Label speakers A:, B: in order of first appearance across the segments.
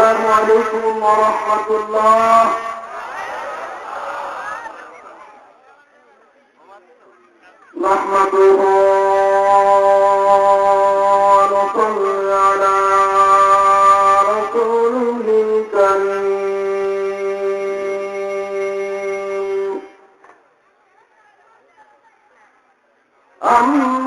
A: السلام عليكم ورحمة الله. نحمده ونصلي على رسوله الكريم. أما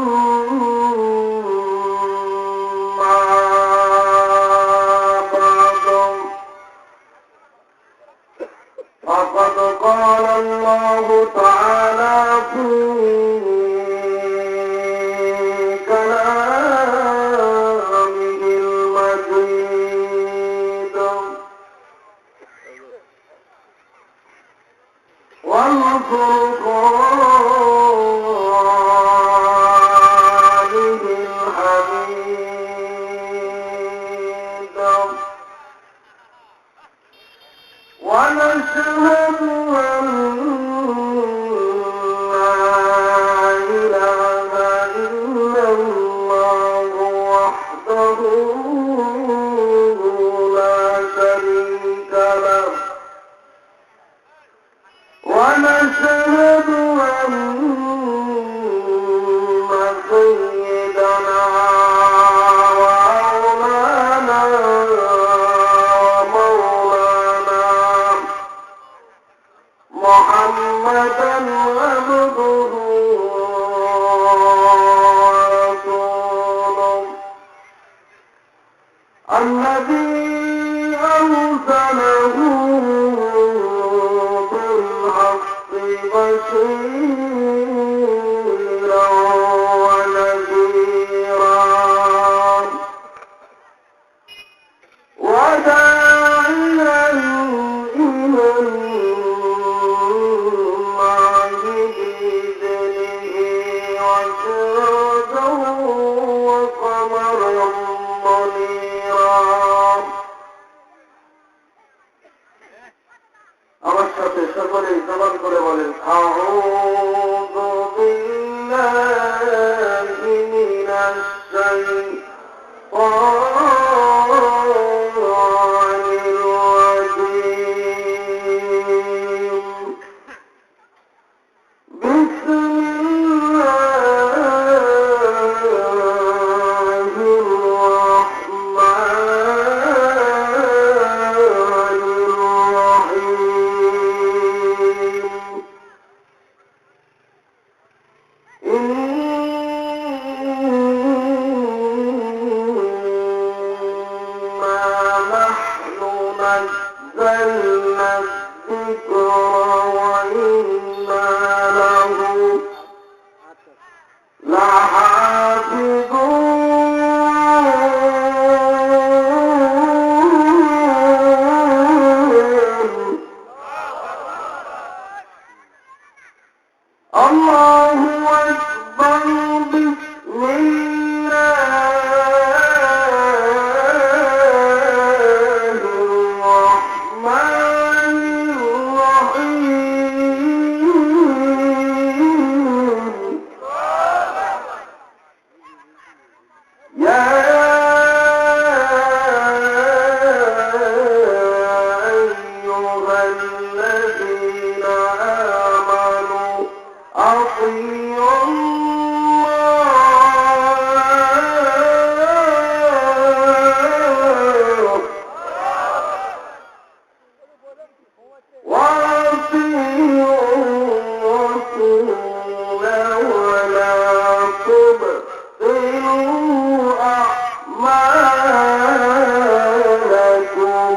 A: فقد قال الله تعالى في كلامه المجيد وفرقانه الحميد ونشهد أن لا إله إلا الله وحده لا شريك له ونشهد أن سيدنا ومولانا محمدا عبده ورسوله الذي أرسله بالحق بشيرا ونذيرا وداعيا إلى الله بإذنه وسراجا وقمرا منيرا. আমার সাথে সকলেই জবান করে বলেন আউযু বিল্লাহি মিনাশ শাইতানির রাজীম। বিসমিল্লাহির রাহমানির রাহিম। إنا نحن نزلنا الذكر وإنا له لحافظون. الله أكبر. بسم الله الرحمن الرحيم. يا أيها الذين آمنوا أطيعوا الله وأطيعوا الرسول ولا تبطلوا أعمالكم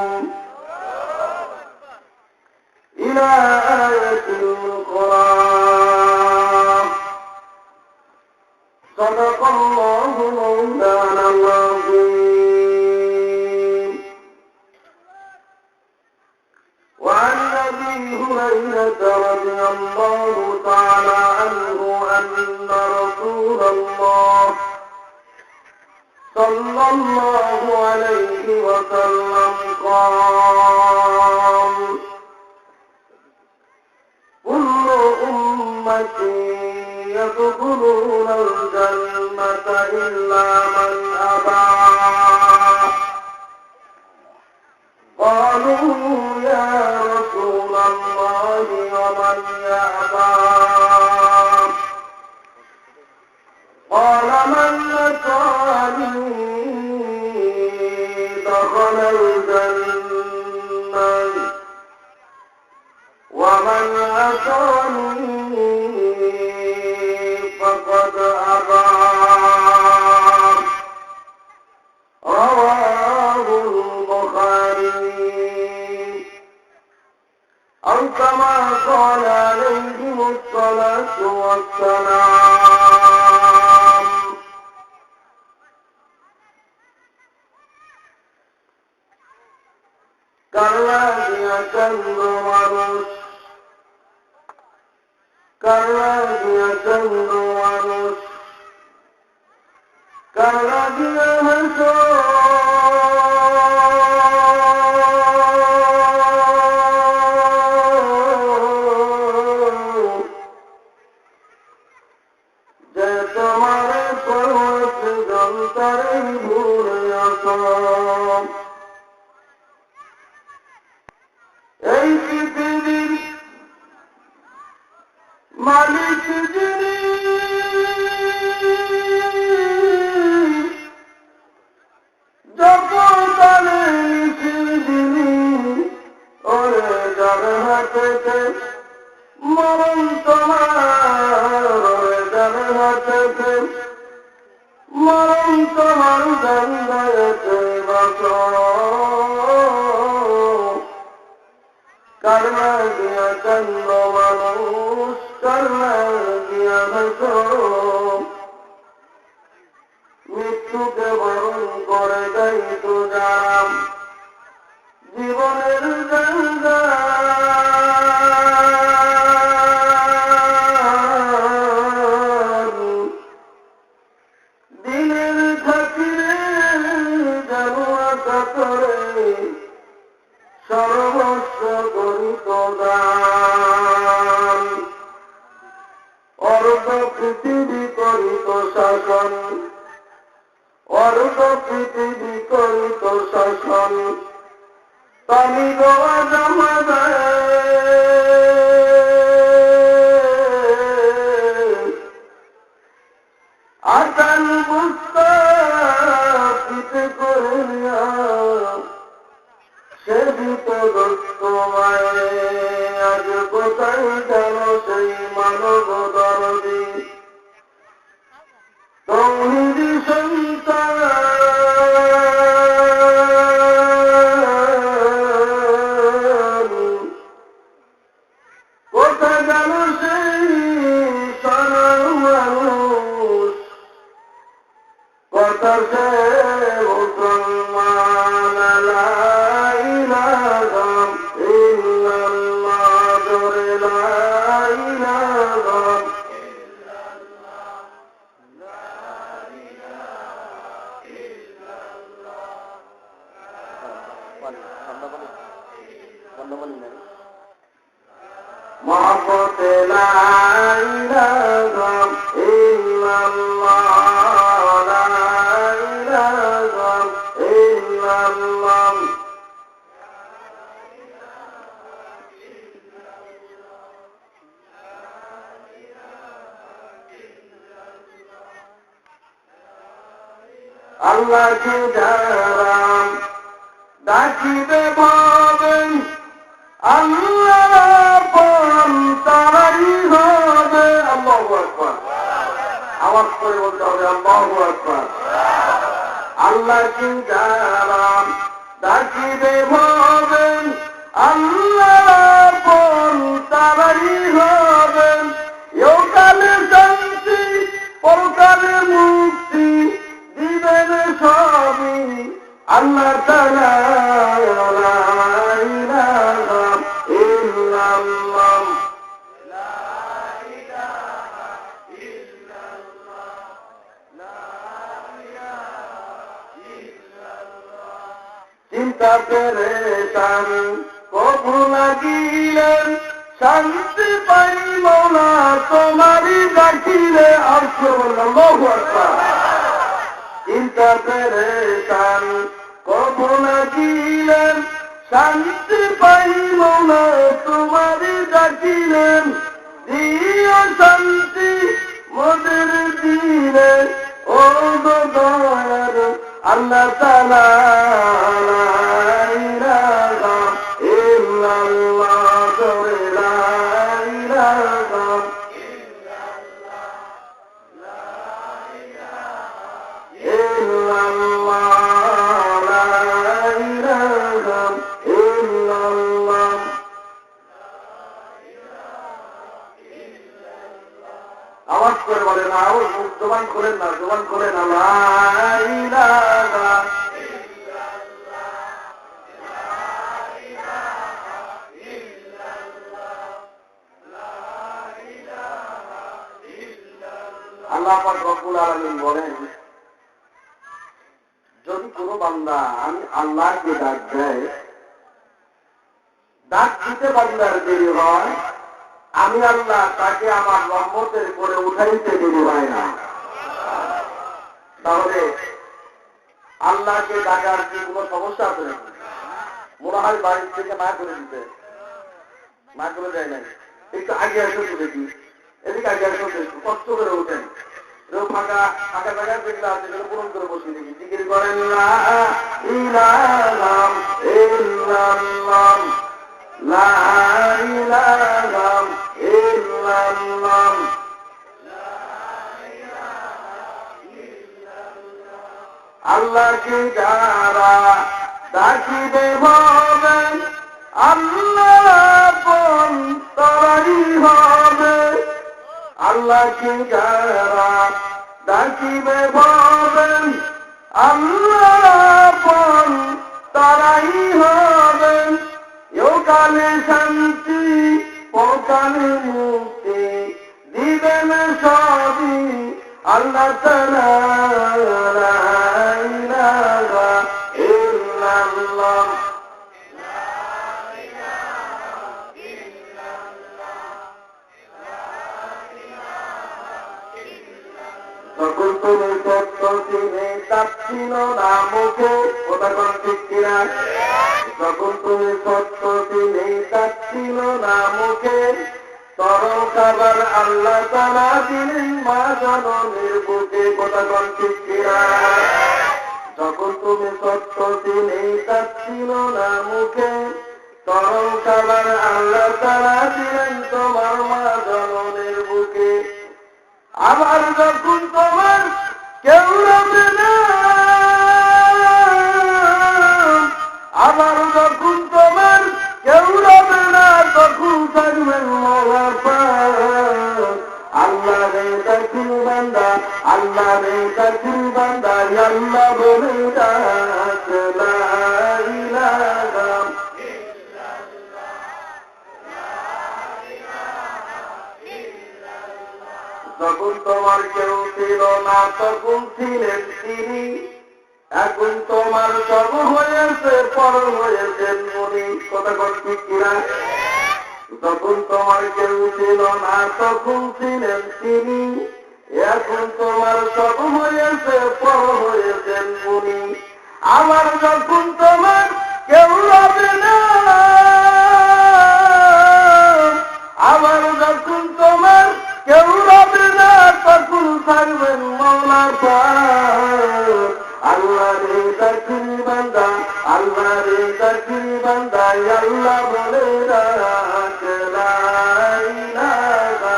A: إلى آية أخرى. صدق الله مولانا العظيم. وعن أبي هريرة رضي الله تعالى عنه أن رسول الله صلى الله عليه وسلم قال كل أمتي يدخلون الجنة إلا من أبى قالوا يا رسول الله ومن يأبى قال من أطاعني دخل الجنة ومن عصاني فقد أبى رواه البخاري أو كما قال عليهم الصلاة والسلام كالذي يشد ونس كالذي يشد ونس كالذي يهشر যে তোমার পর্বত যন্ত্রে ভুলে আসম এই পৃথিবীর মালিক যিনি জগতালে যিনি ওরে যার হাতেতে মরণ তোমার ওরে যার হাতেতে মরণ তোমার দণ্ডায়তে বাস कर्मा दिया चंद मानुष कर्मा दिया भसो মৃত্যুকে বরণ করে দেয় তো যারা জীবনের গঙ্গা দিনের খাতিরে জানুয়া কাতরে সর্বস্ব করিত দান অর্ধ পৃথিবী করিত শাসন অর্ধ পৃথিবী করিত শাসন তামি গোয়া জমা আকাল মুস্তাফিত করিয়া সে বিপদস্ত মায়ে আজ কোথায় গেল সেই মানব দরদি তৌহিদি সন্তান কোথায় গেল সেই সারা মানুষ কথা সে মুসলমান محبت لا إله إلا الله لا إله إلا الله Allah ki daram dakibe bhaben Allah pon tarai hobe Allahu Akbar আওয়াজ করে বলতে হবে আল্লাহু আকবার আল্লাহ কি দারাম দাকিবে বলবেন আল্লাহ পন তারাই হবেন ইহকালে শান্তি পরকালে মুক্তি দিবেন সবই আল্লাহ তাআলা লা ইলাহা ইল্লাল্লাহ চিন্তা পেরেশান কবু লাগিলেন শান্তি পাই মৌলা তোমারই ডাকিলে আর আল্লাহু আকবার চিন্তা পেরেশান কবু লাগিলেন শান্তি পাইল না তোমারই ডাকিলেন, দিও শান্তি মোদের দিলে ও গো দয়ার আল্লাহ তাআলা। লা ইলাহা ইল্লাল্লাহ, লা ইলাহা আওয়াজ করে বলে না, জবান করেন না, জবান করে না। লা ইলাহা আল্লাহ পাক রব্বুল আলামিন বলেন, যদি কোনো বান্দা আমি আল্লাহকে ডাক দেয়, ডাক দিতে বান্দার দেরি হয়, আমি আল্লাহ তাকে আমার রহমতের করে উঠাইতে দেরি হয় না। তাহলে আল্লাহকে ডাকার কি কোনো সমস্যা আছে নাকি? মনে হয় বাড়ির থেকে না করে দিতে, না করে দেয় নাই, একটু আগে আসো দেখি, এদিকে আগে আসো একটু কষ্ট করে ওঠেন, ফাঁকা ফাঁকা জায়গা যেগুলো আছে সেগুলো পূরণ করে বসিয়ে দেখি, জিকির করেন লা ইলাহা ইল্লাল্লাহ, লা ইলাহা ইল্লাল্লাহ। আল্লাহকে যারা ডাকিবে হবে, আল্লাহ আপন তারাই হবে। আল্লাহকে যারা ডাকিবে হবে, আল্লাহ আপন তারাই হবে। ইহকালে শান্তি পরকালে মুক্তি দিবেন সবই আল্লাহ তাআলা। লা ইলাহা ইল্লাল্লাহ, যখন তুমি সত্য চিনে চাচ্ছিল না মুখে, কথা কোন ঠিক কিনা? যখন তুমি সত্য চিনে চাচ্ছিল না মুখে, তরল খাবার আল্লাহ তাআলা দিলেন মা জননীর বুকে, কথা কোন ঠিক কিনা? যখন তুমি সত্য চিনে চাচ্ছিল না মুখে, তরল খাবার আল্লাহ তাআলা দিলেন তোমার মা জননীর বুকে। আবার যখন তোমার কেউ রবে না, আবার যখন তোমার কেউ রবে না, তখন থাকবেন মওলা পাক। আল্লাহ রে দাখিল বান্দা, আল্লাহ রে দাখিল বান্দা, আল্লাহ বলে ডাক। লা ইলাহা যখন তোমার কেউ ছিল না তখন ছিলেন তিনি, এখন তোমার সব হয়েছে পর হয়েছেন উনি, কথা কোন ঠিক কিনা? যখন তোমার কেউ ছিল না তখন ছিলেন তিনি, এখন তোমার সব হয়েছে পর হয়েছেন উনি। আমার যখন তোমার কেউ রবে না, আমার যখন তোমার কেউ রবে না, তখন থাকবেন মওলা পাক। আল্লাহ রে দাখিল বান্দা, আল্লাহ রে দাখিল বান্দা, আল্লাহ বলে ডাক। লা ইলাহা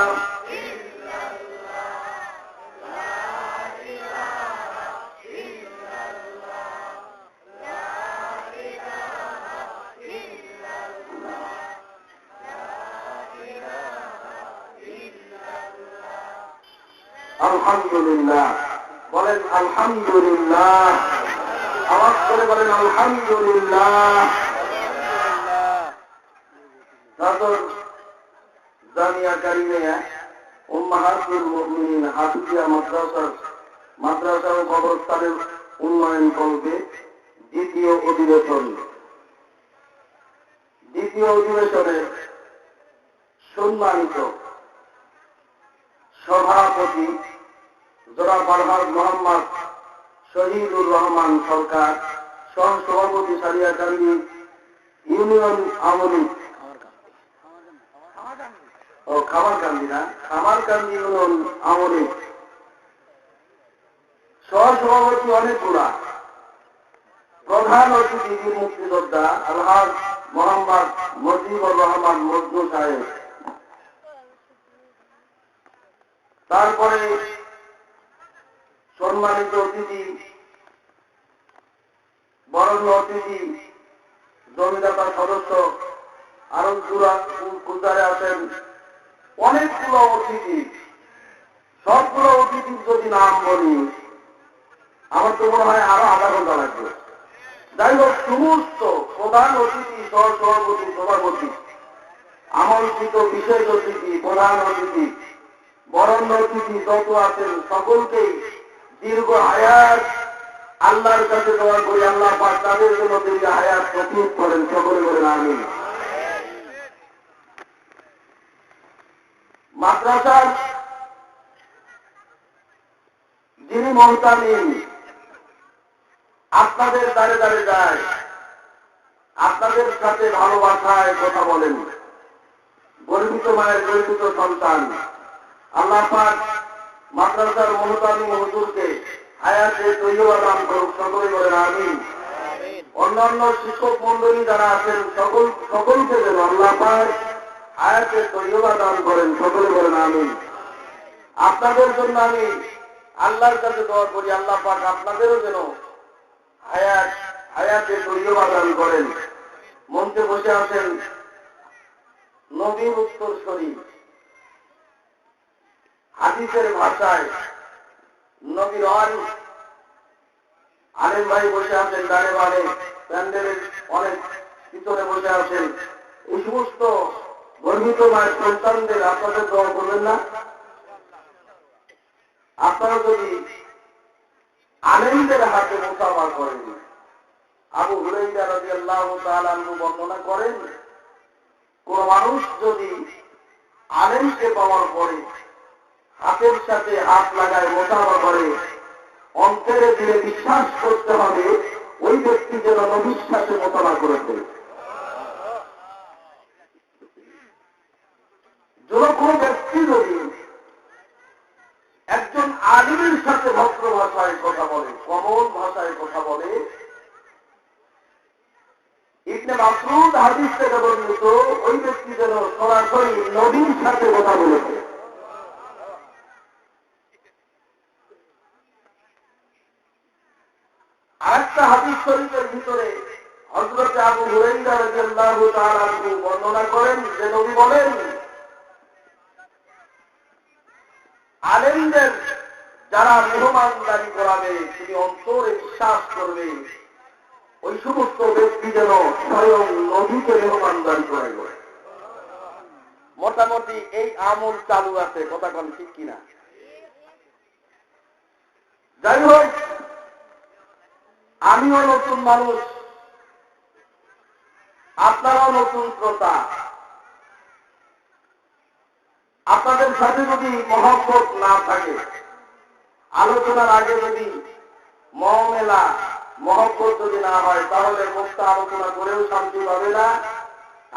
A: আলহামদুলিল্লাহ, বলেন আলহামদুলিল্লাহ, আওয়াজ করে বলেন আলহামদুলিল্লাহ। জামিয়া কারিমিয়া উম্মাহাতুল মুমিনিন হাফিজিয়া মাদ্রাসা ও কবরস্থানের উন্নয়ন কল্পে দ্বিতীয় অধিবেশনে সম্মানিত সভাপতি জনাব ফারহাদ মোহাম্মদ শহীদুর রহমান সরকার, সহ সভাপতি সারিয়াকান্দি ইউনিয়ন আওয়ামী লীগ, ও খামারকান্দি না, খামারকান্দি ইউনিয়ন আওয়ামী লীগ সহসভাপতি অনেকগুলা, প্রধান অতিথি বীর মুক্তিযোদ্ধা আলহাজ মোহাম্মদ মুজিবুর রহমান মজনু সাহেব, তারপরে সম্মানিত অতিথি, বরণ্য অতিথি, জমিদাতা সদস্য আরো কুজারে আছেন অনেকগুলো অতিথি। সবগুলো অতিথির যদি নাম বলি আমার তো মনে হয় আরো আধা ঘন্টা লাগবে। যাই হোক, সমস্ত প্রধান অতিথি, সহসভাপতি, সভাপতি, আমন্ত্রিত বিশেষ অতিথি, প্রধান অতিথি, বরণ্য অতিথি যত আছেন সকলকেই দীর্ঘ হায়াত আল্লাহর কাছে দোয়া করি, আল্লাহ পাক তাদের জন্য দীর্ঘ হায়াত নসিব করেন, সকলে বলেন আমিন। মাদ্রাসার যিনি মহতামিম, আপনাদের দ্বারে দ্বারে যায়, আপনাদের সাথে ভালোবাসায় কথা বলেন, গর্বিত মায়ের গর্বিত সন্তান, আল্লাহ পাক মাদ্রাসার মহতামিম হুজুরকে হায়াতে তৈয়বা দান করুক, সকলে বলেন আমিন। অন্যান্য শিক্ষক মন্ডলী যারা আছেন সকলকে যেন আল্লাহ পাক হায়াতে তৈয়বা দান করেন, সকলে বলেন আমিন। আপনাদের জন্য আমি আল্লাহর কাছে দোয়া করি, আল্লাহ পাক আপনাদেরও যেন হায়াতে তৈয়বা দান করেন। মঞ্চে বসে আছেন নবীর উত্তরসূরি, হাদিসের ভাষায় নবীর ওয়ারিস আলেম ভাই বসে আছেন, ডানে বামে প্যান্ডেলের অনেক ভিতরে বসে আছেন। এই সমস্ত গর্বিত মায়ের সন্তানদের আপনাদের দোয়া করবেন না? আপনারা যদি আলেমদের হাতে মোকাবিলা করেন, আবু হুরায়রা রাদিয়াল্লাহু তাআলা আনহু বর্ণনা করেন, কোন মানুষ যদি আলেমকে পাওয়ার পরে হাতের সাথে হাত লাগায় মোকাবিলা করে, অন্তরে দিলে বিশ্বাস করতে হবে ওই ব্যক্তি যেন নবীর সাথে মোকাবিলা করেছে। কোন ব্যক্তি যদি একজন আলিমের সাথে ভদ্র ভাষায় কথা বলে, কমল ভাষায় কথা বলে, ইবনে মাসউদ হাদিস থেকে বর্ণিত ওই ব্যক্তি যেন সরাসরি নবীর সাথে কথা বলেছে। আরেকটা হাদিস শরীফের ভিতরে হযরত আবু হুরায়রা রাদিয়াল্লাহু তাআলা আনহু বর্ণনা করেন যে নবী বলেন, আলেমদের যারা মেহমানদারি করাবে, তিনি অন্তরে বিশ্বাস করবে ওই সমস্ত ব্যক্তি যেন স্বয়ং নবীকে মেহমানদারি করে। মোটামুটি এই আমল চালু আছে, কথা কোন ঠিক কিনা? যাই হোক, আমিও নতুন মানুষ, আপনারাও নতুন শ্রোতা। আপনাদের সাথে যদি মহব্বত না থাকে, আলোচনার আগে যদি মহমেলা মহব্বত যদি না হয়, তাহলে মুক্ত আলোচনা করেও শান্তি পাবে না,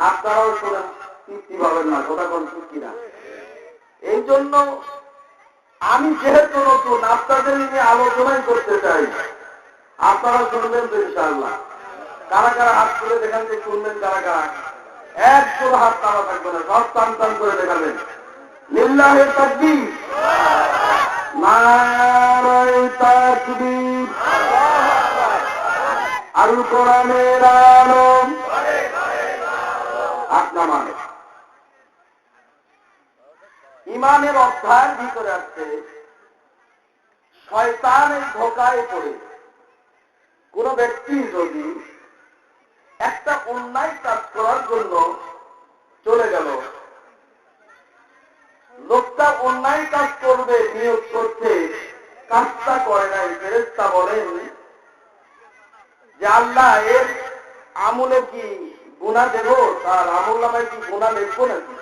A: আপনারাও শুনে তৃপ্তি পাবেন না, কথা কোন ঠিক কিনা? এই জন্য আমি যেহেতু নতুন, আপনাদের নিয়ে আলোচনাই করতে চাই। আপনারা শুনবেন তো ইনশাআল্লাহ? কারা কারা হাত তুলে দেখান যে শুনবেন? কারা কারা? একজন হাত তারা থাকবে না, সব টান টান করে দেখাবেন। লিল্লাহি তাকবীর, নারায়ে তাকবীর, আল কোরআনের আলো। আপনার ইমানের অধ্যায়ের ভিতরে আছে শয়তানের ধোঁকায় পড়ে কোন ব্যক্তি যদি একটা অন্যায় কাজ করার জন্য চলে গেল, লোকটা অন্যায় কাজ করবে নিয়োগ করতে, কাজটা করে নাই, ফেরেশতা বলেন যে আল্লাহ এর আমলে কি গুনাহ দেব? তার আমল নামায় কি গুনাহ লিখবো নাকি?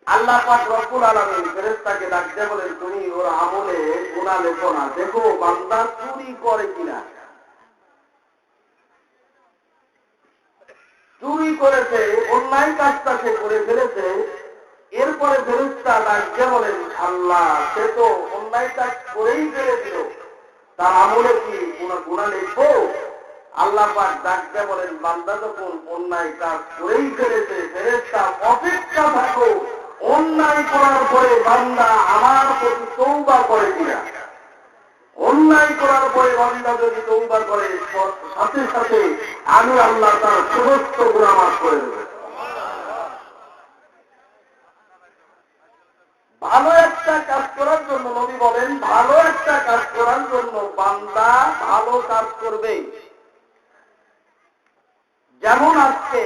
A: আল্লাহ পাক রব্বুল আলামিন ফেরেশতাকে ডাক দিয়ে বলেন, তুমি ওর আমলে গুনাহ লেখো না, দেখো বান্দা চুরি করে কিনা। চুরি করেছে, অন্যায় কাজটা সে করে ফেলেছে, এরপরে ফেরেশতা ডাকতে বলেন, আল্লাহ সে তো অন্যায় কাজ করেই ফেলেছিল, তার আমলে কি কোনো গুনাহ লিখবো? আল্লাহ পাক ডাকতে বলেন, বান্দা যখন অন্যায় কাজ করেই ফেলেছে, ফেরেশতা অপেক্ষা থাকো অন্যায় করার পরে বান্দা আমার প্রতি তওবা করে কিনা। অন্যায় করার পরে বান্দা যদি তওবা করে, সাথে সাথে আমি আল্লাহ তার সমস্ত গুনাহ মাফ করে দেব। ভালো একটা কাজ করার জন্য নবী বলেন, ভালো একটা কাজ করার জন্য বান্দা ভালো কাজ করবে। যেমন আজকে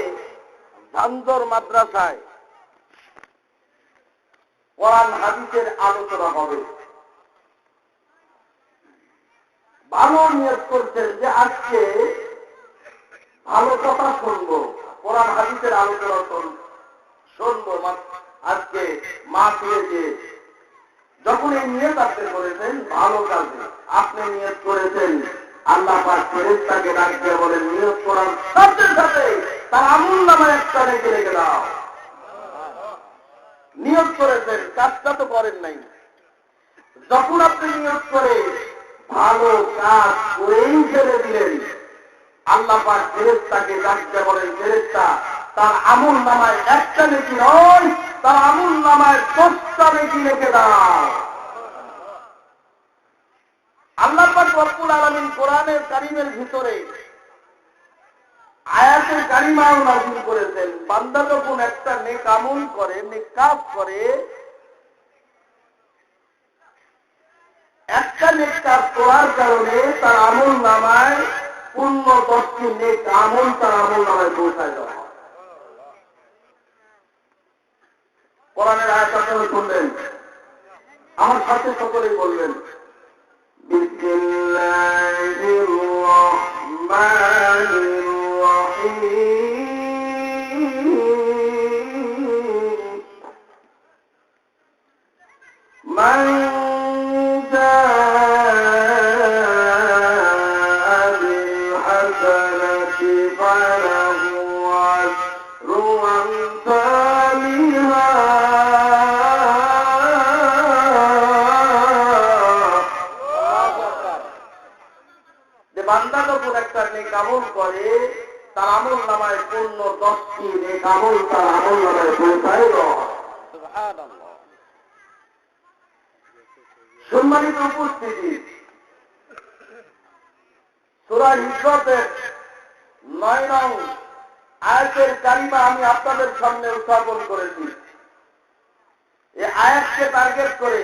A: ধানজর মাদ্রাসায় কোরআন হাদিসের আলোচনা হবে, ভালো নিয়ত করছেন যে আজকে ভালো কথা শুনবো, কোরআন হাদিসের আলোচনা শুনবো আজকে মা দিয়েছে। যখন এই নিয়ত আপনি করেছেন ভালো কাজে, আপনি নিয়ত করেছেন, আল্লাহ পাক ফেরেশতাকে ডাক দিয়ে বলেন, নিয়ত করার সাথে সাথে তার আমলনামায় একটা নেকি রেখে দাও। নিয়ত করেছেন, কাজটা তো করেন নাই। যখন আপনি নিয়ত করে ভালো কাজ করেই ছেড়ে দিলেন, আল্লাহ পাক ফেরেশতাকে ডাক দিয়ে বলেন, ফেরেশতা তার আমলনামায় একটা নেকি নয়, তার আমলনামায় 10টা নেকি লিখে দাও। আল্লাহ পাক রব্বুল আলামিন কোরআনের কারীমের ভিতরে আয়াতের কারিমাও নাযিল করেছেন, বান্দা যখন একটা নেক আমল করে, নেক কাজ করে, একটা নেক কাজ করার কারণে তার আমলনামায় পূর্ণ 10টি নেক আমল তার আমলনামায় পৌঁছায় দেওয়া হয়। কোরআনের আয়াত আপনারা শুনলেন, আমার সাথে সকলেই বলবেন, বিসমিল্লাহির রাহমানির রাহিম, মান জাআ বিল হাসানাতি ফালাহু আশরু আমসালিহা। বান্দা যখন একটা নেক আমল করে, তার আমলনামায় পূর্ণ 10টি নেক আমল তার আমলনামায় পৌঁছায় দেওয়া হয়। সুবহানাল্লাহ। সম্মানিত উপস্থিতি, সূরা হিজরতের 9 নং আয়াতের কারিমা আমি আপনাদের সামনে উত্থাপন করেছি। এই আয়াতকে টার্গেট করে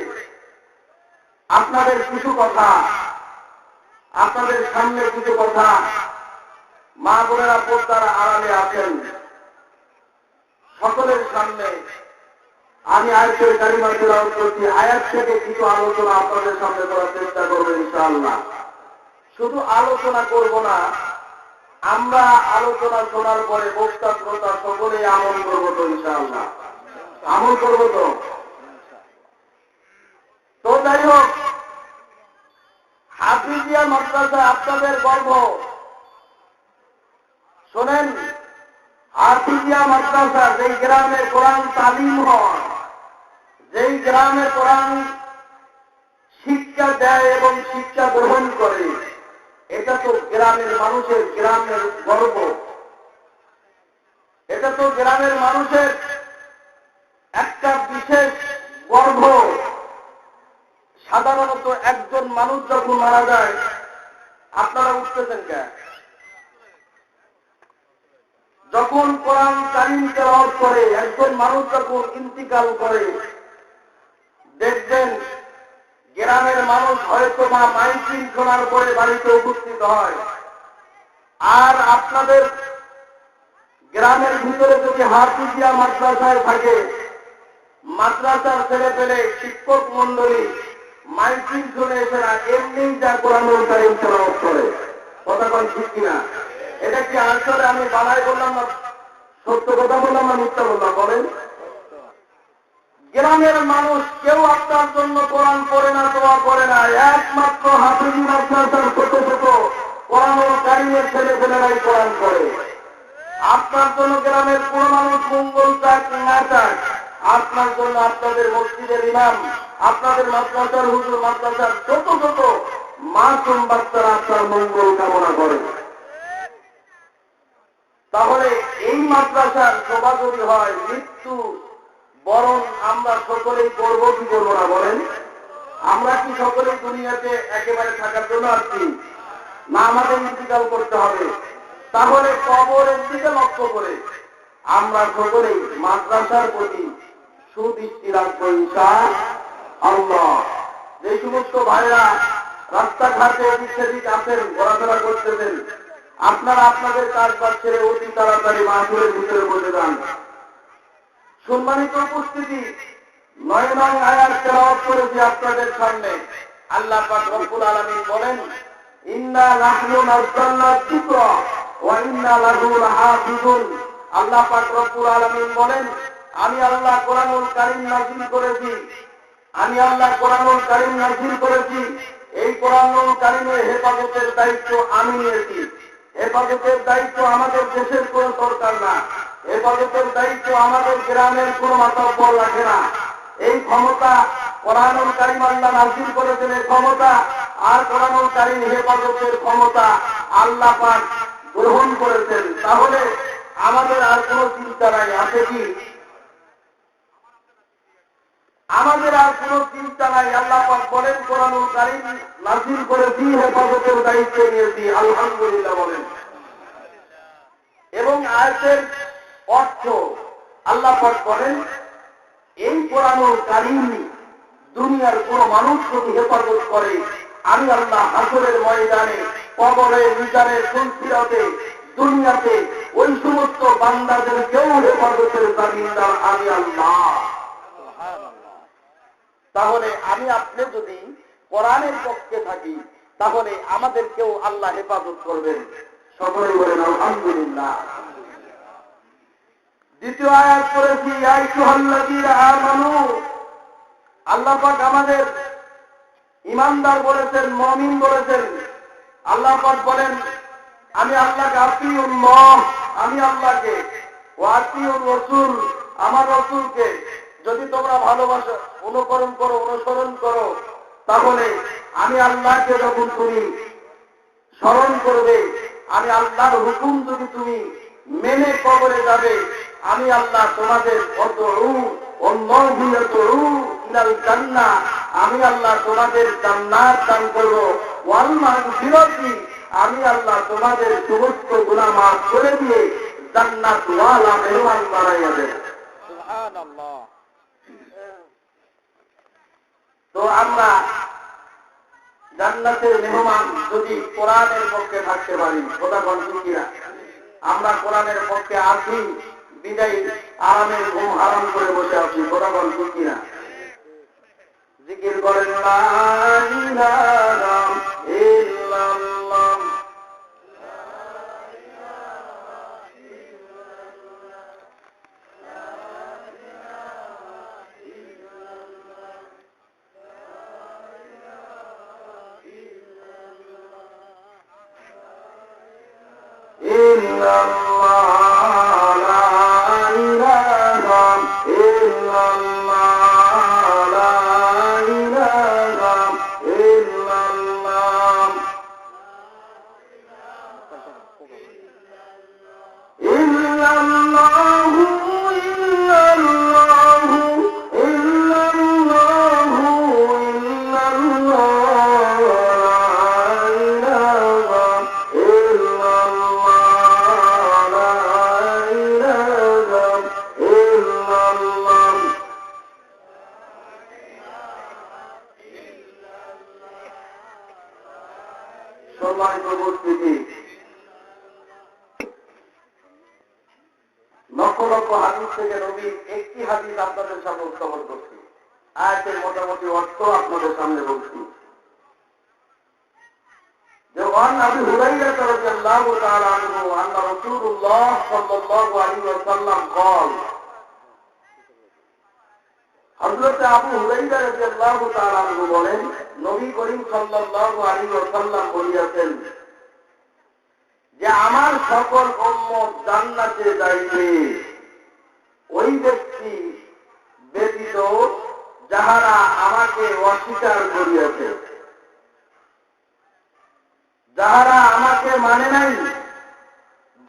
A: আপনাদের কিছু কথা, আপনাদের সামনে কিছু কথা, মা বোনেরা পর্দার আড়ালে আছেন, সকলের সামনে আমি আয়াতের কারিমা তেলাওয়াত করছি। আয়াত থেকে কিছু আলোচনা আপনাদের সামনে করার চেষ্টা করবেন ইনশাআল্লাহ। শুধু আলোচনা করব না, আমরা আলোচনা শোনার পরে বক্তা শ্রোতা সকলেই আমল করবো তো ইনশাআল্লাহ। আমল করবো তো। তো যাই হোক, হাফিজিয়া মাদ্রাসা আপনাদের গর্ব। শোনেন, হাফিজিয়া মাদ্রাসা যেই গ্রামে কোরআন তালিম হয়, যেই গ্রামে কোরআন শিক্ষা দেয় এবং শিক্ষা গ্রহণ করে, এটা তো গ্রামের মানুষের, গ্রামের গর্ব। এটা তো গ্রামের মানুষের একটা বিশেষ গর্ব। সাধারণত একজন মানুষ যখন মারা যায়, আপনারা উঠতেছেন কেন? যখন কোরআন কারীম তেলাওয়াত করে একজন মানুষ যখন ইন্তিকাল করে, দেখবেন গ্রামের মানুষ হয়তো বা মাইকিং শোনার পরে বাড়িতে উপস্থিত হয়। আর আপনাদের গ্রামের ভিতরে যদি হাফিজিয়া মাদ্রাসায় থাকে, মাদ্রাসার ছেলে পেলে শিক্ষক মন্ডলী মাইকিং শুনে এসে না, এমনি যা কোরআনুল কারীম তেলাওয়াত করে। কথা বল ঠিক কিনা? এটা কি আসলে আমি বানাই বললাম না, সত্য কথা বললাম না মিথ্যা বললাম? বলেন। গ্রামের মানুষ কেউ আপনার জন্য কোরআন পড়ে না, দোয়া করে না, একমাত্র হাফিজি মাদ্রাসার ছোট ছোট কোরআনুল কারীমের ছেলে পেলেরাই কোরআন পড়ে। আপনার জন্য গ্রামের কোন মানুষ মঙ্গল চাক না চাক, আপনার জন্য আপনাদের মসজিদের ইমাম, আপনাদের মাদ্রাসার হুজুর, মাদ্রাসার ছোট ছোট মাসুম বাচ্চারা আপনার মঙ্গল কামনা করে। তাহলে এই মাদ্রাসার শোভা যদি হয় মৃত্যু বরণ আমরা সকলেই করবো কি করবো না বলেন? আমরা কি সকলেই দুনিয়াতে একেবারে থাকার জন্য আসছি, না আমাদের ইন্তিকাল করতে হবে? তাহলে কবরের দিকে লক্ষ্য করে আমরা সকলেই মাদ্রাসার প্রতি সুদৃষ্টি রাখবো ইনশাআল্লাহ। যে সমস্ত ভাইরা রাস্তাঘাটে এদিক সেদিক আছেন, ঘোরাফেরা করতেছেন, আপনারা আপনাদের কাজবাজ ছেড়ে অতি তাড়াতাড়ি মাহফিলের ভিতরে বসে যান। সম্মানিত উপস্থিতি, 9 নং আয়াত তেলাওয়াত করেছি আপনাদের সামনে। আল্লাহ পাক রব্বুল আলামিন বলেন, ইন্না নাহনু নাযালনা যিকরা ওয়া ইন্না লাহু লাহাফিজুন। আল্লাহ পাক রব্বুল আলামিন বলেন, আমি আল্লাহ কোরআনুল কারীম নাযিল করেছি, আমি আল্লাহ কোরআনুল কারীম নাযিল করেছি। এই কোরআনুল কারীমের হেফাজতের দায়িত্ব আমি নিয়েছি। হেফাজতের দায়িত্ব আমাদের দেশের কোন সরকার না, হেফাজতের দায়িত্ব আমাদের গ্রামের কোন মাতব্বর রাখে না। এই ক্ষমতা কোরআনুল কারীম আল্লাহ নাযিল করেছেন, এই ক্ষমতা আর কোরআনুল কারীম হেফাজতের ক্ষমতা আল্লাহ পাক গ্রহণ করেছেন। তাহলে আমাদের আর কোনো চিন্তা নাই, আছে কি? আমাদের আর কোনো চিন্তা নাই। আল্লাহ পাক বলেন, কোরআনুল কারীম নাযিল করেছি, হেফাজতের দায়িত্ব নিয়েছি, আলহামদুলিল্লাহ বলেন। এবং আয়াতের অর্থ আল্লাহ পাক বলেন, এই কোরআনুল কারীম দুনিয়ার কোন মানুষ যদি হেফাজত করে, আমি আল্লাহ হাসরের ময়দানে, কবরে, মিজানে, সুলসিরাতে, দুনিয়াতে ওই সমস্ত বান্দাদেরকেও হেফাজতের দাবিদার আমি আল্লাহ। তাহলে আমি আপনি যদি কোরআনের পক্ষে থাকি, তাহলে আমাদেরকেও আল্লাহ হেফাজত করবেন। সকলেই বলেন আলহামদুলিল্লাহ। দ্বিতীয় আয়াত করেছি, ইয়া আইয়ুহাল্লাযীনা আমানু। আল্লাহ পাক আমাদের ঈমানদার বলেছেন, মুমিন বলেছেন। আল্লাহ পাক বলেন, আমি আল্লাহকে আতিউল্লাহ, আমি আল্লাহকে, ওয়া আতিউর রাসূল, আমার রাসূলকে যদি তোমরা ভালোবাসো, অনুকরণ করো, অনুসরণ করো, তাহলে আমি আল্লাহকে যখন তুমি স্মরণ করবে, আমি আল্লাহর হুকুম যদি তুমি মেনে কবরে যাবে, আমি আল্লাহ তোমাদের আমি আল্লাহ তোমাদের জান্নাত দান করব, ওয়াল মাগফিরাতি, আমি আল্লাহ তোমাদের সমস্ত গুনাহ মাফ করে দিয়ে জান্নাত ওয়ালা মেহমান বানাইয়া দেব। সুবহানাল্লাহ। তো আমরা জান্নাতের মেহমান যদি কোরআনের পক্ষে থাকতে পারি, কথা বলছি কিনা? আমরা কোরআনের পক্ষে আছি বিদায় আরামের ঘুম হারাম করে বসে আছি, কথা বলছি কিনা? জিকির করেন লা ইলাহা ইল্লাল্লাহ। লক্ষ লক্ষ হাদিস থেকে নবীর একটি হাদিস আপনাদের সামনে উত্থাপন করছি, আয়াতের মোটামুটি অর্থ আপনাদের সামনে বলছি। وعن ابي هريره رضي الله تعالى عنه ان رسول الله صلى الله عليه وسلم قال হযরত আবু হুরায়রা রাদিয়াল্লাহু তাআলা আনহু বলেন, নবী করিম সাল্লাল্লাহু আলাইহি ওয়াসাল্লাম বলেছেন যে আমার সকল উম্মত জান্নাতে যাইবে, ওই ব্যক্তি ব্যতীত যাহারা আমাকে অস্বীকার করিয়াছে, যাহারা আমাকে মানে নাই,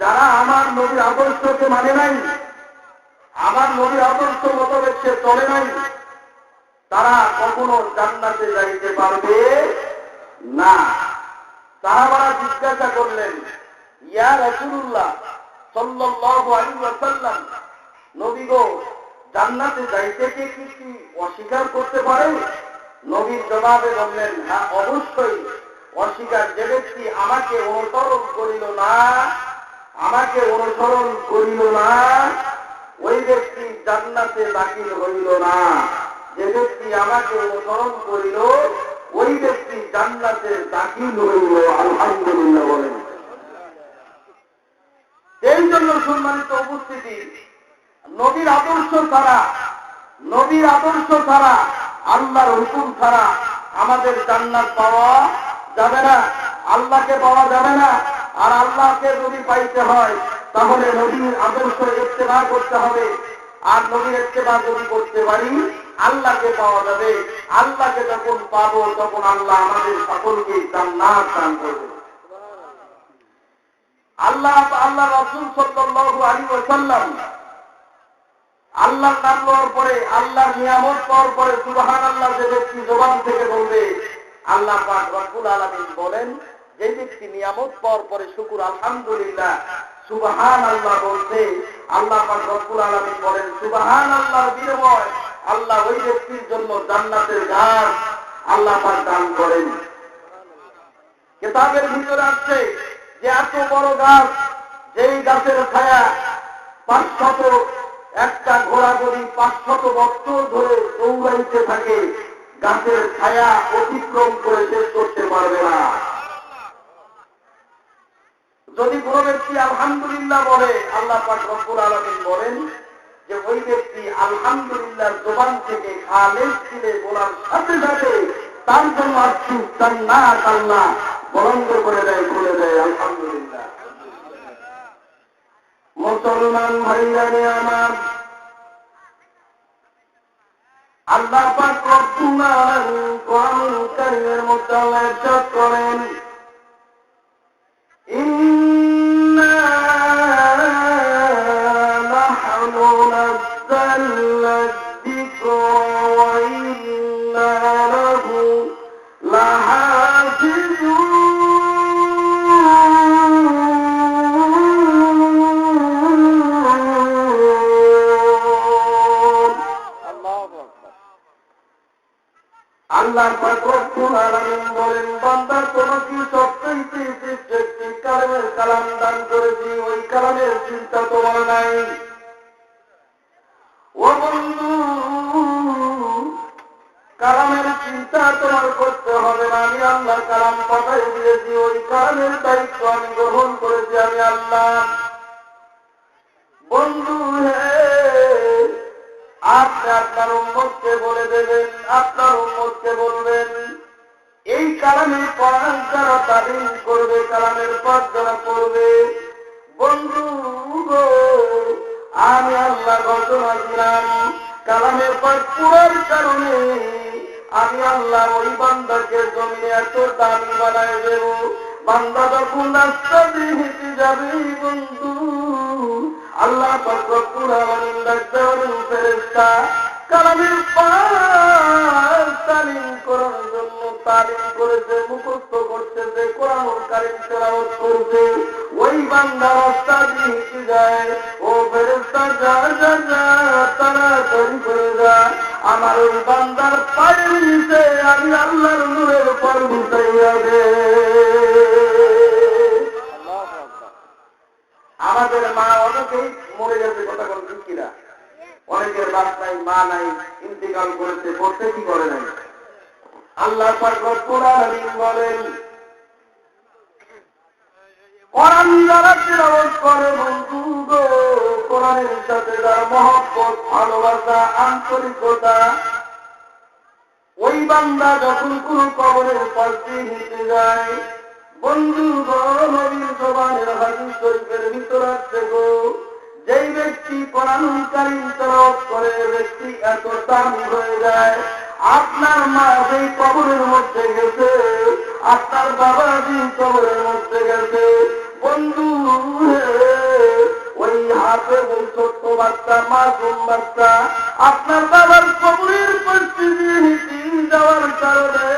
A: যারা আমার নবীর আদর্শকে মানে নাই, আমার নবীর আদর্শ মোতাবেক সে চলে নাই, তারা কখনো জান্নাতে যাইতে পারবে না। সাহাবারা জিজ্ঞাসা করলেন, ইয়া রাসূলুল্লাহ সাল্লাল্লাহু আলাইহি ওয়াসাল্লাম, নবী গো, জান্নাতে যাইতে কি অস্বীকার করতে পারে? নবীর জবাবে বললেন, হ্যাঁ অবশ্যই অস্বীকার। যে ব্যক্তি আমাকে অনুসরণ করিল না, আমাকে অনুসরণ করিল না, ওই ব্যক্তি জান্নাতে দাখিল হইল না। যে ব্যক্তি আমাকে অনুসরণ করিল, ওই ব্যক্তি জান্নাতে দাখিল হইল। আলহামদুলিল্লাহ বলেন। এই জন্য সম্মানিত উপস্থিতি, নবীর আদর্শ ছাড়া, নবীর আদর্শ ছাড়া, আল্লাহর হুকুম ছাড়া আমাদের জান্নাত পাওয়া যাবে না, আল্লাহকে পাওয়া যাবে না। আর আল্লাহকে যদি পাইতে হয় তাহলে নবীর আদর্শ ইত্তেবা করতে হবে। আর নবীর ইত্তেবা যদি করতে পারি আল্লাহকে পাওয়া যাবে। আল্লাহকে যখন পাবো তখন আল্লাহ আমাদের সকলকে জান্নাত দান করবে। আল্লাহ রাসূল সাল্লাল্লাহু আলাইহি ওয়াসাল্লাম আল্লাহর নাম নেওয়ার পরে, আল্লাহর নিয়ামত পাওয়ার পরে সুবহানাল্লাহ যে ব্যক্তি জবান থেকে বলবে, আল্লাহ পাক রব্বুল আলামিন বলেন, যে ব্যক্তি নিয়ামত পাওয়ার পরে শুকর আলহামদুলিল্লাহ সুবহানাল্লাহ বলছে, আল্লাহ পাক রব্বুল আলামিন বলেন সুবহানাল্লাহর বিনিময় আল্লাহ ওই ব্যক্তির জন্য জান্নাতের গাছ আল্লাহ পাক দান করেন। কিতাবের ভিতরে আছে যে এত বড় গাছ, যেই গাছের ছায়া 500 একটা ঘোড়া যদি 500 বছর ধরে দৌড়াইতে থাকে, গাছের ছায়া অতিক্রম করে শেষ করতে পারবে না। যদি কোন ব্যক্তি আলহামদুলিল্লাহ বলে, আল্লাহ পাক রব্বুল আলামিন বলেন যে ওই ব্যক্তি আলহামদুলিল্লাহ জবান থেকে খালেস দিলে বলার সাথে সাথে তার জন্য আজকে জান্নাত আল্লাহ বন্ধ করে দেয়, খুলে দেয়। আলহামদুলিল্লাহ। মুসলমান ভাইরানে আমার, আল্লাহ পাক রব্বুল আলামিন কোরআনুল কারীমের মধ্যে আল্লাহ ইরশাদ করেন, ইন্না নাহনু নাযালনা যিকরা ওয়া ইন্না লাহু লাহাফিজুন। আল্লাহ পাক রব্বুল আলামিন বলেন, বান্দা তোমাকে সবচেয়ে শ্রেষ্ঠ কালামের কালাম দান করেছি, ওই কালামের চিন্তা তোমার নাই। ও বন্ধু, কালামের চিন্তা তোমার করতে হবে না। আমি আল্লাহ কালাম পাঠাই দিয়েছি, ওই কালামের দায়িত্ব আমি গ্রহণ করেছি, আমি আল্লাহ। বন্ধু হে, আপনি আপনার উম্মতকে বলে দেবেন, আপনার উম্মতকে বলবেন, এই কালামের কোরআন যারা তালিম করবে, কালামের পাঠ যারা পড়বে, বন্ধু গো, আমি আল্লাহ ঘোষণা দিলাম, কালামের পাঠ পড়ার কারণে আমি আল্লাহ ওই বান্দাকে জমিনে এত দামি বানায় দেব, বান্দা যখন রাস্তা দিয়ে হেঁটে যাবে, বন্ধু আল্লাহ পাক রব্বুল আলামিন ডাকতেন, ফেরেশতা কালামের পাঠ তালিম করার জন্য তালিম করেছে, মুখস্থ করতেছে, কোরআনুল কারীম তেলাওয়াত করছে, ওই বান্দা রাস্তা দিয়ে হেঁটে যায়, ও ফেরেশতা যা যা যা, তাড়াতাড়ি করে যা, আমার ওই বান্দার পায়ের নিচে আমি আল্লাহর নূরের পর ঢুকাইয়া দে। আমাদের মা অনেকেই মরে গেছে, কথা বল ঠিক কিনা? অনেকের বাপ নাই, মা নাই, ইন্তেকাল করেছে, করতে কি করে নাই। আল্লাহ পাক রব্বুল আলামিন বলেন, কোরআন যারা তিলাওয়াত করে, বন্ধু গো, কোরআনের সাথে যার মহব্বত, ভালোবাসা, আন্তরিকতা, ওই বান্দা যখন কোন কবরের পাশ দিয়ে হেঁটে যায়, বন্ধু নবীর জবানের হাদিস শরীফের ভিতর আছে গো, যেই ব্যক্তি কোরআনুল কারীম তেলাওয়াত করে ব্যক্তি এত দামি হয়ে যায়। আপনার মা যেই কবরের মধ্যে গেছে, আপনার বাবা যেই কবরের মধ্যে গেছে, বন্ধু ওই হাতে ওই ছোট্ট বাচ্চা মাসুম বাচ্চা আপনার বাবার কবরের পরিস্থিতি যাওয়ার কারণে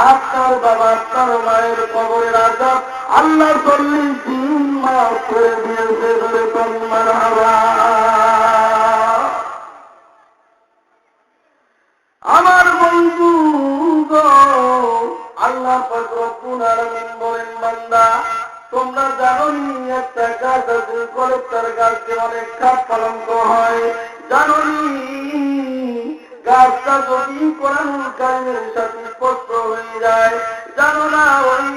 A: আপনার বাবা আপনার মায়ের কবরের আযাব আল্লাহ 40 দিন মাফ করে দিয়েছে বলে মারহাবা। আমার বন্ধু গো, আল্লাহ পাক রব্বুল আলামিন বলেন, বান্দা তোমরা জানো নি একটা গাছ আছে, কলেক্টর গাছকে অনেক খাপ কলঙ্ক হয়, জানো নি গাছটা যদি কোরআনুল কারীমের সাথে স্পষ্ট হয়ে যায়, জানো না ওই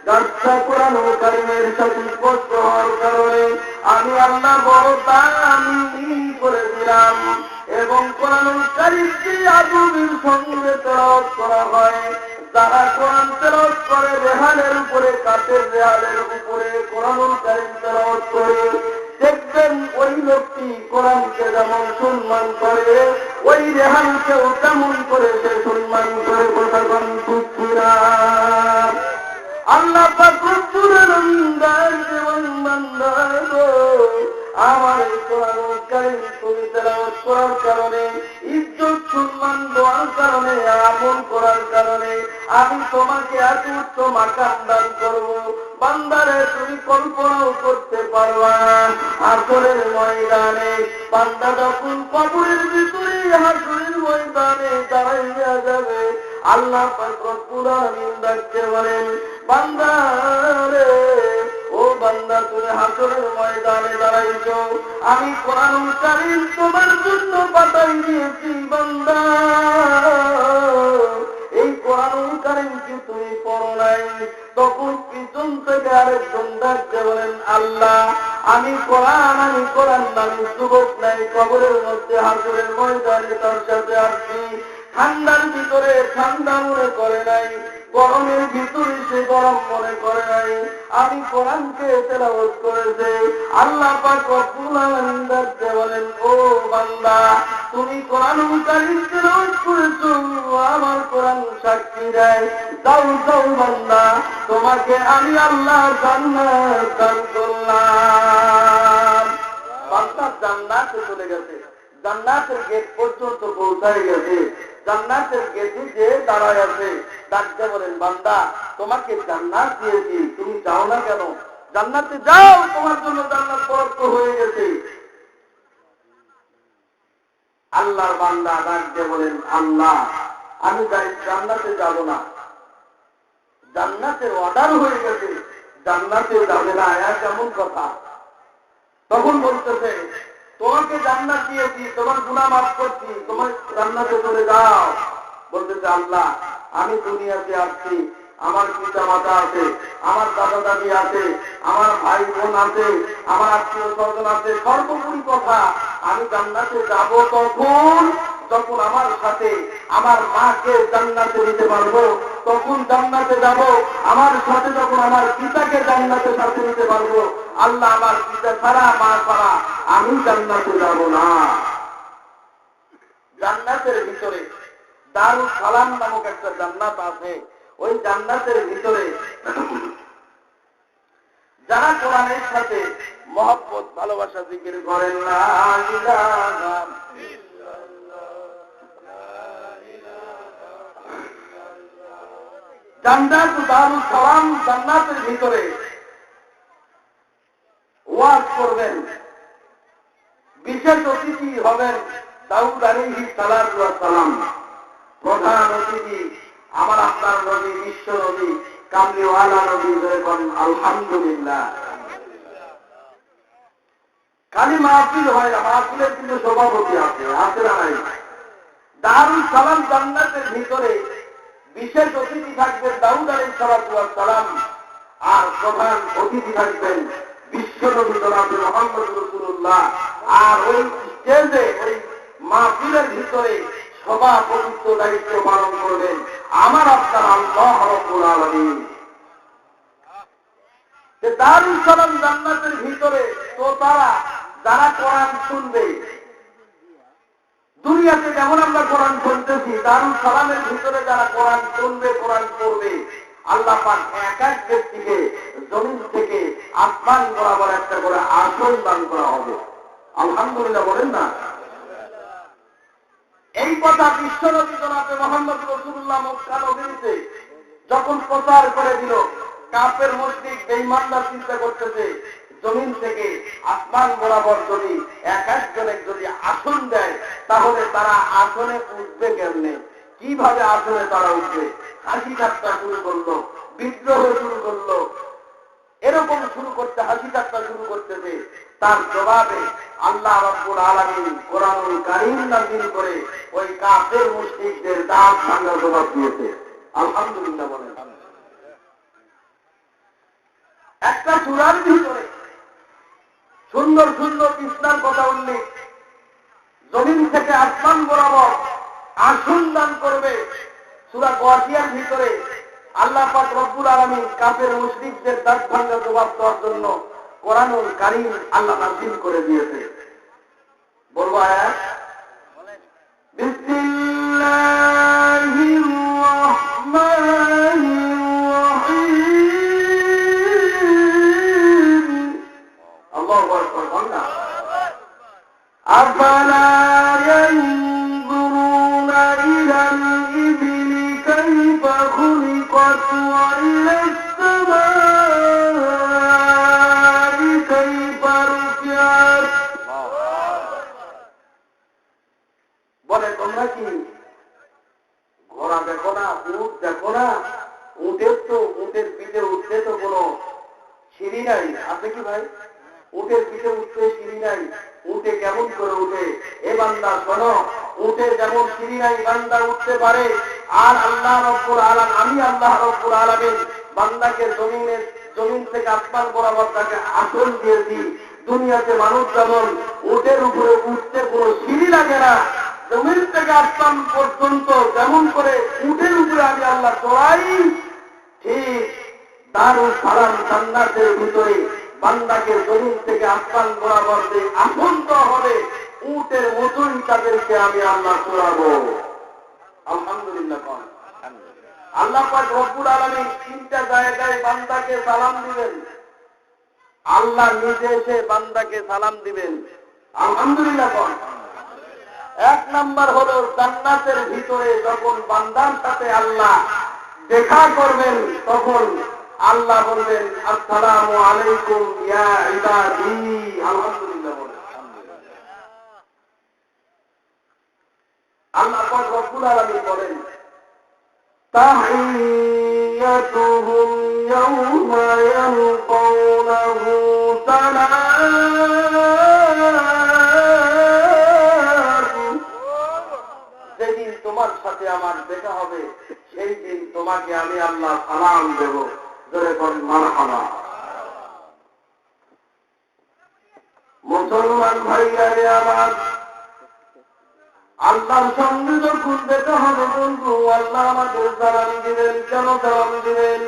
A: গাছটা কোরআনুল কারীমের সাথে স্পষ্ট হওয়ার কারণে আমি আল্লাহ বড় দামি করে দিলাম। এবং কোরআনুল কারীমকে আদবের সঙ্গে তেলাওয়াত করা হয়। যারা কোরআন তেলাওয়াত করে রেহানের উপরে, কাঠের রেহানের উপরে কোরআনুল কারীম তেলাওয়াত করে, দেখবেন ওই লোকটি কোরআনকে যেমন সম্মান করে ওই রেহানকেও তেমন করে সে সম্মান করে। কথা কোন ঠিক না? আল্লাহ পাক রব্বুল আলামিন দেওয়ান বান্দা গো, আমার এই কোরআনুল কারীম তুমি তেলাওয়াত করার কারণে, ইজ্জত সম্মান দেওয়ার কারণে, আমল করার কারণে আমি তোমাকে এত উচ্চ মাকাম দান করব, বান্দারে তুমি কল্পনাও করতে পারবা না। হাসরের ময়দানে বান্দা যখন কবরের ভিতরে হাসরের ময়দানে দাঁড়াইয়া যাবে, আল্লাহ পাক রব্বুল আলামিন ডাকতে বলেন, বান্দা রে ও বান্দা তুমি হাসরের ময়দানে দাঁড়াইছো, আমি কোরআনুল কারীম তোমার জন্য পাঠাই দিয়েছি বান্দা, এই কোরআনুল কারীম কি তুমি পড়ো নাই? তখন পিছন থেকে আরেকজন ডাকতে বলেন, আল্লাহ আমি কোরআন আমি যুবক নাই, কবরের মধ্যে হাসরের ময়দানে তার সাথে আসছি, ঠান্ডার ভিতরে ঠান্ডা মনে করে নাই, গরমের ভিতরে সে গরম মনে করে নাই, আমি কোরআনকে তেলাওয়াত করেছে। আল্লাহ পাক রব্বুল আলামিন ডাকতে বলেন, ও বান্দা তুমি কোরআনুল কারীম তেলাওয়াত করেছো, আমার কোরআন সাক্ষী দেয়, যাও যাও বান্দা তোমাকে আমি আল্লাহ জান্নাত দান করলাম। বান্দা জান্নাতে চলে গেছে, জান্নাতের গেট পর্যন্ত পৌঁছায় গেছে, জান্নাতের গেটে যে দাঁড়ায় আছে, ডাকতে বলেন, বান্দা তোমাকে জান্নাত দিয়েছি, তুমি যাও না কেন? জান্নাতে যাও, তোমার জন্য জান্নাত বরাদ্দ হয়ে গেছে। আল্লাহর বান্দা ডাকতে বলেন, আল্লাহ আমি জান্নাতে যাব না, জান্নাতের অর্ডার হয়ে গেছে, জান্নাতে যাবে না, কেমন কথা? তখন বলতেছে, তোমাকে জান্নাত দিয়েছি, তোমার গুনাহ মাফ করছি, তোমার জান্নাতে চলে যাও। বলতেছে, আল্লাহ আমি দুনিয়াতে আসছি, আমার পিতা মাতা আছে, আমার দাদা দাদি আছে, আমার ভাই বোন আছে, আমার আত্মীয় স্বজন আছে, সর্বোপরি কথা আমি জান্নাতে যাব তখন যখন আমার সাথে আমার মাকে জান্নাতে দিতে পারবো, তখন জান্নাতে যাব। আমার সাথে যখন আমার পিতাকে জান্নাতে সাথে দিতে পারবো, আল্লাহ আমার পিতা ছাড়া মা ছাড়া আমি জান্নাতে যাব না। জান্নাতের ভিতরে দারুল সালাম নামক একটা জান্নাত আছে, ওই জান্নাতের ভিতরে যারা কোরআনের সাথে মহব্বত ভালোবাসা জিকির করেন, লা ইলাহা জান্নাত দারুল সালাম জান্নাতের ভিতরে ওয়াজ করবেন, বিশেষ অতিথি হবেন দাউদ আলাইহিস সালাতু ওয়াস সালাম। প্রধান অতিথি আমার আপনার নবী, বিশ্ব নবী, কামলিওয়ালা নবী, যেরকম আলহামদুলিল্লাহ। খালি মাহফিল হয় না, মাহফিলের কিন্তু সভাপতি আছে, আছে না নাই? দারুল সালাম জান্নাতের ভিতরে বিশেষ অতিথি থাকবেন দাউদ আলাইহিস সালাতু ওয়াস সালাম, আর প্রধান অতিথি থাকবেন বিশ্ব নবী জনাব মুহাম্মদ রাসূলুল্লাহ। আর ওই স্টেজে ওই মাহফিলের ভিতরে সভাপতিত্ব দায়িত্ব পালন করবেন আমার আপনার আল্লাহ রাব্বুল আলামিন। দারুল সালাম জান্নাতের ভিতরে তো তারা যারা কোরআন শুনবে, দুনিয়াতে যেমন আমরা কোরআন শুনতেছি, দারুল সালামের ভিতরে যারা কোরআন শুনবে, কোরআন পড়বে, আল্লাহ পাক এক এক ব্যক্তিকে জমিন থেকে আসমান বরাবর একটা করে আসন দান করা হবে। আলহামদুলিল্লাহ বলেন না? এই কথা বিশ্বনবী জনাবে মুহাম্মদ রাসূলুল্লাহ মক্কা নগরীতে যখন প্রচার করে দিল, কাফের মুশরিক বেঈমানরা চিন্তা করতেছে জমিন থেকে আসমান বরাবর যদি এক একজনে যদি আসন দেয় তাহলে তারা আসনে উঠবে কেমনে, কিভাবে আসনে তারা উঠবে? হাসি ঠাট্টা শুরু করলো, বিদ্রোহ শুরু করলো, এরকম শুরু করতে হাসি ঠাট্টা শুরু করতেছে। তার জবাবে আল্লাহ রাব্বুল আলামিন কোরআনুল কারীম নাযিল করে ওই কাফের মুশরিকদের দাঁত ভাঙার জবাব দিয়েছে। আলহামদুলিল্লাহ বলেন। একটা সূরার ভিতরে সুন্দর সুন্দর ইসলাম কথা উল্লেখ, জমিন থেকে আসমান বরাবর আসন দান করবে। সূরা গাশিয়ার ভিতরে আল্লাহ পাক রব্বুল আলামিন কাফের মুশরিকদের দাঁত ভাঙার জবাব দেওয়ার জন্য কোরআনুল কারীম আল্লাহ নাযিল করে দিয়েছে। বলবো আয়াত, বিসমিল্লাহির রাহমানির রাহিম। আল্লাহু আকবার। বলনা আফালা ইয়ানজুরুনা ইলাল ইবলি কাইফা খুলিকাত ওয়া ইলাস সামাই কাইফা রুফিআত। বলে তোমরা কি ঘোড়া দেখো না, উট দেখো না? উটের পিঠে উঠতে তো কোনো সিঁড়ি নাই, আছে কি ভাই? উটের পিঠে উঠতে সিঁড়ি নাই, উঠে কেমন করে উঠে? এ বান্দা শোনো, উঠে যেমন সিঁড়ি নাই বান্দা উঠতে পারে, আর আল্লাহ রাব্বুল আলামিন, আমি আল্লাহ রাব্বুল আলামিন বান্দাকে জমিন থেকে আসমান বরাবর তাকে আসন দিয়েছি। দুনিয়াতে মানুষ যেমন উটের উপরে উঠতে কোনো সিঁড়ি লাগে না, জমিন থেকে আসমান পর্যন্ত যেমন করে উটের উপরে আমি আল্লাহ চড়াই, ঠিক দারুল সালাম জান্নাতের ভিতরে বান্দাকে জমিন থেকে আসমান বরাবর যে আসন দেওয়া হবে, উটের মতোই তাদেরকে আমি আল্লাহ চড়াবো। আলহামদুলিল্লাহ। আল্লাহ পাক রব্বুল আলামিন তিনটা জায়গায় বান্দাকে সালাম দিবেন। আল্লাহ নিজে এসে বান্দাকে সালাম দিবেন। আলহামদুলিল্লাহ। এক নাম্বার হলো জান্নাতের ভিতরে যখন বান্দার সাথে আল্লাহ দেখা করবেন তখন আল্লাহ বলবেন আসসালামু আলাইকুম ইয়া ইবাদি। আলহামদুলিল্লাহ বলেন। আল্লাহ পাক রব্বুল আলামিন বলেন তাহিয়াতুহুম ইয়াওমা ইয়ালকাউনাহু সালাম। যেদিন তোমার সাথে আমার দেখা হবে সেই দিন তোমাকে আমি আল্লাহ সালাম দেব। জোরে বল মারহাবা। মুসলমান ভাইরা আমার, আল্লাহর সঙ্গে যখন দেখা হবে বন্ধু, আল্লাহ আমাদের সালাম দিবেন। কেন সালাম দিবেন?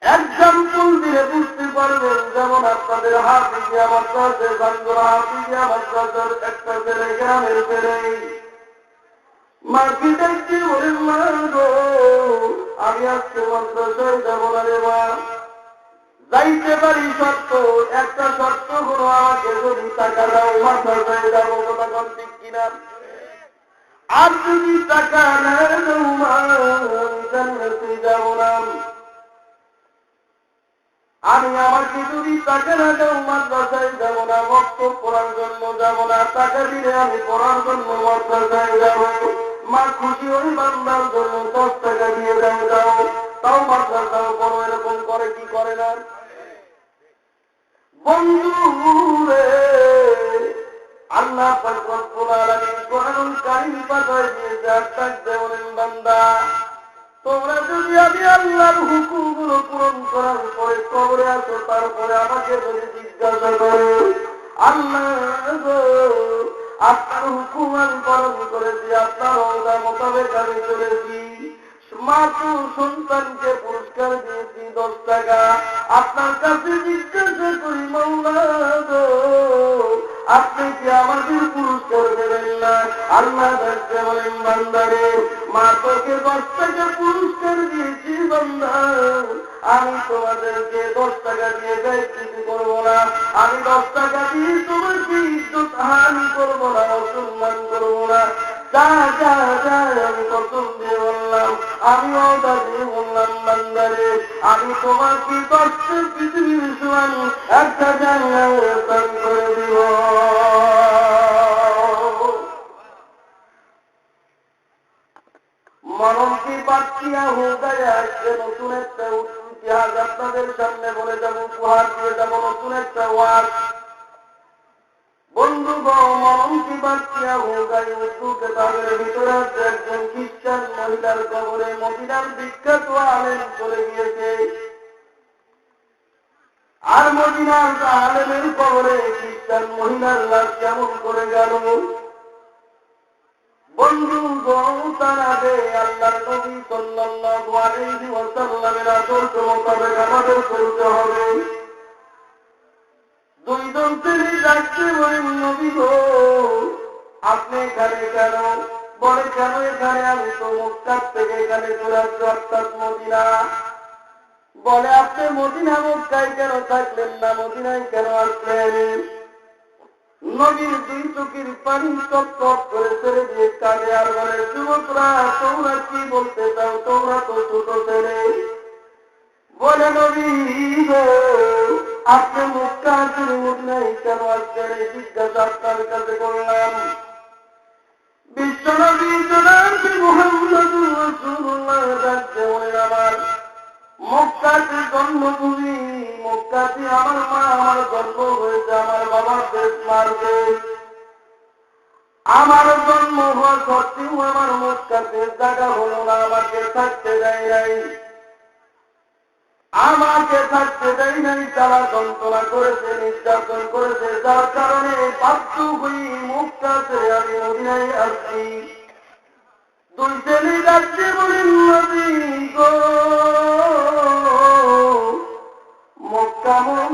A: এক্সাম্পল দিয়ে বুঝতে পারবেন। যেমন আপনাদের হাফিজিয়া মাদ্রাসে গাঙ্গুরা হাফিজিয়া মাদ্রাসার একটা ছেলে, গ্রামের ছেলে, মাকে দেখতে বলেন মা গো আমি আজকে মাদ্রাসায় যাবো না রে মা। যাইতে পারি শর্ত, একটা শর্ত হলো আমাকে যদি টাকা দাও মাদ্রাসায় যাবো। কথা কোন ঠিক কিনা? আর যদি টাকা না দাও মা জান্নাতে যাবো না। আমি আমাকে যদি টাকা না দাও মাদ্রাসায় যাবো না, বক্তব্য পড়ার জন্য যাবো না। টাকা দিলে আমি পড়ার জন্য মাদ্রাসায় যাবো। মা খুশি ওই বান্দার জন্য 10 টাকা দিয়ে দাও, তাও মাদ্রাসাও পড়ো। এরকম করে কি করে না? বন্ধু রে, আল্লাহ পাক রব্বুল আলামিন কোরআনুল কারীম পাঠায় দিয়েছে। আর থাকতে বলেন বান্দা, তোমরা যদি আমি আল্লাহর হুকুমগুলো পূরণ করার পরে কবরে আসো, তারপরে আমাকে যদি জিজ্ঞাসা করো আল্লাহ গো আপনার হুকুম আমি পালন করেছি, আপনার ওয়াদা মোতাবেক আমি চলেছি। মাত্র সন্তানকে পুরস্কার দিয়েছি 10 টাকা। আপনার কাছে জিজ্ঞাসা করি মাওলা গো, আপনি কি আমাদের পুরস্কার দেবেন না? আল্লাহ দেখতে বলেন বান্দারে, মা তোকে 10 টাকা পুরস্কার দিয়েছি বান্দা, আমি তোমাদেরকে 10 টাকা দিয়ে যাই কিছু করবো না। আমি 10 টাকা দিয়ে তোমাকে ইজ্জত হানি করবো না, অসম্মান করবো না। যা যা যা আমি কসম দিয়ে বললাম, আমি ওটা দিয়ে বললাম বান্দারে, আমি তোমাকে 10টা পৃথিবীর সমান একটা জান্নাত দান করে দিব। মরণ কি বাচ্চিয়া হোগায় আসছে, নতুন একটা ইতিহাস আপনাদের সামনে বলে যাব, উপহার দিয়ে যাব নতুন একটা ওয়াজ। বন্ধু গো, মরণ কি বাচ্চিয়া হোগায় উর্দু কেতাবের ভিতরে আছে, একজন খ্রিস্টান মহিলার কবরে মদিনার বিখ্যাত আলেম চলে গিয়েছে। আর মদিনার আলেমের কবরে খ্রিস্টান মহিলার লাশ কেমন করে গেল? বন্ধু গো, তার আগে আল্লাহর নবী সাল্লাল্লাহু আলাইহি ওয়াসাল্লামের আদর্শ মোতাবেক আমাদের চলতে হবে। দুইজন ছেলে ডাকতে বলেন, নবী গো আপনি এখানে কেন? বলে কেন এখানে? আমি তো মক্কা থেকে এখানে চলে আসছি, অর্থাৎ মদিনা। বলে আপনি মদিনা মক্কায় কেন থাকলেন না, মদিনায় কেন আসলেন? নবীর দুই চোখের পানি টপ টপ করে ছেড়ে দিয়ে কাঁদে আর বলে, যুবকরা তোমরা কি বলতে চাও? তোমরা তো ছোট ছেলে। বলে নবী গো আপনি মক্কা থেকে মদিনায় কেন আসলেন, এই জিজ্ঞাসা আপনার কাছে করলাম। বিশ্বনবী জনাব মুহাম্মদুর রাসূলুল্লাহ ডাকতে বলেন, আমার মক্কাতে জন্মভূমি, মক্কাতে আমার মা আমার জন্ম হয়েছে, আমার বাবার দেশ মার দেশ। আমার জন্ম হওয়া সত্ত্বেও আমার মক্কাতে জায়গা হলো না, আমাকে থাকতে দেয় নাই, আমাকে থাকতে দেয় নাই। তারা যন্ত্রণা করেছে, নির্যাতন করেছে, যার কারণে বাধ্য হই মক্কাতে আমি মদিনায় আসছি। দুই ছেলে যাচ্ছে বলেন, নবী গো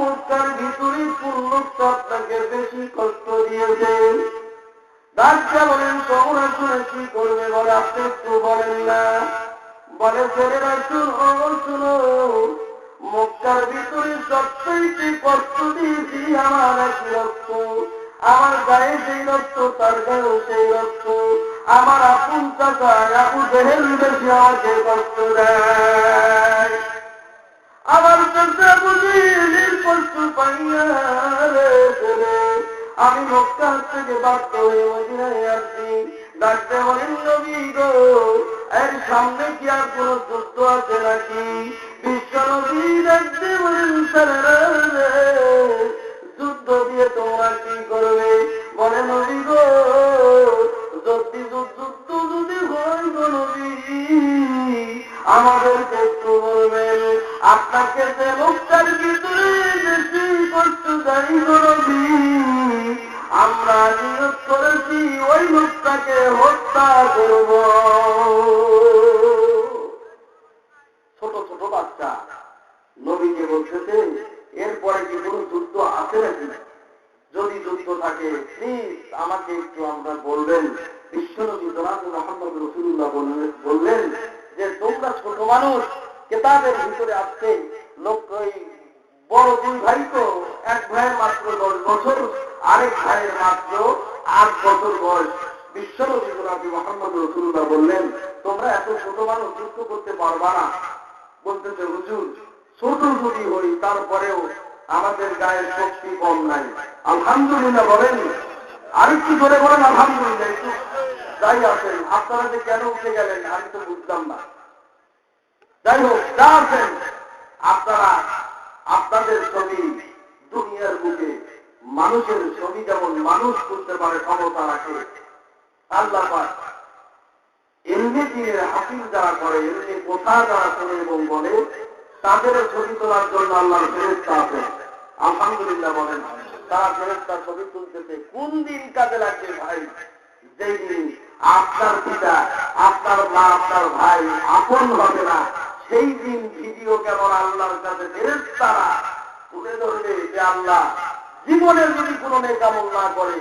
A: মক্কার ভিতরে পূর্ণত্ব আপনাকে বেশি কষ্ট দিয়েছে। রাজা বলেন, তোমরা শুনে কি করবে? বলে আপনি একটু বলেন না। বলে ছেলেরা শুনো, মক্কার ভিতরে সবচেয়ে কষ্ট দিয়েছি আমার এক রক্ত, আমার গায়ে সেই রক্ত, তার গায়েও সেই রক্ত। আমার আপন চাচা আবু জেহেল বেশি আমাকে কষ্ট দেয়, আমার চাচা আবু জেহেলের কষ্ট পাইয়া আমি মক্কা থেকে বাধ্য হয়ে মদিনায় আসছি। ডাকতে বলেন, নবী গো এর সামনে কি আর কোন যুদ্ধ আছে নাকি? বিশ্ব নবী ডাকতে বলেন, যুদ্ধ দিয়ে তোমরা কি করবে? বলে নবী গো যুদ্ধ যদি হয় গো নবী আমাদেরকে একটু বলবেন, আপনাকে যে মক্কার ভিতরে বেশি কষ্ট দেয় গো নবী, আমরা নিয়োগ করেছি ওই লোকটাকে হত্যা করব। ছোট ছোট বাচ্চা নবীকে বলতেছে, এরপরে কি কোনো যুদ্ধ আছে নাকি? যদি যুদ্ধ থাকে প্লিজ আমাকে একটু আমরা বলবেন। বিশ্বনবী জনাব মুহাম্মদ রাসূলুল্লাহ বললেন যে তোমরা ছোট মানুষ, কিতাবের ভিতরে আসছে লোক, ওই বড় দুই ভাই তো, এক ভাইয়ের মাত্র 10 বছর, আরেক ভাইয়ের মাত্র 8 বছর বয়স। বিশ্বনবী জনাব মুহাম্মদ রাসূলুল্লাহ বললেন, তোমরা এত ছোট মানুষ যুদ্ধ করতে পারবা না। বলতেছে, হুজুর ছোট যদি হই তারপরেও আমাদের গায়ের শক্তি কম নাই। আলহামদুলিল্লাহ বলেন, আরেকটু জোরে বলেন আলহামদুলিল্লাহ। একটু যাই আছেন, আপনারা যে কেন উঠে গেলেন আমি তো বুঝলাম না। যাই হোক, যা আছেন আপনারা, আপনাদের ছবি দুনিয়ার বুকে মানুষের ছবি যেমন মানুষ করতে পারে ক্ষমতা রাখে, আল্লাহ পাক এমনি দিনের হাফিজ যারা করে, এমনি কথা যারা করে এবং বলে, তাদের ছবি তোলার জন্য আল্লাহর ফেরেশতা আছে। আলহামদুলিল্লাহ বলেন। তারা ফেরেশতার ছবি তুলতেছে। কোন দিন কাজে লাগবে ভাই? যেই দিন আপনার পিতা, আপনার মা, আপনার ভাই আপন হবে না, সেই দিন ভিডিও ক্যামেরা আল্লাহর কাছে ফেরেশতারা তুলে ধরবে যে আল্লাহ জীবনে যদি কোনো নেকামল না করে,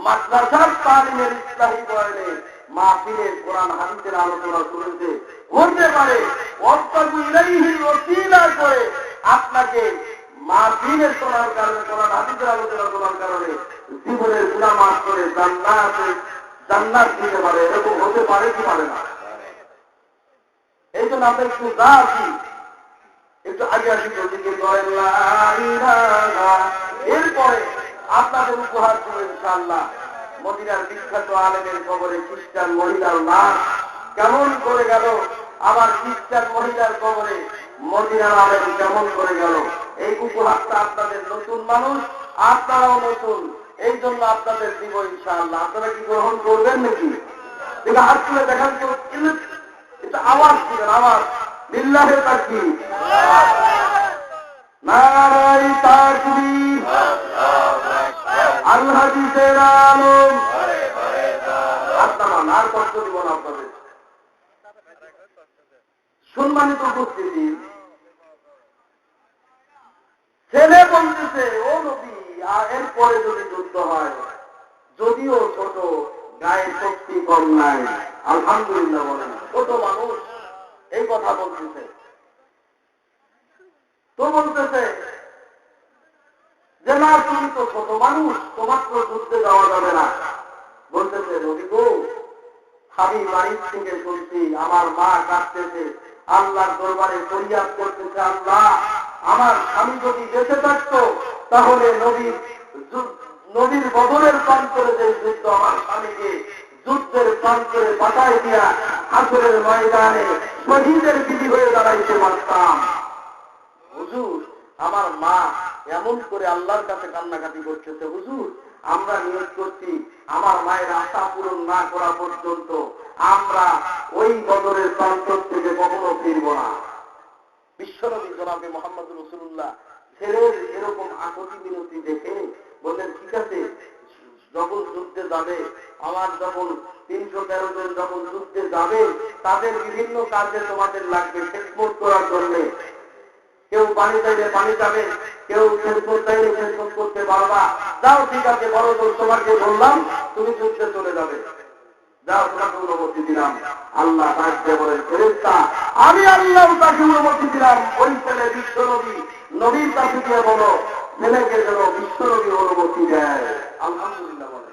A: মাদ্রাসার তালিমের ইসলাহী বয়ানে মাহফিলের কোরআন হাদিসের আলোচনা শুনতে হতে পারে, ওয়াত্তাকু ইলাইহিল ওয়াসিলা করে আপনাকে মাহফিলের শোনার কারণে, কোরআন হাদিসের আলোচনা শোনার কারণে জীবনের গুনাহ মাফ করে জান্নাত দিতে পারে। এরকম হতে পারে কি পারে না? এই জন্য আমরা একটু যা আছি একটু আগে আসি দিকে করেন লা ইলাহা, এরপরে আপনাদের উপহার দেবো ইনশাআল্লাহ মদিনার বিখ্যাত আলেমের কবরে খ্রিস্টান মহিলার লাশ কেমন করে গেল, আবার খ্রিস্টান মহিলার কবরে মদিনার আলেম কেমন করে গেল। এই উপহারটা আপনাদের, নতুন মানুষ আপনারাও নতুন, এই জন্য আপনাদের দিব ইনশাআল্লাহ। আপনারা কি গ্রহণ করবেন নাকি? এটা হাত তুলে দেখান তো, এটা আওয়াজ দিবেন, আওয়াজ লিল্লাহি তাকবীর, নারায়ে তাকবীর, আল হাদিসের আলম। আপনারা আর কষ্ট দিব না আপনাদের। সম্মানিত উপস্থিতি, ছেলে বলতেছে ও নবী, আর এরপরে যদি যুদ্ধ হয়, যদিও ছোট, গায়ে শক্তি কম নাই, আলহামদুলিল্লাহ বলেন, ছোট মানুষ এই কথা বলতেছে। তো বলতেছে যে না, তুমি তো ছোট মানুষ, তোমার তো যুদ্ধে যাওয়া যাবে না। বলতেছে নবী গো, আমি বাড়ির থেকে শুনছি আমার মা কাঁদতেছে, আল্লাহর দরবারে ফরিয়াদ করতেছে, আল্লাহ আমার স্বামী যদি বেঁচে থাকতো তাহলে নবীর বদরের প্রান্তরে যে যুদ্ধ, আমার স্বামীকে যুদ্ধের প্রান্তরে পাঠায় দিয়া হাসরের ময়দানে শহীদের বিধি হয়ে দাঁড়াইতে পারতাম। হুজুর, আমার মা এমন করে আল্লাহর কাছে কান্নাকাটি করতেছে, হুজুর আমরা নিয়োগ করছি আমার মায়ের আশা পূরণ না করা পর্যন্ত আমরা ওই বদরের প্রান্তর থেকে কখনো ফিরব না। বিশ্বনবী জনাবে মুহাম্মদ রাসূলুল্লাহ ছেলের এরকম আকুতি মিনতি দেখে বললেন, ঠিক আছে, যখন যুদ্ধে যাবে, আমার যখন 313 জন যখন যুদ্ধে যাবে, তাদের বিভিন্ন কাজে তোমাদের লাগবে খেদমত করার জন্য। কেউ পানি চাইলে পানি যাবে, কেউ খেদমত চাইলে খেদমত করতে পারবা। যাও, ঠিক আছে, বড় দোষ তোমাকে বললাম, তুমি যুদ্ধে চলে যাবে, যাও, তোমাকে অনুমতি দিলাম। আল্লাহ তাকে বলেন, ফেরেশতা আমি আল্লাহ তাকে অনুমতি দিলাম, ওই ছেলে বিশ্বনবী নবীর কাছে গিয়ে বলো ছেলেকে যেন বিশ্বনবী অনুমতি দেয়। আলহামদুলিল্লাহ বলে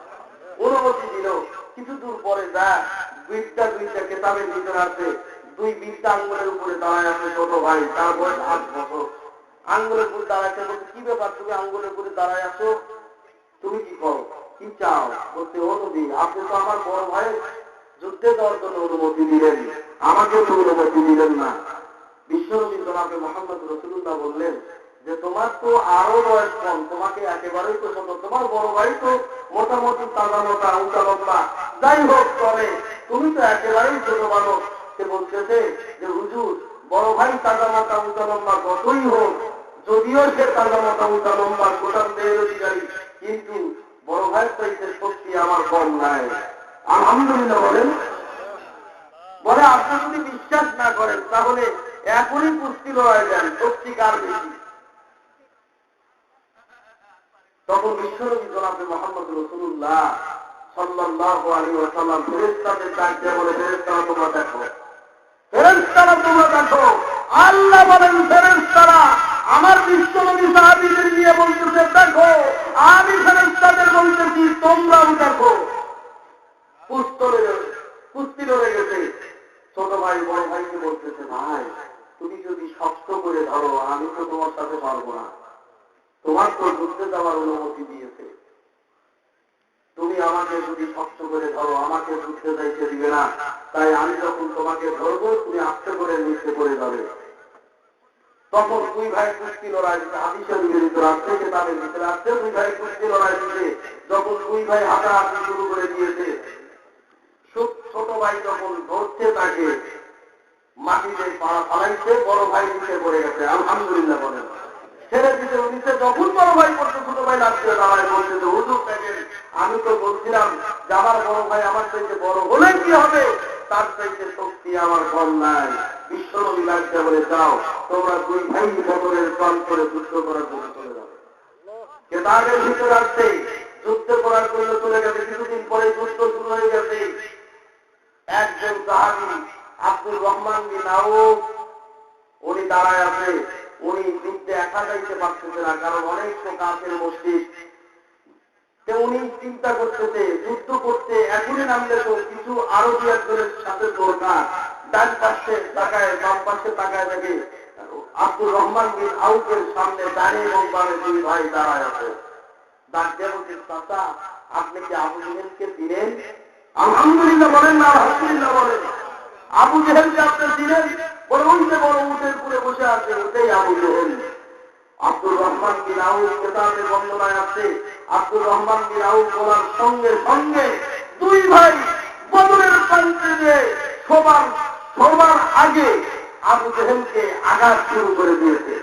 A: অনুমতি দিল। কিছু দূর পরে যা দুইটা কেতাবের ভিতরে আছে, দুই বিদ্যা আঙ্গুলের উপরে দাঁড়ায় আছে ছোট ভাই, তার বয়স 8 বছর। আঙ্গুলের উপরে দাঁড়াইতে বলতে, কি ব্যাপার তুমি আঙ্গুলের উপরে দাঁড়ায় আছো, তুমি কি করো, কি চাও? বলতে, ও নবী আপনি তো আমার বড় ভাই যুদ্ধে যাওয়ার জন্য অনুমতি দিলেন, আমাকে তো অনুমতি দিলেন না। বিশ্বনবী জনাবে মুহাম্মদ রাসূলুল্লাহ বললেন যে তোমার তো আরো বয়স কম, তোমাকে একেবারেই তো ছোট, তোমার বড় ভাই তো মোটামুটি তাজা মোটা উঁচা লম্বা, যাই হোক চলে, তুমি তো একেবারেই ছোট মানুষ। সে বলতেছে যে হুজুর, বড় ভাই তাজা মোটা উঁচা লম্বা যতই হোক, যদিও সে তাজা মোটা উঁচা লম্বা গোটান দেহের অধিকারী, কিন্তু বড় ভাইয়ের চাইতে শক্তি আমার কম নাই। আলহামদুলিল্লাহ বলেন। বলে আপনি যদি বিশ্বাস না করেন তাহলে এখনই কুস্তি লড়াই দেন, শক্তি কার বেশি। তখন বিশ্বনবী জনাবে মুহাম্মদ রাসূলুল্লাহ সাল্লাল্লাহু আলাইহি ওয়াসাল্লাম ফেরেশতাদের ডাক দিয়ে বলে, ফেরেশতারা তোমরা দেখো, ফেরেশতারা তোমরা দেখো। আল্লাহ বলেন, ফেরেশতারা আমার বিশ্বনবী সাহাবীদের নিয়ে বলতেছে, দেখো আমি ফেরেশতাদের বলতেছি তোমরাও দেখো। কুস্তি লড়ে গেছে। ছোট ভাই বড় ভাইকে বলতেছে, ভাই তুমি যদি শক্ত করে ধরো আমি তো তোমার সাথে পারবো না, তোমার তো যুদ্ধে যাওয়ার অনুমতি দিয়েছে, তুমি আমাকে যদি শক্ত করে ধরো আমাকে যুদ্ধে যাইতে দিবে না, তাই আমি যখন তোমাকে ধরবো তুমি আস্তে করে নিচে পড়ে যাবে। তখন দুই ভাই কুস্তি লড়াই দিতে, হাদিসের বিরুদ্ধে আসছে, কেতাবের ভিতরে আসছে, দুই ভাই কুস্তি লড়াই দিতে যখন দুই ভাই হাতাহাতি শুরু করে দিয়েছে, ছোট ভাই যখন ধরছে তাকে মাটিতে পাড়া ফালাইছে, বড় ভাই নিচে পড়ে গেছে। আলহামদুলিল্লাহ বলেন। ছেড়ে দিতে নিচে যখন বড় ভাই পড়ছে ছোট ভাই সময় লাগছে দাঁড়ায় বলছে যে হুজুর দেখেন, আমি তো বলছিলাম যে আমার বড় ভাই আমার চাইতে বড় হলে কি হবে, তার চাইতে শক্তি আমার কম নাই। বিশ্বনবী লাগছে বলে যাও, তোমরা দুই ভাই বদরের প্রান্তরে যুদ্ধ করার জন্য চলে যাবে। কেতাবের ভিতরে আসছে যুদ্ধ করার জন্য চলে গেছে। কিছুদিন পরে যুদ্ধ শুরু হয়ে গেছে। একজন সাহাবী আব্দুর রহমান বিন আউফ উনি দাঁড়ায় আছে। উনি যুদ্ধে একা যাইতে পারতেছে না, কারণ অনেক তো কাফের মসজিদ। উনি চিন্তা করতেছে যুদ্ধ করতে এখনই নামলে তো কিছু আরো দু একজনের সাথে দরকার। ডান পাশে তাকায়, বাম পাশে তাকায় দেখে আব্দুর রহমান বিন আউফের সামনে ডানে এবং বামে দুই ভাই দাঁড়ায় আছে। ডাক দিয়ে বলছে, চাচা আপনি কি আবু জেহেলকে দিলেন? আলহামদুলিল্লাহ বলেন না, আলহামদুলিল্লাহ বলেন। আবু জেহেলকে আপনি দিলেন? বলে ওই যে বড় উটের উপরে বসে আছে, ওটাই আবু জেহেল। আব্দুর রহমান বিন আউফ কেতাবে বর্ণনায় আছে, আব্দুর রহমান বিন আউফ বলার সঙ্গে সঙ্গে দুই ভাই বদরের প্রান্তে যে সবার আগে আবু জেহেলকে আঘাত শুরু করে দিয়েছে।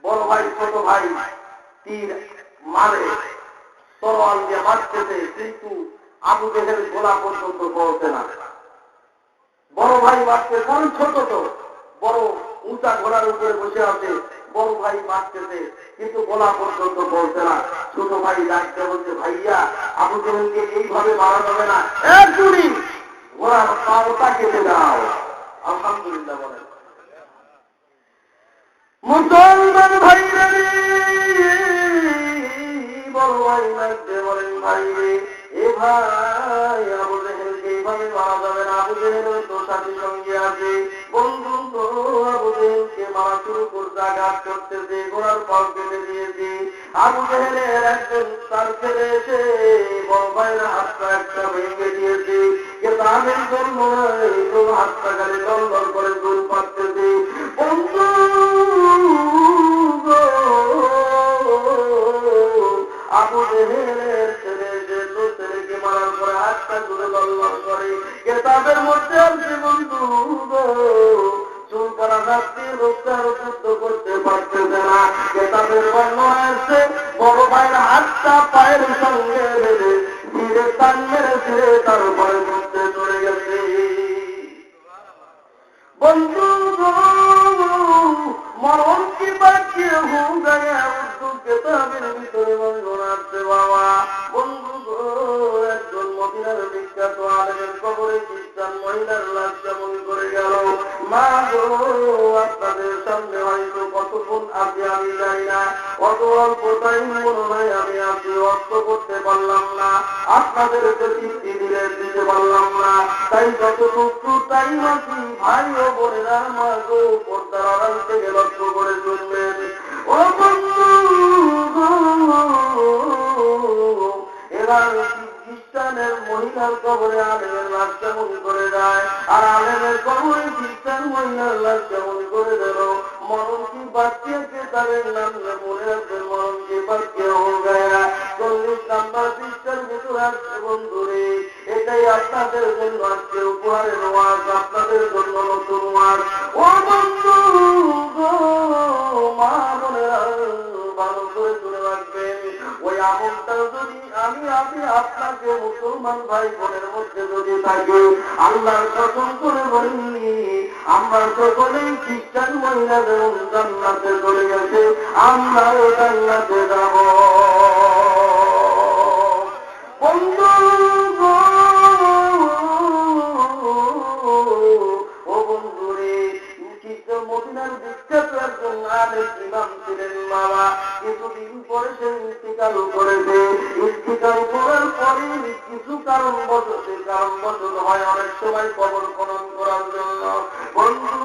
A: বড় ভাই ছোট ভাই তীর মারে, তরোয়াল দিয়ে মারতেছে, কিন্তু আবু জেহেল গোলা পর্যন্ত পৌঁছে না। বড় ভাই মারতে, কারণ ছোট তো, বড় উঁচা ঘোড়ার উপরে বসে আছে, বড় ভাই মারতেছে কিন্তু গোলা পর্যন্ত পৌঁছে না। ছোট ভাই ডাকতে বলছে, ভাইয়া আবু জেহেলকে এইভাবে মারা যাবে না, এক চুরি ঘোড়ার পাওটা কেটে দাও। আলহামদুলিল্লাহ বলেন। মুসলমান ভাইরা বড় ভাই লাগতে বলেন, ভাই এ ভাই আবু জেহেলকে এইভাবে মারা যাবে না, আবু জেহেলের তো সাথী সঙ্গে আছে। বন্ধু তো আবু জেহেলকে মারা শুরু করতে আঘাত করতেছে, ঘোড়ার পাও কেটে দিয়েছে। আবু জেহেলের একজন তার ছেলে এসে বড় ভাইয়ের হাতটা একটা ভেঙে দিয়েছে। কিন্তু আমি জন্ম হাতটা গাড়ি দল করে দূর পাচ্ছে। বন্ধু আবু জেহেলের ছেলে যে তো ছেলেকে মারার পরে হাতটা তুলে দল করে। কেতাবের মধ্যে আছে বন্ধু চুল করা যাত্রী লোকটা যুদ্ধ করতে পারতেছে না। কেতাবের বর্ণনা আছে বড় ভাইয়ের হাতটা পায়ের সঙ্গে বেঁধে ধীরে টান মেরেছে, তারপরে মধ্যে চলে গেছে। বন্ধু মরণ কি বাকি গয়া উর্দু কেতাবের ভিতরে বন্ধন আছে বাবা। বন্ধু একজন মদিনার বিখ্যাত আলেমের কবরে খ্রিস্টান মহিলার লাশ যেমন করে গেল। মা গো আপনাদের সামনে হয়তো কতক্ষণ আগে আমি জানি না, অত অল্প টাইম মনে হয় আমি আজকে অর্থ করতে পারলাম না, আপনাদেরকে তৃপ্তি দিতে পারলাম না। তাই যতটুকু টাইম আছি ভাই ও বোনেরা মা গো পর্দার আড়াল থেকে লক্ষ্য করে চলবেন। ও বন্ধু এবার খ্রিস্টানের মহিলার কবরে আলেমের লাশ কেমন করে যায়, আর আলেমের কবরে খ্রিস্টান মহিলার লাশ কেমন করে দিল। মরণ কি বাচ্চাকে তাদের নাম মনে রাখবেন, মরণ কি বাচ্চা হো গয়া। 40 নাম্বার পৃষ্ঠার ভিতরে আসছে বন্ধুরে, এটাই আপনাদের জন্য আজকে উপহারের ওয়াজ, আপনাদের জন্য নতুন ওয়াজ। ও বন্ধু মা বোনেরা ভালো করে শুনে রাখবেন, ওই আমলটা যদি আমি আপনাকে মুসলমান ভাই বোনের মধ্যে যদি থাকি, আল্লাহর কসম করে বলি আমরা সকলেই খ্রিস্টান মহিলাদের জান্নাতে চলে গেছে, আমরাও জান্নাতে যাব। বন্ধু ও বন্ধুরে মদিনার বিখ্যাত একজন আলেম ইমাম ছিলেন বাবা, কিছুদিন পরে সে ইন্তিকাল করেছে। ইন্তিকাল করার পরে কিছু কারণবশত হয় অনেক সময় কবর খনন করার জন্য। বন্ধু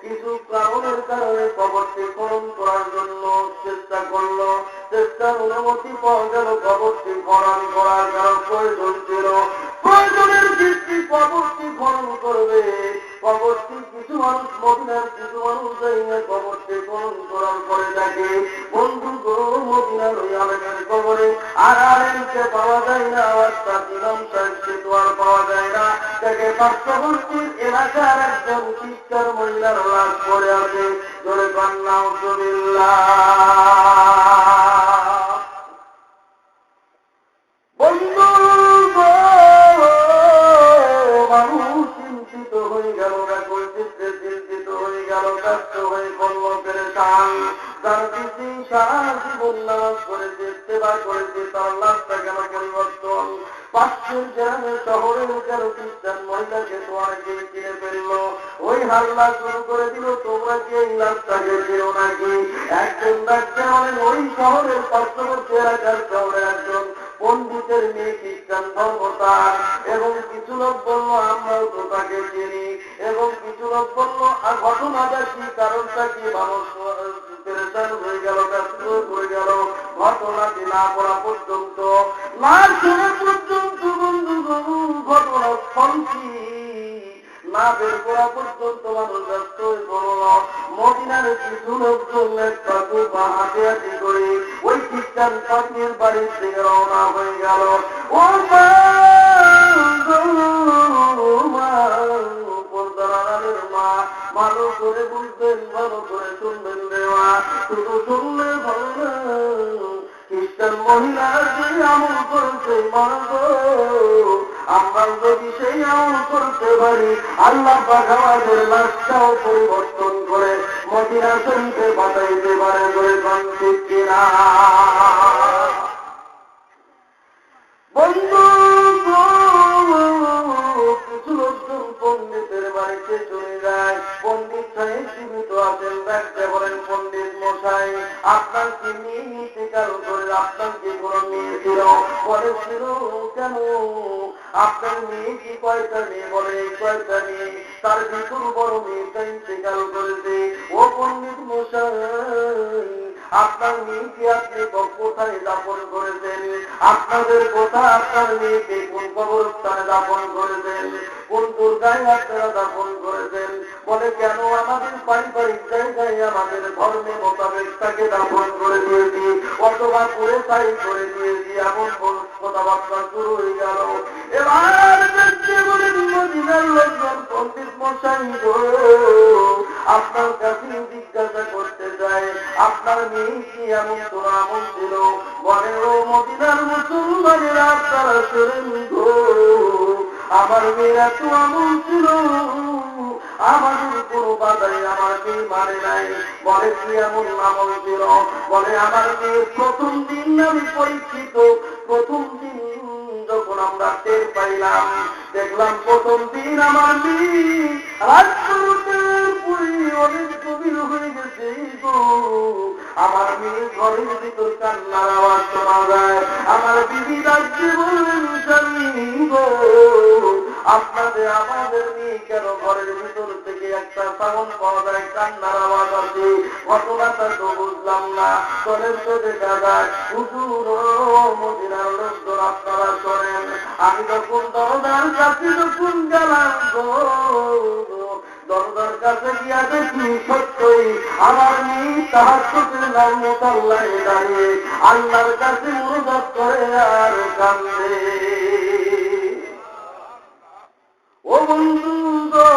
A: কিছু কারণের কারণে কবরটি খনন করার জন্য চেষ্টা করলো, চেষ্টার অনুমতি পাওয়া গেল কবরটি খনন করার কারণ প্রয়োজন ছিল। প্রয়োজনের ভিত্তি কবরটি খনন করবে। কবরটি কিছু মানুষ মদিনার কিছু মানুষ কবরকে গ্রহণ করার পরে থাকে বন্ধু গো মদিনার ওই আলেমের কবরে আর আলেমকে পাওয়া যায় না, অর্থাৎ ইমাম সাহেবকে তো আর পাওয়া যায় না। তাকে পার্শ্ববর্তী এলাকার একজন শিক্ষার মহিলার লাশ পড়ে আছে, ধরে কান্না উজুবিল্লাহ। বন্ধু মানুষ চিন্তিত হয়ে গেল, ব্যাকুল চিত্তে চিন্তিত হয়ে গেল, ব্যস্ত হয়ে করল পেরেশান। যার কিছু সারা জীবন নামাজ করেছে, সেবা করেছে, তার লাশটা কেন পরিবর্তন? পাশের গ্রামের শহরের কেন খ্রিস্টান মহিলাকে তোমাকে কিনে ফেললো? ওই হাল্লা শুরু করে দিল, তোমরা কি এই লাশটাকে চেনো নাকি? একজন ব্যক্তি ওই শহরের পার্শ্ববর্তী এলাকার শহরে একজন পণ্ডিতের মেয়ে খ্রিস্টান ধর্মতার, এবং কিছু লোক বললো আমরাও তো তাকে চিনি, এবং কিছু লোক বললো আর ঘটনাটা কি, কারণটা কি, মানুষ পেরেশান হয়ে গেল, ব্যস্ত হয়ে গেল। ঘটনাটি না পড়া পর্যন্ত, না শোনা পর্যন্ত, বন্ধু ঘটনা ফলকি না বের করা পর্যন্ত মানুষ ব্যস্ত হয়ে পড়ল। মদিনার কিছু লোকজন একটা কুপা হাতে হাতে করে ওই খ্রিস্টান পাখির বাড়ির থেকে রওনা হয়ে গেল। ও মা, ভালো করে বুঝবেন, ভালো করে শুনবেন দেওয়া, শুধু শুনলে ভালো না। খ্রিস্টান মহিলা যে আমল করছে মানব, আমরা যদি সেই আমল করতে পারি, আল্লাহ পাক আমাদের লাশটাও পরিবর্তন করে মদিনা শরীফে পাঠাইতে পারে, করে ঠিক কিনা? বন্ধু কিছু লোকজন পণ্ডিতের বাড়িতে চলে যায়। পণ্ডিত সাহেব জীবিত আছেন, দেখতে বলেন পণ্ডিত মশাই আপনার কি নিয়ে ইন্তেকাল করে, আপনার কি কোনো মেয়ে ছিল? বলেছিল কেন, আপনার মেয়ে কি কয়টা মেয়ে? বলে কয়টা মেয়ে? তার ভিতর বড় মেয়েটা ইন্তেকাল করেছে। ও পণ্ডিত মশাই আপনার মেয়েকে আপনি কোথায় দাফন করেছেন? আপনাদের কোথা আপনার মেয়েকে কোন কবরস্থানে দাফন করেছেন? কোন দুর্গায় আপনারা দাফন করেছেন? বলে কেন, আমাদের পারিবারিক জায়গায় আমাদের ধর্মের মোতাবেক তাকে দাফন করে দিয়েছি, অথবা করে তাই করে দিয়েছি, এমন কথাবার্তা শুরু হয়ে গেল। এবার মদিনার লোকজন পণ্ডিত মশাই গো আপনার কাছে জিজ্ঞাসা করতে চাই, আপনার মেয়ে কি এমন কোন আমল ছিল? বলে ও মদিনার মুসলমানেরা আপনারা শোনেন গো, আমার মেয়েরা তো আমল ছিল, আমাদের কোনো বাধাই আমার মেয়ে মানে নাই। বলে কি এমন আমল ছিল? বলে আমার মেয়ের প্রথম দিন আমি পরীক্ষিত, প্রথম দিন যখন আমরা টের পাইলাম, দেখলাম প্রথম দিন আমার মেয়ে অনেক গভীর হয়ে গেছে গো, আমার মেয়ে ঘরের ভিতর কান্নার আওয়াজ শোনা যায়। আমার বিবি রাজ্যে বললেন স্বামী গো, আপনাদের আমাদের মেয়ে কেন ঘরের ভিতর থেকে একটা সাউন্ড পাওয়া যায়, কান্নার আওয়াজ আছে, ঘটনাটা তো বুঝলাম না, চলেন তো দেখা যায়। হুজুর মদিনার লোকজন আপনারা শোনেন, আমি যখন দরজার কাছে যখন গেলাম গো, দরজার কাছে গিয়া দেখি সত্যই আমার মেয়ে তাহাজ্জুদের নামাজ আল্লাহে দাঁড়িয়ে আল্লাহর কাছে মুনাজাত করে আর কান্দে। ও বন্ধু গো,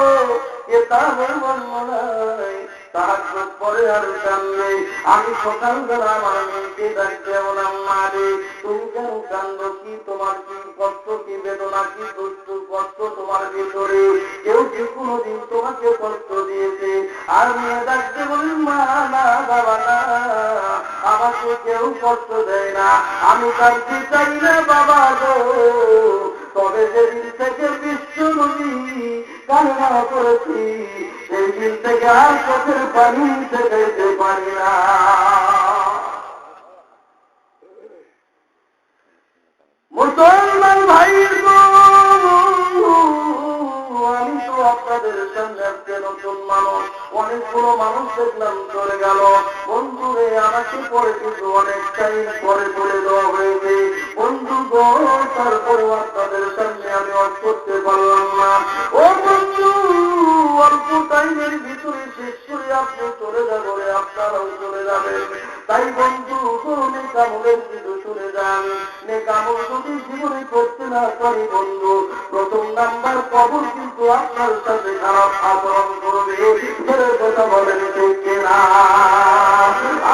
A: এ তাহলে বললাই তাহাজ্জুদ পরে আর কান্দে। আমি সকালবেলা আমার মেয়েকে ডাকতে বললাম, মা রে তুমি কেন কান্দো? কি তোমার কি কষ্ট, কি বেদনা, কি দুঃখ কষ্ট তোমার ভিতরে? কেউ কি কোনোদিন তোমাকে কষ্ট দিয়েছে? আর মেয়ে ডাকতে বলি, মা না বাবা না, আমাকে কেউ কষ্ট দেয় না, আমি কাঁদতে চাই না বাবা গো, তবে যেদিন থেকে বিশ্ব নদী কান্না করেছি সেই দিন থেকে আর চোখের পানি যেতে পারি না। মুসলমান ভাই গো, আমি তো আপনাদের সামনে আজকে নতুন মানুষ, অনেকগুলো মানুষ দেখলাম চলে গেল। বন্ধুরে আমাকে পরে কিন্তু অনেক টাইম পরে বলে দেওয়া হয়েছে বন্ধু গো, তারপরে আপনাদের সামনে আমি অফ করতে পারলাম না। ও বন্ধু, অল্প টাইমের ভিতরে শেষ করে আপনি চলে যাবে, আপনারাও চলে যাবেন। তাই বন্ধু নেকামলের কিন্তু শুনে যান। নেকামল যদি জীবনে করতে না পারি বন্ধু, প্রথম নাম্বার কবর কিন্তু আপনার সাথে খারাপ আচরণ করবে। ছেলের কথা বলেন ঠিক কিনা?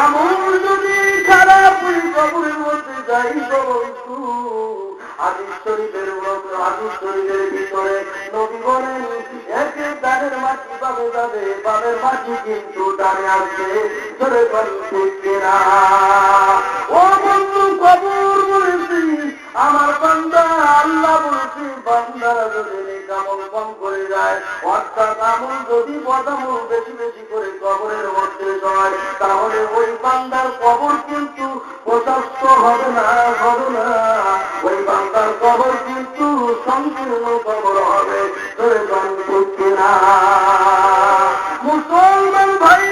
A: আমল যদি খারাপ ওই কবরের মধ্যে যাই বন্ধু, হাদিস শরীফের ভিতরে নবী বলেন একে ডানের মাটি বামে যাবে, বামের মাটি কিন্তু ডানে আসবে। ধরে বলেন ঠিক কিনা? ও বন্ধু কবর বলেছি আমার বান্দা, আল্লাহ বলেছি বান্দারা যদি নেকামল কম করে যায়, অর্থাৎ আমল যদি বদামল বেশি বেশি করে কবরের মধ্যে যায়, তাহলে ওই বান্দার কবর কিন্তু প্রশস্ত হবে না, হবে না। ওই বান্দার কবর কিন্তু সংকীর্ণ কবর হবে। ধরে বলেন ঠিক কিনা? মুসলমান ভাই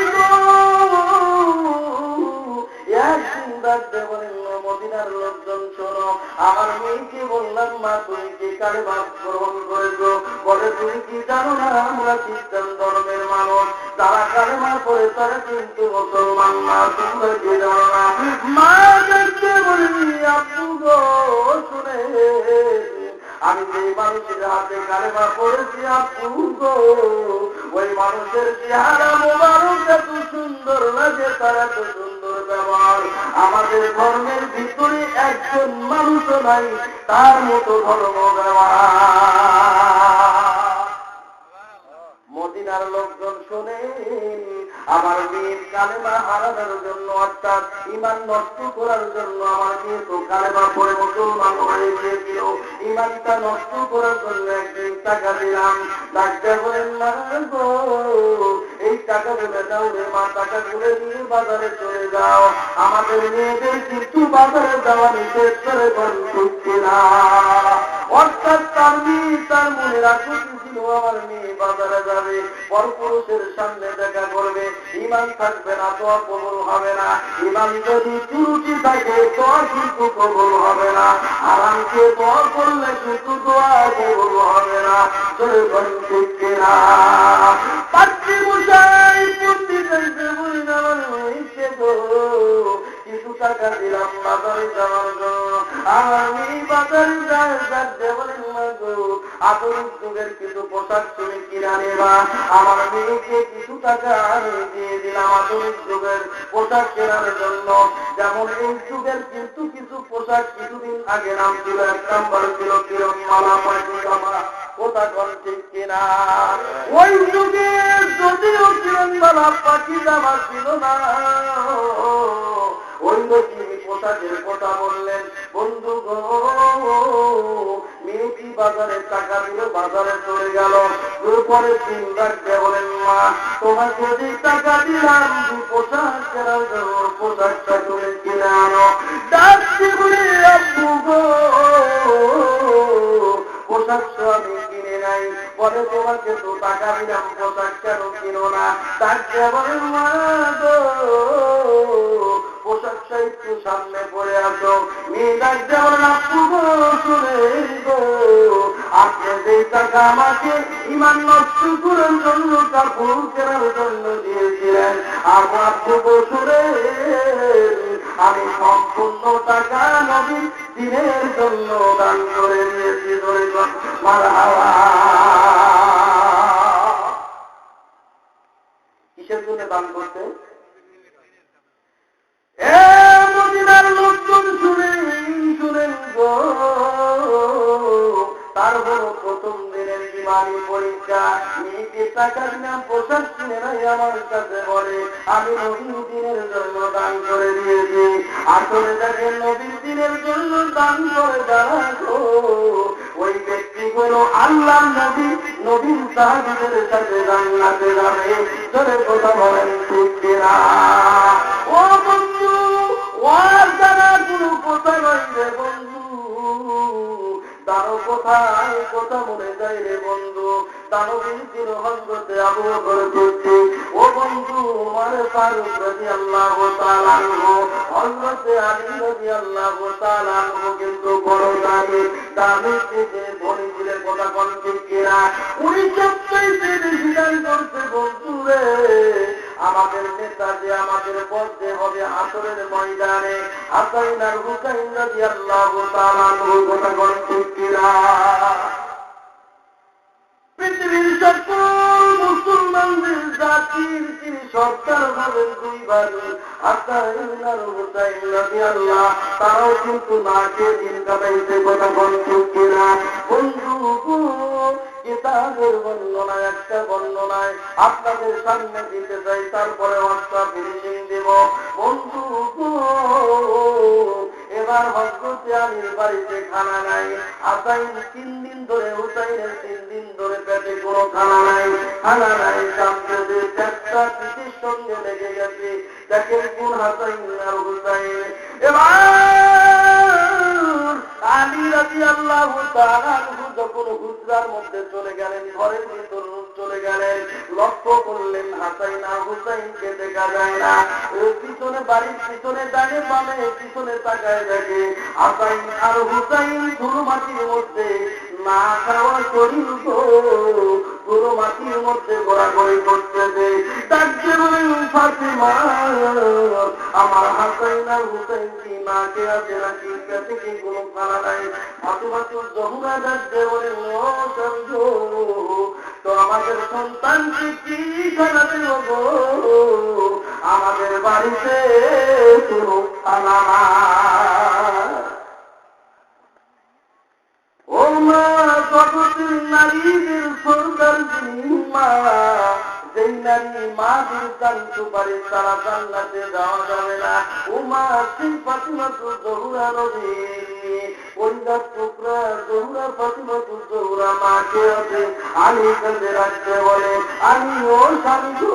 A: একদিন ডাকতে বলেন মদিনার লোকজন শোনো, আমার মেয়েকে বললাম মা তুমি কি কালেমা গ্রহণ করেছো? বলে তুমি কি জানো না আমরা খ্রিস্টান ধর্মের মানুষ, যারা কালেমা করে তারা কিন্তু মুসলমান না, তোমরা কি জানো না? মা ডাকতে বলি আপু গো শুনে আমি যে মানুষের হাতে কালেমা পড়েছি আপু গো, ওই মানুষের চেহারা মোবারক এত সুন্দর লাগে, তার এত সুন্দর ব্যবহার আমাদের ধর্মের ভিতরে একজন মানুষও নাই তার মতো ধর্ম ব্যবহার। মদিনার লোকজন শোনে আমার মেয়ের কালেমা হারানোর জন্য, অর্থাৎ ঈমান নষ্ট করার জন্য আমার মেয়ে তো কালেমা পড়ে মুসলমান হয়ে গিয়েছিল, ঈমানটা নষ্ট করার জন্য একদিন টাকা দিলাম। ডাক্তার বলেন না গো এই টাকা বলে দাও রে মা, টাকা গুলে নিয়ে বাজারে চলে যাও। আমাদের মেয়েদের কিন্তু বাজারে যাওয়া নিষেধ করে বলছি না, অর্থাৎ তার মেয়ে তার মনে রাখতে ছিল আমার মেয়ে বাজারে যাবে, পরপুরুষের সামনে দেখা করবে, ঈমান থাকবে না তো কবুল হবে না। ঈমান যদি ত্রুটি থাকে তো কিন্তু কবুল হবে না, আরামকে দোয়া করলে কিন্তু দোয়া কবুল হবে না। চলে বলেন ঠিক কিনা? পাত্রী মশাই পন্ডিত হইতে বলি না কিছু টাকা দিলাম বাজারে যাওয়ার জন্য, আমি বাজারে যাই বলেন আধুনিক যুগের কিছু পোশাক তুমি কিনা নেবা, আমার মেয়েকে কিছু টাকা আমি দিয়ে দিলাম আধুনিক যুগের পোশাক কেনার জন্য। যেমন এই যুগের কিন্তু কিছু পোশাক কিছুদিন আগে নাম ছিল, এক নম্বর ছিল কিরণমালা পায়জামা, কোথা কর ঠিক কিনা? ওই যুগে যদিও কিরণমালা পায়জামা ছিল না, ওই লোকই পোশাকের কথা বললেন। বন্ধু গো মেয়েটি বাজারে টাকা দিল, বাজারে চলে গেল, পরে দিন রাখতে বলেন মা তোমাকে যে টাকা দিলাম পোশাক কেনার জন্য, পোশাকটা তুমি কিনে আনো। ডাকতে বলে আব্বু গো পোশাক তো আমি কিনে নাই, পরে তোমাকে তো টাকা দিলাম পোশাক কেন কিনো না? ডাকতে বলেন মা গো পোশাকটা একটু সামনে পড়ে আসো। মেয়ে ডাকতে বলেন আব্বু গো শুনে গো আপনি যে টাকা আমাকে ঈমান নষ্ট করার জন্য কাপড় কেনার জন্য দিয়েছিলেন, আমার আব্বু গো শুনে আমি সম্পূর্ণ টাকা নবীর দিনের জন্য দান করে দিয়েছি। ধরে মারহাবা। কিসের জন্য দান করতে? মদিনার লোকজন শুনেন শুনেন গো, তারপর প্রথম দিনের জীবনী পরীক্ষা, মেয়েকে টাকা দিলাম পোশাক কিনে নাই, আমার কাছে বলে আমি নবীর দিনের জন্য দান করে দিয়েছি। আসলে দেখেন নবীর দিনের জন্য দান করে দাঁড়াতো ওই ব্যক্তিগুলো আল্লাহ নবী নবীর সাহাবীদের সাথে জান্নাতে যাবে। ধরে কথা বলেন ঠিক কিনা? ও বন্ধু ওর দ্বারা কোনো কথা নয় রে বন্ধু, দানো কোথায় কথা মনে যায় রে বন্ধু। দানবীর দিন হযরতে আবু বকর সিদ্দিক, ও বন্ধু ওমর ফারুক রাদিয়াল্লাহু তাআলা আনহু, হযরতে আলী রাদিয়াল্লাহু তাআলা আনহু কিন্তু বড় দামি থেকে ধনী ছিলেন। কথা কোন ঠিক কিনা? উনি সবচেয়ে বেশি দান করতে বন্ধু রে। আমাদের নেতা যে আমাদের পথে হবে হাসরের ময়দানে হাসান আর হুসাইন রাদিয়াল্লাহু তাআলা আনহু কথা বলেন ঠিক কিনা? পৃথিবীর সকল মুসলমানদের জাতির তিনি সরকার হবেন দুই ভাই হাসান আর হুসাইন রাদিয়াল্লাহু তারাও কিন্তু না খেয়ে দিন কাটাইছে কথা বলেন ঠিক কিনা? বন্ধু কিতাবের বর্ণনায় একটা বর্ণনায় আপনাদের সামনে দিতে চাই, তারপরে অস্ত্র ফিনিশিং দেব। বন্ধু এবার হযরতে আলীর বাড়িতে খানা নাই, হাসাইন 3 দিন ধরে, হুসাইনের 3 দিন ধরে পেটে কোনো খানা নাই, খানা নাই, কাঁদতেছে, পেটটা পিঠের সঙ্গে লেগে গেছে। দেখেন কোন হাসাইন আর হুসাইন। এবার আলী রাদিয়াল্লাহু তাআলা যখন হুজরার মধ্যে চলে গেলেন, ঘরের ভিতর চলে গেলেন, লক্ষ্য করলেন হাসাইন আর হুসাইনকে দেখা যায় না। পিছনে বাড়ির পিছনে ডানে বামে পিছনে তাকায় দেখে হাসাইন আর হুসাইন ধুলো মাটির মধ্যে না খাওয়া শরীর ধুলো মাটির মধ্যে ঘোরাঘুরি করতেছে। ডাকতে বলেন ফাতিমা, আমার হাসাইন আর হুসাইন কি না কে আছে নাকি পেটে কি কোনো খানা নাই? ফাতিমা তো জহুরা ডাকতে বলেন, ও সঞ্জু তো আমাদের সন্তানকে কি খানা দেব গো? আমাদের বাড়িতে কোনো খানা নাই। ও মা, জগতের নারীদের সরকার মা, যেই নারী মা দিরকান সুপারি তারা জান্নাতে যাওয়া যাবে না। ও মা, সেই ফাতিমা তো জহুরা নবী পরিবার টুকরা জহুরা ফাতিমা তো জহুরা মাকে আছে আলী কাছে রাখতে বলে, আমি ও স্বামী গো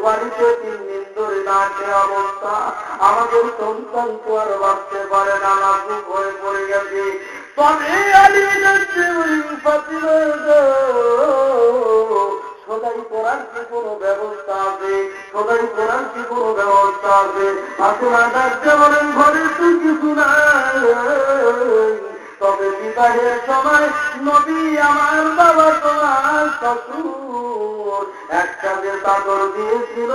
A: বাড়িতে 3 দিন ধরে না খেয়ে অবস্থা, আমাদের সন্তান তো আর বাঁচতে পারে না, লাজুক হয়ে পড়ে গেছে। তবে আলী কাছে ফাতিমা সদাই করার কি কোনো ব্যবস্থা আছে? সদাই করার কি কোনো ব্যবস্থা আছে? ফাতিমা ডাকতে বলেন, ঘরে তো কিছু নাই, তবে বিবাহের সময় নবী আমার বাবা তোমার শ্বশুর একটা যে চাদর দিয়েছিল,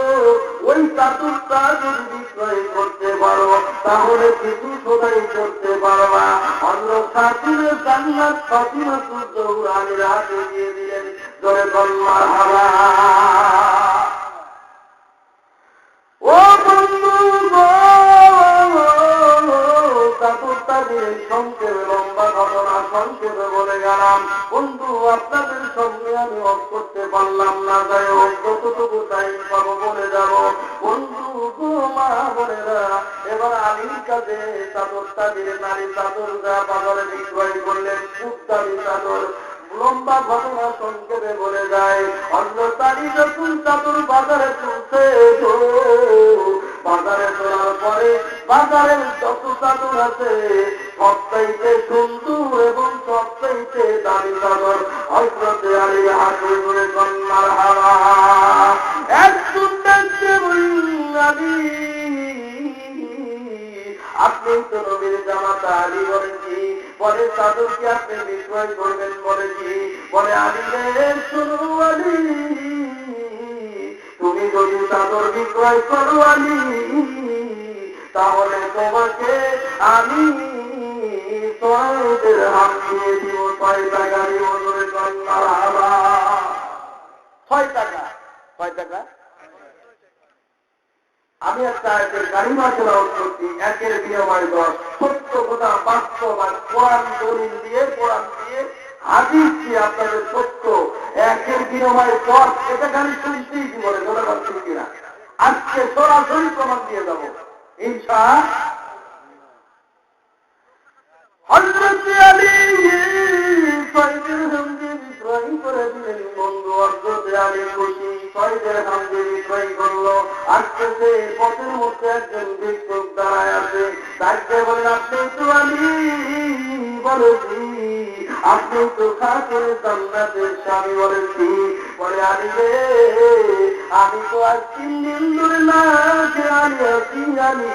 A: ওই চাদরটা যদি বিক্রয় করতে পারো তাহলে কিছু সদাই করতে পারবা। অন্য খাতুনের জান্নাত ফাতিমা জহুরা আলীর হাতে দিয়ে দিলেন। জোরে বল মারহাবা। ও বন্ধু চাতুরটা দিলেন, সংক্ষেপে লম্বা ঘটনা সংক্ষেপে বলে গেলাম। বন্ধু আপনাদের সঙ্গে আমি অফ করতে পারলাম না, যাই হোক কতটুকু টাইম পাবো বলে যাব। বন্ধু মা বোনেরা, এবার আলীর কাছে চাদরটা দিলেন, নারী চাদরটা বাজারে বিক্রয় করলেন, খুব দামি চাদর। লম্বা ঘটনা সংক্ষেপে বলে যায়, অন্য তারি যখন চাদর বাজারে তুলছে, বাজারে তোলার পরে বাজারের যত চাদর আছে সবচাইতে সুন্দর এবং সবচাইতে দামি চাদর হযরতে আলী হাতে ধরে কন্যার হাওয়া একজন ডাকতে বললেন, আলী আপনি তো নবীর জামাতা। আলী বলেন কি? বলে চাদর কি আপনি বিক্রয় করবেন? বলে কি? বলে আলী রে শুনো আলী, তুমি যদি চাদর বিক্রয় করো আলী, তাহলে তোমাকে আমি 6 দিরহাম দিয়ে দিব, 6 টাকা দিব। ধরে কন্যার হাওয়া 6 টাকা। 6 টাকা? আমি একটা আয়াতের কারিমা তেলাওয়াত করছি, একের বিনিময়ে 10। সত্য কথা বাস্তবায়ন, কোরআন দলিল দিয়ে, কোরআন দিয়ে, হাদিস দিয়ে আপনাদের সত্য একের বিনিময়ে 10। এটা খালি শুনতেই কি বলে তোরা ভাবছেন কিনা? আজকে সরাসরি প্রমাণ দিয়ে যাব ইনশাআল্লাহ। হযরতে আলী 6 দিরহাম দিয়ে বিক্রয় করে দিলেন। বন্ধু হযরতে আলী খুশি, 6 দিরহাম দিয়ে বিক্রয় করলো। আসতেছে পথের মধ্যে একজন ভিক্ষুক দাঁড়ায় আছে, তাকে বলেন, আপনি তো আলী? বলেছি। আপনি তো খাতুনে জান্নাতের স্বামী? বলেছি। বলে আলী রে, আমি তো আজ 3 দিন ধরে না খেয়ে আছি আলী,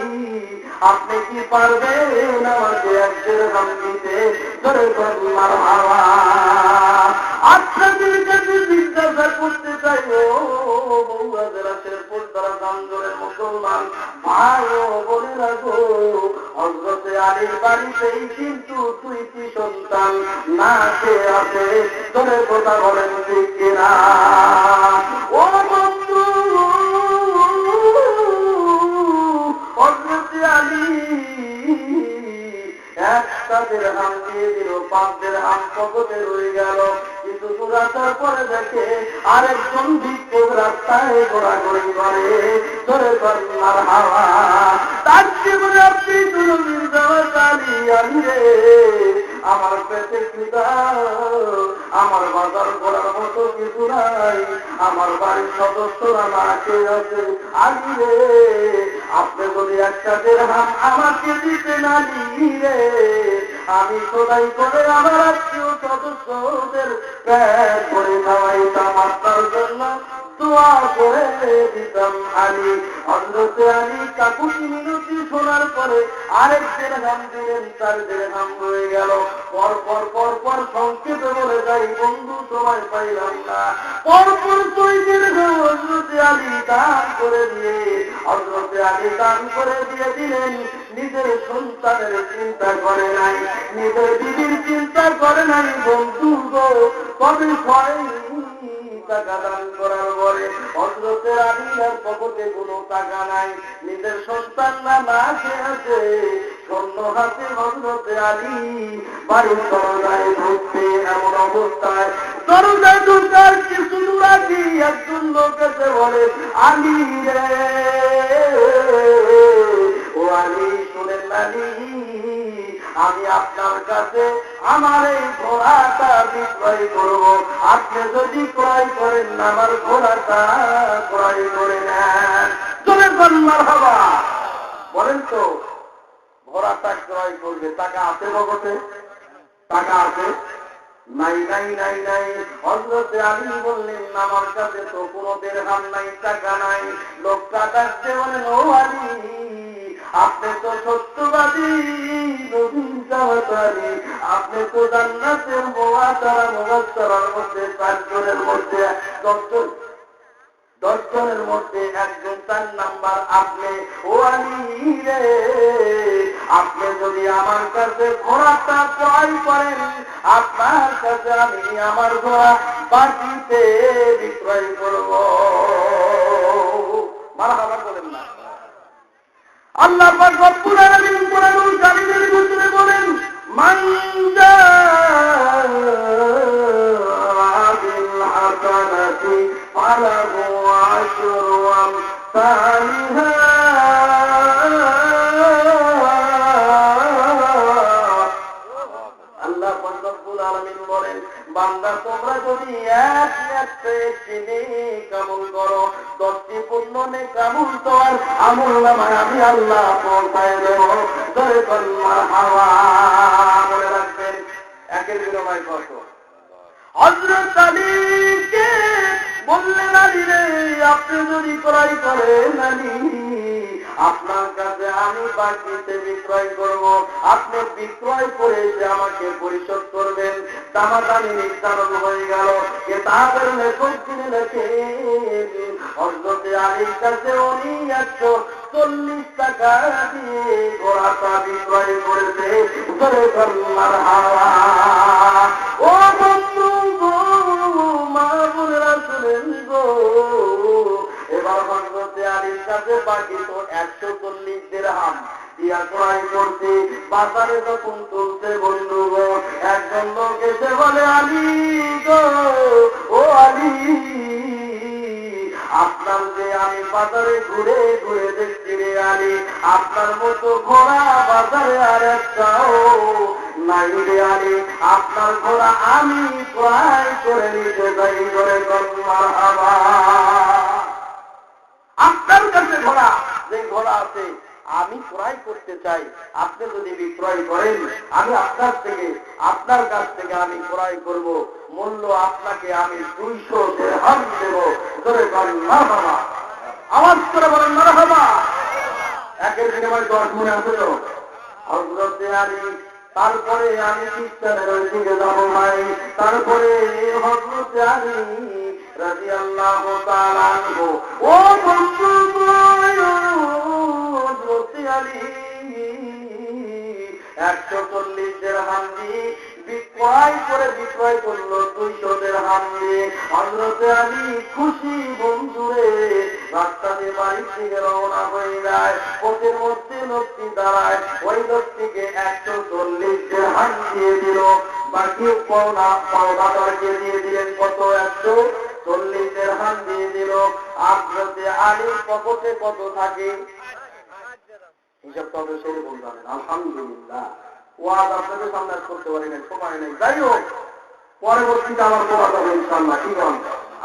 A: আপনি কি পারবেন আমাকে 1 দিরহাম দিতে? জোরে বল মারহাবা। আপনাদের কাছে জিজ্ঞাসা করতে চাই, ও বৌরাজেরা, শেরপুর দ্বারা গাঞ্জনের মুসলমান ভাই ও বোনেরা গো, হযরতে আলীর বাড়িতেই কিন্তু 2টি সন্তান না খেয়ে আছে। তোদের কথা বলেন ঠিক কিনা? ও বন্ধু, হযরতে আলী একটা দিরহাম দিয়ে দিল, 5 দিরহাম পকেটে রয়ে গেল। কিন্তু দুরাচার পরে দেখে আরেকজন ভিক্ষুক রাস্তায় ঘোরাঘুরি করে। ধরে কন্যার হাওয়া তার জীবনে আপনি দুরবির দেওয়া চালি আনি রে, আমার পেটে খিদা, আমার বাজার করার মতো কিছু নাই, আমার বাড়ির সদস্যরা না খেয়ে আছে। আনি রে, আপনি যদি একটা দিরহাম আমাকে দিতে না রে, আমি খোদাই করে আমার আত্মীয় সদস্যদের পেট করে খাওয়াইতাম, আপনার জন্য দোয়া করে দিতাম। আলী, হযরতে আলী কাকুতি মিনতি শোনার পরে আরেক দিরহাম দিলেন, 4 দিরহাম হয়ে গেল। পর সংক্ষেপে বলে যাই বন্ধু, সময় পাইলাম না। পরপর 6 দিরহাম হযরতে আলী দান করে দিয়ে, হযরতে আলী দান করে দিয়ে দিলেন। নিজের সন্তানের চিন্তা করে নাই, নিজের বিবির চিন্তা করে নাই। বন্ধু গো, কবে 6 টাকা দান করার পরে হযরতে আলীর পকেটে কোনো টাকা নাই, নিজের সন্তানরা না খেয়ে আছে। শূন্য হাতে হযরতে আলী বাড়ির দরজায় ঢুকতে, এমন অবস্থায় দরজায় ঢুকার কিছু দূর আগে একজন লোক এসে বলে, আলী রে, ও আলী, শুনেন আলী, আমি আপনার কাছে আমার এই ঘোড়াটা বিক্রয় করব, আপনি যদি ক্রয় করেন না, আমার ঘোড়াটা ক্রয় করে নেন। চলে কন্যার হবা বলেন তো, ঘোড়াটা ক্রয় করবে, টাকা আছে বগতে? টাকা আছে? নাই নাই নাই নাই। হযরতে আলী বললেন, আমার কাছে তো কোনো দিরহাম নাই, টাকা নাই। লোকটা ডাকতে বলেন, ও আলী, আপনি তো সত্যবাদী নবীর জামাতারি, আপনি তো জান্নাতের মুবাশশারা মুবাশশারার মধ্যে 4 জনের মধ্যে 10 জনের মধ্যে একজন, 4 নাম্বার আপনি। ও আলী রে, আপনি যদি আমার কাছে ঘোড়াটা ক্রয় করেন, আপনার কাছে আমি আমার ঘোড়া বাকিতে বিক্রয় করব। মারহাবা বলেন না? আল্লাহ পাক রব্বুল আলামিন কোরআনুল কারীমের ভিতরে বলেন, মান জাআ বিল হাসানাতি ফালাহু আশরু আমসালিহা। আল্লাহ পাক রব্বুল আলামিন বলেন, বান্দা তোমরা যদি একটি নেক আমল করো, 10টি পুণ্য নেক আমল তোমার আমলনামায় আমি আল্লাহ পৌঁছায় দেব। ধরে কন্যার হাওয়া মনে রাখবেন, একের বিনিময় কত? হযরত আলীকে বললেন, আলী রে, আপনি যদি ক্রয় করেন, আলী, আপনার কাছে আমি বাকিতে বিক্রয় করব, আপনি বিক্রয় করে যে আমাকে পরিশোধ করবেন। দামাদামি নির্ধারণ হয়ে গেল। কিতাবের লেখক তিনি লেখেন, হযরতে আলীর কাছে উনি 140 টাকা দিয়ে ঘোড়াটা বিক্রয় করেছে। ধরে কন্যার হাওয়া। ও বন্ধু গো, মা বোনেরা শুনেন গো, এবার হযরতে আলীর কাছে বাকি তো 140 দিরহাম দিয়া ক্রয় করতে। বাজারে যখন তুলছে বন্ধু গো, একজন লোক এসে বলে, আলী গো, ও আলী, আপনার যে আমি বাজারে ঘুরে ঘুরে দেখছি রে আলী, আপনার মতো ঘোড়া বাজারে আর একটাও নাই রে আলী, আপনার ঘোড়া আমি ক্রয় করে নিতে চাই। করে কন্যার হাওয়া। আপনার কাছে ঘোড়া, যে ঘোড়া আছে আমি ক্রয় করতে চাই, আপনি যদি বিক্রয় করেন, আমি আপনার কাছ থেকে আমি ক্রয় করব, মূল্য আপনাকে আমি 200 দিরহাম দেব। ধরে বলেন মারহাবা, আওয়াজ করে বলেন মারহাবা। একের বিনিময়ে 10 মনে আছে তো? হযরতে আলী তারপরে আমি খ্রিস্টানের দিকে যাবো ভাই। তারপরে হযরত আলী রাদিয়াল্লাহু তাআলা আনহু, ও বন্ধু হযরত আলী 140 দিরহাম দিয়ে বিক্রয় করলো 200 দিরহাম দিয়ে। হযরত আলী খুশি বন্ধুরে, রাস্তা দিয়ে বাড়ির দিকে রওনা হয়ে যায়। পথের মধ্যে লোকটি দাঁড়ায়, ওই লোকটিকে 140 দিরহাম দিয়ে দিল। বাকি পাওনাদারকে দিয়ে দিলেন কত? 140 দিরহাম দিয়ে দিল। হযরত আলীর পকেটে কত থাকে? হিসাব তবে সেই বলবেন আলহামদুলিল্লাহ। ওয়াজ আপনাদের সামনে করতে পারি না, সময় নেই। যাই হোক, পরবর্তীতে আমার বলা যাবে ইনশাআল্লাহ। কি বলেন?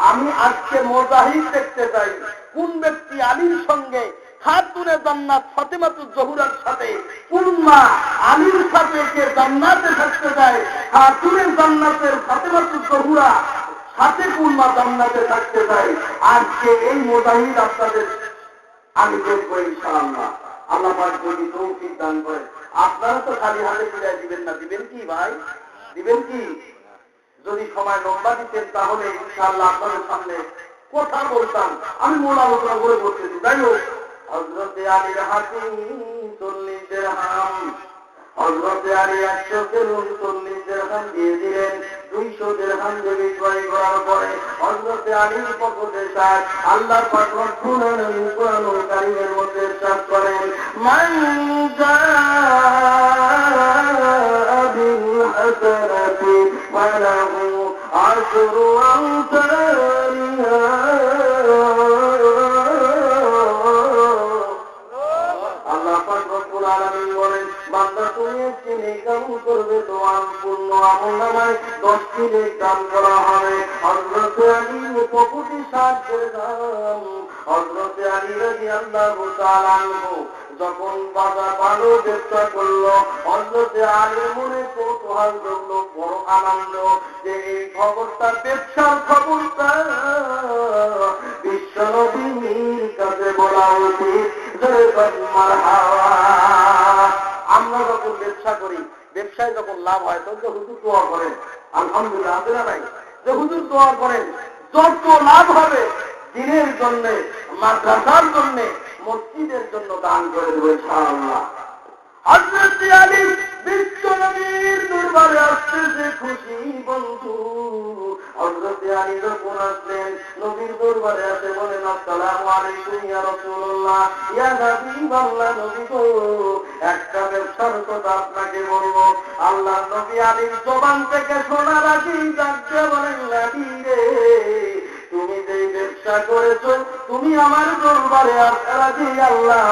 A: আমি আজকে মুজাহিদ দেখতে চাই কোন ব্যক্তি আলীর সঙ্গে খাতুনে জান্নাত ফাতেমাতুজ জোহরার সাথে, কোন মা আলীর সাথে কে জান্নাতে থাকতে চায়, খাতুনে জান্নাতের ফাতেমাতুজ জোহরা সাথে কোন মা জান্নাতে থাকতে চায়, আজকে এই মুজাহিদ আপনাদের আমি দেখবো ইনশাআল্লাহ। আল্লাহ পাক যদি তৌফিক দান করেন। আপনারা তো খালি হাতে ফিরাই দিবেন না, দিবেন কি ভাই? দিবেন কি? যদি সময় লম্বা দিতেন তাহলে ইনশাআল্লাহ আপনাদের সামনে কথা বলতাম। আমি মূল আলোচনা করে বলতেছি। যাই হোক, হযরত আলীর হাতে 40 দিরহাম, হযরত আলী 140 দিরহাম দিয়ে দিলেন। 200 দিরহাম দিয়ে বিক্রয় করার পরে হযরত আলীর পকেটে সাত। আল্লাহ পাক রব্বুল আলামিন কুরআনুল কারীমের মধ্যে ইরশাদ করেন, মান জাআ বিল হাসানাতি ফালাহু আশরু আমসালিহা। আল্লাহ পাক রব্বুল আলামিন বলেন, বান্দা তুমি একটি নেক কাম করবে তো পূর্ণ আমলনামায় 10টি নেক কাম করা হবে। হযরত আলীর পকেটে 7 দিরহাম। হযরত আলী রাদিয়াল্লাহু তাআলা আনহু যখন বাজার ভালো ব্যবসা করলো, হযরত আলীর মনে কৌতূহল জন্ম, বড় আনন্দ যে এই খবরটা, ব্যবসার খবরটা বিশ্বনবীর কাছে বলা উচিত। আমরা যখন ব্যবসা করি, ব্যবসায় যখন লাভ হয় তখন হুজুর দোয়া করেন, আলহামদুলিল্লাহ আছে না নাই? যে হুজুর দোয়া করেন যত লাভ হবে দিনের জন্য, মাদ্রাসার জন্য, মসজিদের জন্য দান করে দেবো ইনশাআল্লাহ। হযরত আলী বিশ্বনবীর দরবারে আসতেছে খুশি বন্ধু। হযরত আলী যখন আসলেন নবীর দরবারে আসে বলেন, আসসালামু আলাইকুম ইয়া রাসূলুল্লাহ, ইয়া হাবিবাল্লাহ। নবী গো, একটা ব্যবসার কথা আপনাকে বলবো। আল্লাহ নবী আলীর জবান থেকে শোনার আগেই ডাকতে বলেন, নবী রে, তুমি যেই ব্যবসা করেছো, তুমি আমার দরবারে আসার আগে আল্লাহ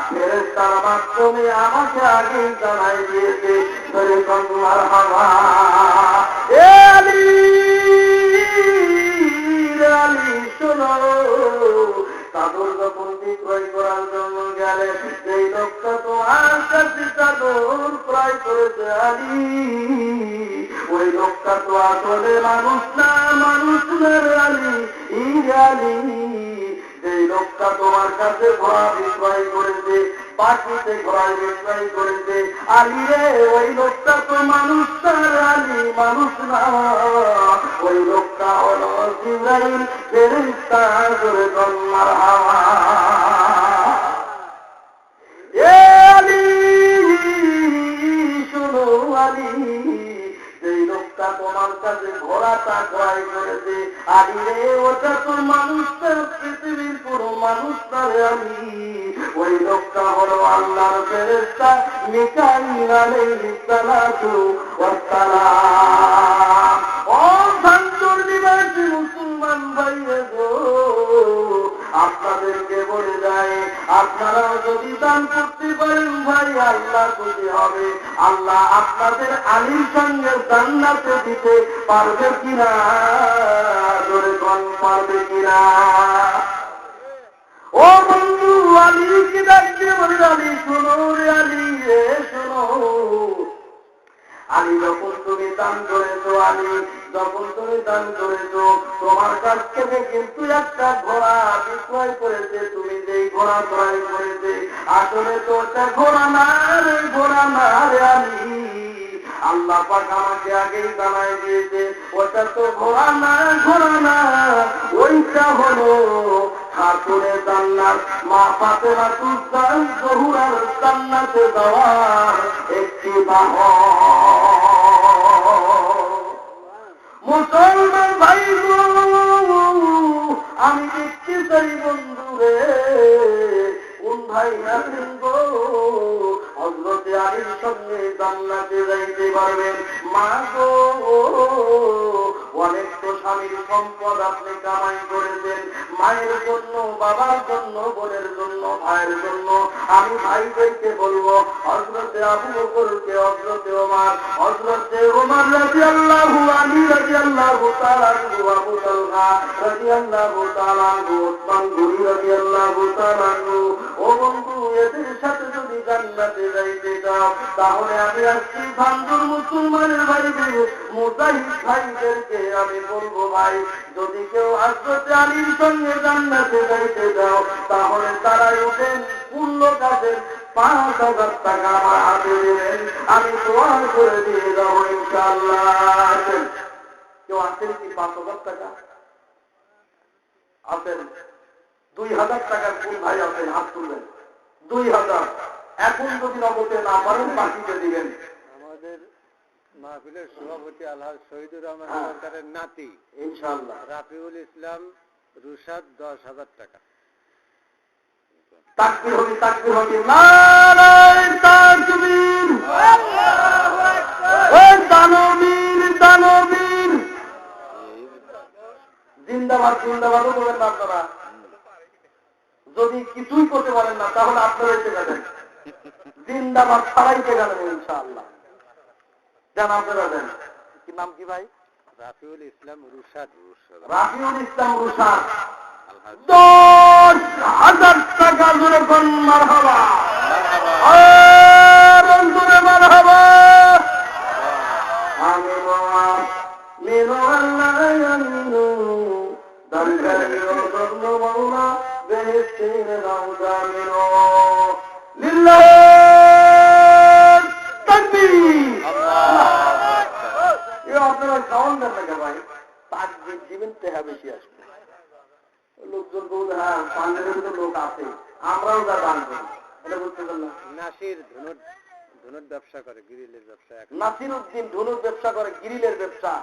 A: ফেরেশতার মাধ্যমে আমাকে আগেই জানাই দিয়েছে। ধরে তোমার হাওয়া এ আলী, আলী শোনো, চাদর যখন বিক্রয় করার জন্য গেলে সেই লোকটা তোমার কাছে চাদর ক্রয় করেছে আলী, ওই লোকটা তো আসলে মানুষ না, মানুষ না আলী। আলী, যেই লোকটা তোমার কাছে ঘোড়া বিক্রয় করেছে, পাখিতে ঘোড়া বিক্রয় করেছে, আলী রে, ওই লোকটা তো মানুষ না আলী, মানুষ না। ওই লোকটা হলো জিবরাইল ফেরেশতা। করে তোমার হাওয়া এ আলী শোনো আলী, যেই লোকটা তোমার কাছে ঘোড়াটা ক্রয় করেছে, আলী রে, ওটা তো মানুষটা, পৃথিবীর পুরো মানুষটা রে আলী। ওই লোকটা হলো আল্লাহর ফেরেশতা মিকাঈল আলাইহিস সালাতু ওয়াস সালাম। ও ভাঙচুর নিবাসী মুসলমান ভাইরে গো, আপনাদেরকে বলে যায়, আপনারাও যদি দান করতে পারেন ভাই, আল্লাহ খুশি হবে। আল্লাহ আপনাদের আলীর সঙ্গে জান্নাতে দিতে পারবে কিনা? জোরে কোন পারবে কিনা? ও বন্ধু, আলীকে ডাকতে বলে, আলী শোনো রে, আলী রে শোনো, আলী যখন তুমি দান করেছো, আলী যখন তুমি দান করেছো, তোমার কাছ থেকে কিন্তু একটা ঘোড়া বিক্রয় করেছে। তুমি যেই ঘোড়া ক্রয় করেছে, আসলে তো ওটা ঘোড়া না রে, ঘোড়া না রে আলী, আল্লাহ পাক আমাকে আগেই জানাই দিয়েছে ওটা তো ঘোড়া না ওইটা হলো খাতুনে জান্নাত মা ফাতেমা জহুরার জান্নাতে যাওয়ার একটি বাহন। মুসলমান ভাই আমি দেখতে চাই বন্ধুরে কোন ভাই আছেন গো হযরতে আলীর সঙ্গে জান্নাতে যাইতে পারবেন। মা গো অনেক তো স্বামীর সম্পদ আপনি কামাই করেছেন মায়ের জন্য, বাবার জন্য, বোনের জন্য, ভাইয়ের জন্য। আমি ভাইদেরকে বলবো হযরতে আবু বকরকে, হযরতে ওমর, হযরতে ওমর রাদিয়াল্লাহু আনহু রাদিয়াল্লাহু তাআলা আনহু, আবু তালহা রাদিয়াল্লাহু তাআলা আনহু, ওসমান গনি রাদিয়াল্লাহু তাআলা আনহু। ও বন্ধু, এদের সাথে যদি জান্নাতে যাইতে চাও তাহলে আমি আজকে ভান্ডুর মুসলমানের ভাইদের মুজাহিদ ভাইদেরকে আমি বলবো ভাই যদি কেউ হযরতে আলীর সঙ্গে জান্নাতে যাইতে চাও তাহলে তারাই উঠেন পূর্ণ কাজের 5,000 টাকা আমার হাতে দেবেন, আমি দোয়া করে দিয়ে যাবো ইনশাআল্লাহ। কেউ আসেন কি 5,000 টাকা আছেন? 2,000 টাকার কোন ভাই আছেন? হাত তুলবেন। 2,000 এখন যদি নগদে না পারেন বাকিতে দিবেন।
B: আমাদের মাহফিলের সভাপতি আলহাজ শহীদুর রহমান সরকারের নাতি
A: ইনশাআল্লাহ
B: রাফিউল ইসলাম রুশাদ 10,000 টাকা।
A: তাকবীর হবে, তাকবীর হবে, নারায়ে তাকবীর, আল্লাহু আকবার, ও দানবীর দানবীর জিন্দাবাদ জিন্দাবাদ বলেন না আপনারা। যদি কিছুই করতে পারেন না তাহলে আপনারা এসে যাবেন, জিন্দাবাদ ছাড়াইতে গেলেন ইনশাআল্লাহ। জান আপনারা দেন। কি নাম কি ভাই?
B: রাফিউল ইসলাম রুশাদ।
A: রাফিউল ইসলাম রুশাদ 10,000 টাকা জুড়ে কোন মারহাবা, আর জুড়ে মারহাবা। আমিনু আমিনু আল্লাহ আমিনু দরকার জন্য মাওলা বেহেশতের রওজা মিনো লিল্লাহ তাকবীর। আপনারা খাওয়ান দেন না ভাই, তাকবীর দিবেন তেহা বেশি আসবে। লোকজন বলবে হ্যাঁ পাঞ্জাবের ভিতরে লোক আছে, আমরাও যা দান করি, এটা বুঝতে পারলাম।
B: নাসির ধনুর ব্যবসা করে, গিরিলের ব্যবসা।
A: নাসির উদ্দিন ধনুর ব্যবসা করে, গিরিলের ব্যবসা।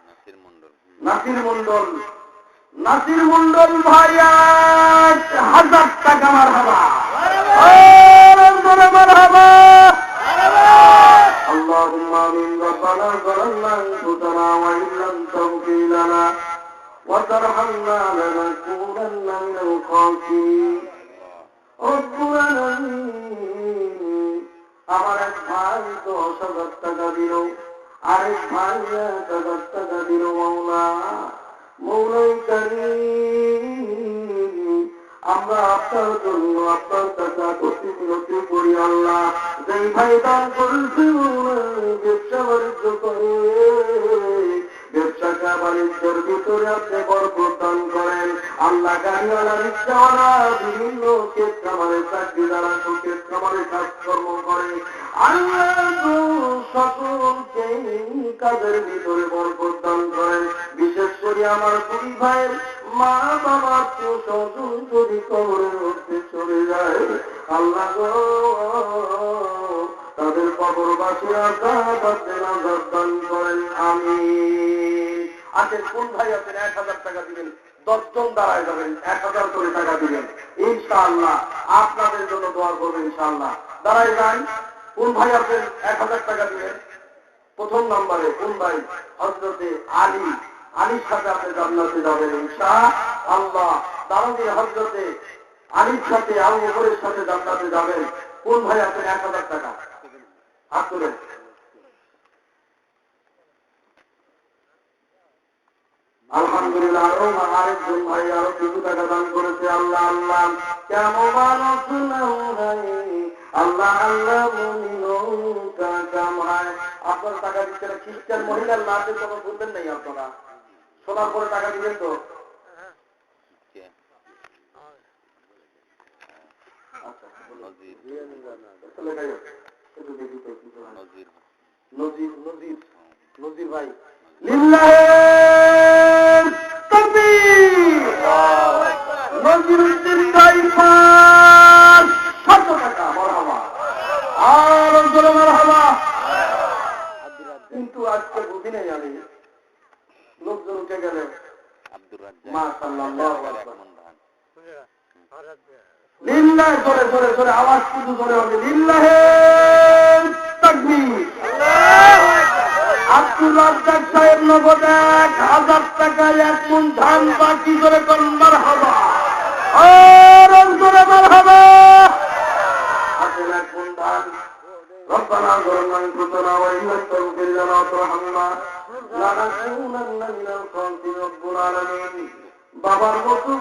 B: নাসির মন্ডল
A: নাসির মন্ডল ভাই 1,000 টাকা মারহাবা, মারহাবা। আল্লাহুম্মা আমিন। রব্বানা যালামনা আনফুসানা ওয়া ইন লাম তাগফির লানা ওয়া তারহামনা লানাকুনান্না মিনাল খাসিরিন। রব্বুল আলামিন, আমার এক ভাই 10,000 টাকা দিল, আরেক ভাই 1,000 টাকা দিল। মৌলাই কারীম, আমরা আপনার জন্য আপনার টাকা করতে বিরতি করি আল্লাহ। যেই ভাই দান করেছে ব্যবসা বাণিজ্য করে, ব্যবসা বাণিজ্যের ভিতরে আপনি বরকত দান করেন আল্লাহ। গাড়িওয়ালা, রিক্সাওয়ালা, বিভিন্ন ক্ষেত্রে আমাদের চাকরি দ্বারা ক্ষেত্রে আমাদের কাজকর্ম করে আল্লাহ সকলকে কাজের ভিতরে বরকত দান করেন। বিশেষ করে আমার দুই ভাইয়ের মা বাবা কেউ স্বজন যদি কবরের মধ্যে চলে যায় আল্লাহ তাদের কবরবাসী আযাব দান করেন, আমিন। আছেন কোন ভাই আছেন 1,000 টাকা দিবেন? 10 জন দাঁড়ায় যাবেন, 1,000 করে টাকা দিবেন ইনশাআল্লাহ। আপনাদের জন্য দোয়া করবেন ইনশাআল্লাহ। দাঁড়ায় যান। কোন ভাই আছেন 1,000 টাকা দিবেন? প্রথম নম্বরে কোন ভাই? হযরতে আলী, আলীর সাথে আপনি জান্নাতে যাবেন ইনশাআল্লাহ। দাঁড়ান, হযরতে আলীর সাথে আবু বকরের সাথে জান্নাতে যাবেন। কোন ভাই আছেন 1,000 টাকা? হাত তুলেন। আলহামদুলিল্লাহ। আরো আরেকজন ভাই আরো কিছু টাকা দান করেছে। আল্লাহ আল্লাহ কেমন আল্লাহ আল্লাহ আপনার টাকা দিচ্ছেন। খ্রিস্টান মহিলার লাভে কোনো বলবেন নাই আপনারা? শোনার পরে টাকা দিবেন তো? নজির নজির নজির ভাই লিল্লাহে তাকবীর নজিরুদ্দিন ভাই 500 টাকা মারহাবা আর জোরে মারহাবা। কিন্তু আজকে বুঝি নাই আমি লোকজন উঠে গেলে মাশাআল্লাহ লিল্লাহ জোরে জোরে জোরে আওয়াজ শুধু জোরে হবে লিল্লাহে তাকবীর। আব্দুর রাজ্জাক সাহেব নগদ 1000 টাকায় 1 মণ ধান বাকি জোরে কোন মারহাবা আর জোরে মারহাবা। আসেন 1 মণ ধান ربنا ظلمنا انفسنا وان لم تغفر لنا وترحمنا لنكونن من الخاسرين رب العالمين। বাবার মতো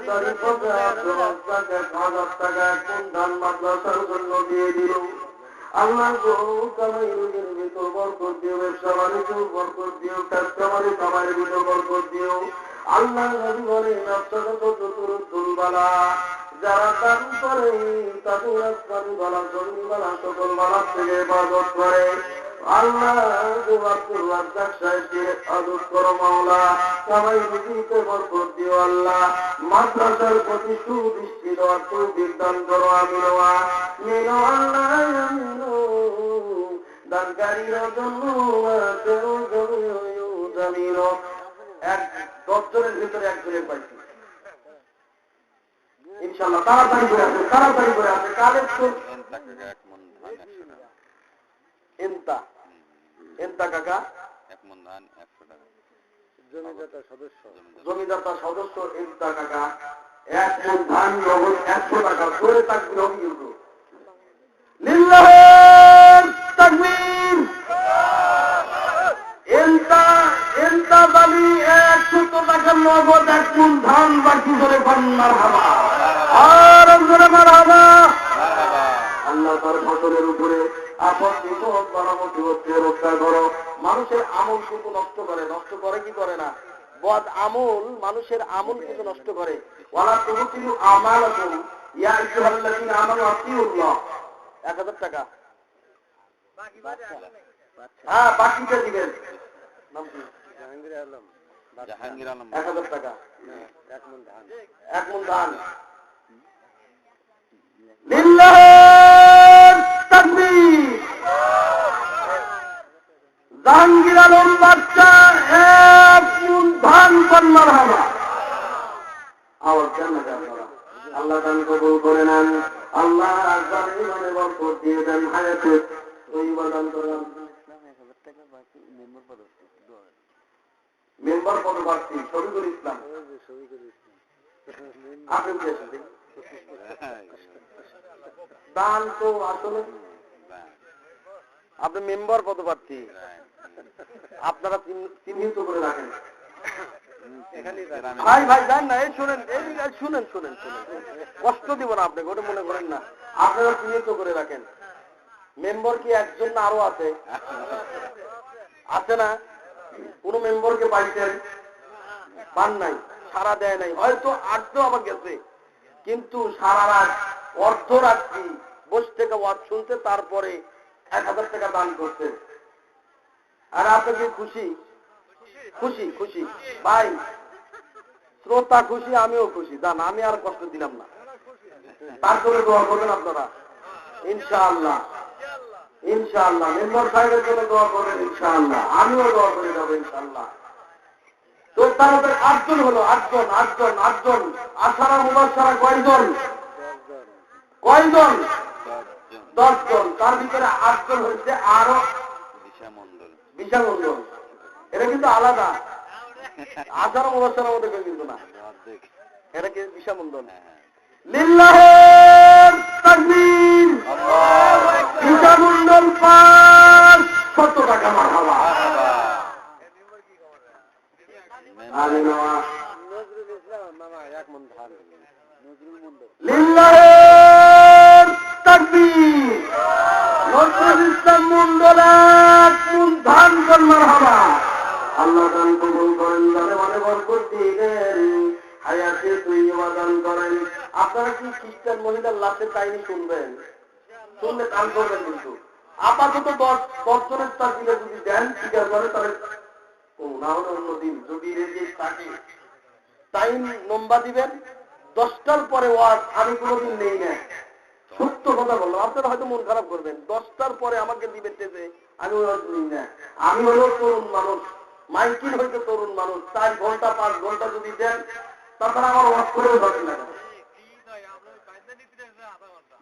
A: তার পথে 1000 টাকা 1 মণ ধান মাদ্রাসার জন্য দিয়ে দিল। আল্লাহ গো কামাই রোজের ভিতর বরকত দিও, ব্যবসা বাণিজ্য বরকত দিও, কাস্টমারি কামাইয়ের ভিতর বরকত দিও। আল্লাহ নবী বলেন আফসাদুল বালা যারা দান করে তাদের আসমান বালা জমিন বালা সকল বালার থেকে হেফাজত করে। আল্লাহ আব্দুর রাজ্জাক সাহেবকে আদর করো মাওলা, কামাই রুজিতে বরকত দিও আল্লাহ। মাদ্রাসার প্রতি সুদৃষ্টি দেওয়ার তৌফিক দান করো আমিন ওয়া আমিন আল্লাহ আমিন। দানকারীর জন্য জামিন 10 জনের ভিতরে 1 জনের পাইছি ইনশাআল্লাহ। তাড়াতাড়ি করে আসে তাড়াতাড়ি করে আসে কালের তো এন্তা এন্তা কাকা
B: 1 মণ ধান 100 টাকা।
A: জমিদাতা সদস্য এন্তা কাকা 1 মণ ধান নগদ 100 টাকা করে তাকবীর হবে কিন্তু লিল্লাহে তাকবীর। এন্তা এন্তা বালি 100 টাকা নগদ 1 মণ ধান বাকি করে মারহাবা আর জোরে মারহাবা। আল্লাহ তার ফসলের উপরে আপদ বিপদ বানামতি হচ্ছে রক্ষা করো। মানুষের আমল কিন্তু নষ্ট করে কি করে না? বদ আমল মানুষের আমল কিন্তু নষ্ট করে। ওয়ালা তুবতিলু আমালাকুম ইয়া আইয়ুহাল্লাযীনা আমানু আতিউল্লাহ 1000 টাকা হ্যাঁ বাকিটা দিবেন। নাম কি? জাহাঙ্গীর আলম 1000 টাকা 1 মণ ধান লিল্লাহে তাকবীর। জাহাঙ্গীর আলম বাচ্চা 1 মণ ধান কোন মারহাবা আওয়াজ জান্নাত আপনারা আল্লাহ দান কবুল করে নেন। আল্লাহ জানে মানে বরকত দিয়ে দেন, হায়াতে তৈবা দান করেন। মেম্বার পদপ্রার্থী শফিকুল ইসলাম আপনি দান তো আসলে আপনি মেম্বার পদপ্রার্থী আপনারা চিহ্নিত করে রাখেন। ভাই ভাই যান না, এই শুনেন শুনেন শুনেন শুনেন কষ্ট দিব না আপনাকে, ওটা মনে করেন না। আপনারা চিহ্নিত করে রাখেন। মেম্বার কি একজন না আরো আছে? আছে না? কোন মেম্বারকে পাইছেন? পান নাই, সারা দেয় নাই, হয়তো আর্ধ আমার গেছে, কিন্তু সারা রাত অর্ধরাত্রি বসে থেকে ওয়াজ শুনতে, তারপরে 1000 টাকা দান করছে। আর আপনাকে খুশি খুশি খুশি ভাই, শ্রোতা খুশি, আমিও খুশি। দান, আমি আর কষ্ট দিলাম না। তারপরে দোয়া করবেন আপনারা ইনশাআল্লাহ ইনশাআল্লাহ। মেম্বার সাহেবের জন্য দোয়া করবেন ইনশাআল্লাহ, আমিও দোয়া করে যাবো ইনশাআল্লাহ। তো তাদের 8 জন হলো, 8 জন। আশারা মুবাশশারা কয়জন? 10 জন। তার ভিতরে 8 জন হচ্ছে আরো বিশা মন্ডল। এটা কিন্তু আলাদা, আশারা মুবাশশারার মধ্যে কিন্তু না, এটা কি বিশা মন্ডল। লিল্লাহে তাকবীর। বিশা মন্ডল 500 টাকা মারহাবা। লিল্লাহে তাকবীর। নজরুল ইসলাম মন্ডল 1 মণ ধান কোন মারহাবা। আল্লাহ দান কবুল করেন, যারা মানে বরকত দিবেন, হায়াতে তৈয়বা দান করেন। আপনারা কি খ্রিস্টান মহিলার লাশের কাহিনী শুনবেন? শুনলে দান করবেন কিন্তু। আপাতত 10 জনের চাকরিতে যদি দেন স্বীকার করে তাহলে না হলে অন্যদিন যদি রেজেক্ট থাকে টাইম লম্বা দিবেন। 10টার পরে ওয়াজ আমি কোনোদিন নেই না, সত্য কথা বললাম। আপনারা হয়তো মন খারাপ করবেন, 10টার পরে আমাকে দিবেন টেজে, আমি ওয়াজ নেই না। আমি হলো তরুণ মানুষ, মাইকিন হয়তো তরুণ মানুষ, 4 ঘন্টা 5 ঘন্টা যদি দেন তারপরে আমার ওয়াজ করেও বাকি লাগে।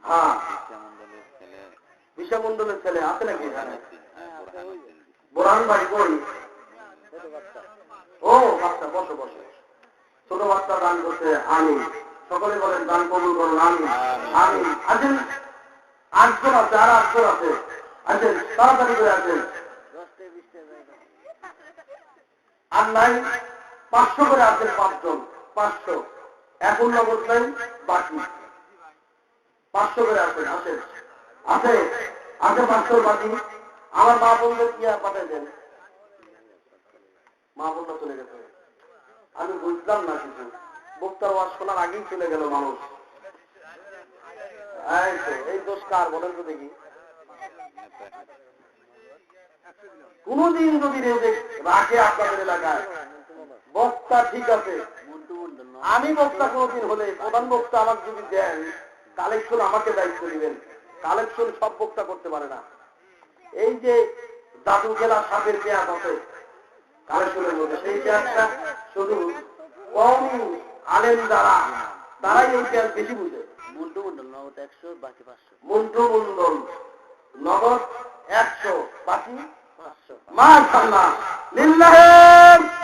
A: হ্যাঁ, বিশামন্ডলের ছেলে আছে নাকি এখানে? বোরহান ভাই কই? ও বাচ্চা, বসে বসে। ছোট বাচ্চা দান করতে আমি, সকলে বলেন দান কবুল করুন, আমি আমি আছেন। 8 জন আছে, আর 8 জন আছে, আছেন তাড়াতাড়ি করে আছেন। আর নাই 500 করে আছেন, 5 জন 500 এখন নগদ নাই, বাকি 500 করে আছেন। আসেন, আছে আছে 500 বাকি। আমার মা বললে কি আর পাঠাই দেন, মা বললে চলে গেছে। আমি বুঝলাম না কিছু, বক্তার ওয়াজ শোনার আগেই চলে গেল মানুষ। এই দোষ কার বলেন তো দেখি? কোনদিন যদি রাখে আপনাদের এলাকায় বক্তা, ঠিক আছে, আমি বক্তা কোনদিন হলে প্রধান বক্তা আমাকে যদি দেন, কালেকশন আমাকে দায়িত্ব দিবেন। কালেকশন সব বক্তা করতে পারে না। এই যে জাদু খেলা সাপের পেঁয়াজ আছে কালেকশনের মধ্যে, সেই পেঁয়াজটা শুধু কম আলেন যারা, তারাই এই পেঁয়াজ বেশি বুঝে। মন্টু মন্ডল নগদ 100 বাকি 500, মন্টু মন্ডল নগদ 100 বাকি 500। মাশাআল্লাহ, লিল্লাহে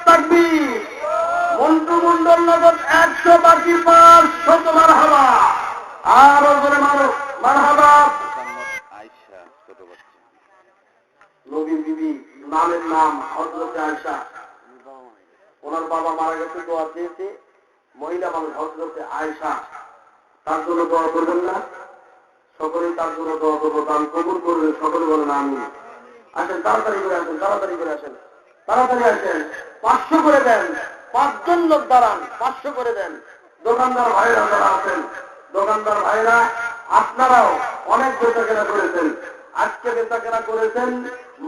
A: তাকবীর। মন্টু মন্ডল নগদ 100 বাকি 500। তোমার হাওয়া আরো জোরে মারো, মারহাবা। আয়েশা ছোট বাচ্চা, নবীর বিবি, নামের নাম হযরত আয়েশা। ওনার বাবা মারা গেছে, দোয়া চেয়েছে, মহিলা মানুষ হযরত আয়েশা, তার জন্য দোয়া করবেন না? সকলেই তার জন্য দোয়া করবো, দান কবুল করবেন, সকলে বলেন আমিন। আসেন তাড়াতাড়ি করে আসেন, তাড়াতাড়ি করে আসেন, তাড়াতাড়ি আসেন। 500 করে দেন, 5 জন লোক দাঁড়ান, 500 করে দেন। দোকানদার ভাইরা যারা আছেন, দোকানদার ভাইরা আপনারাও অনেক বেচাকেনা করেছেন, আজকে বেচাকেনা করেছেন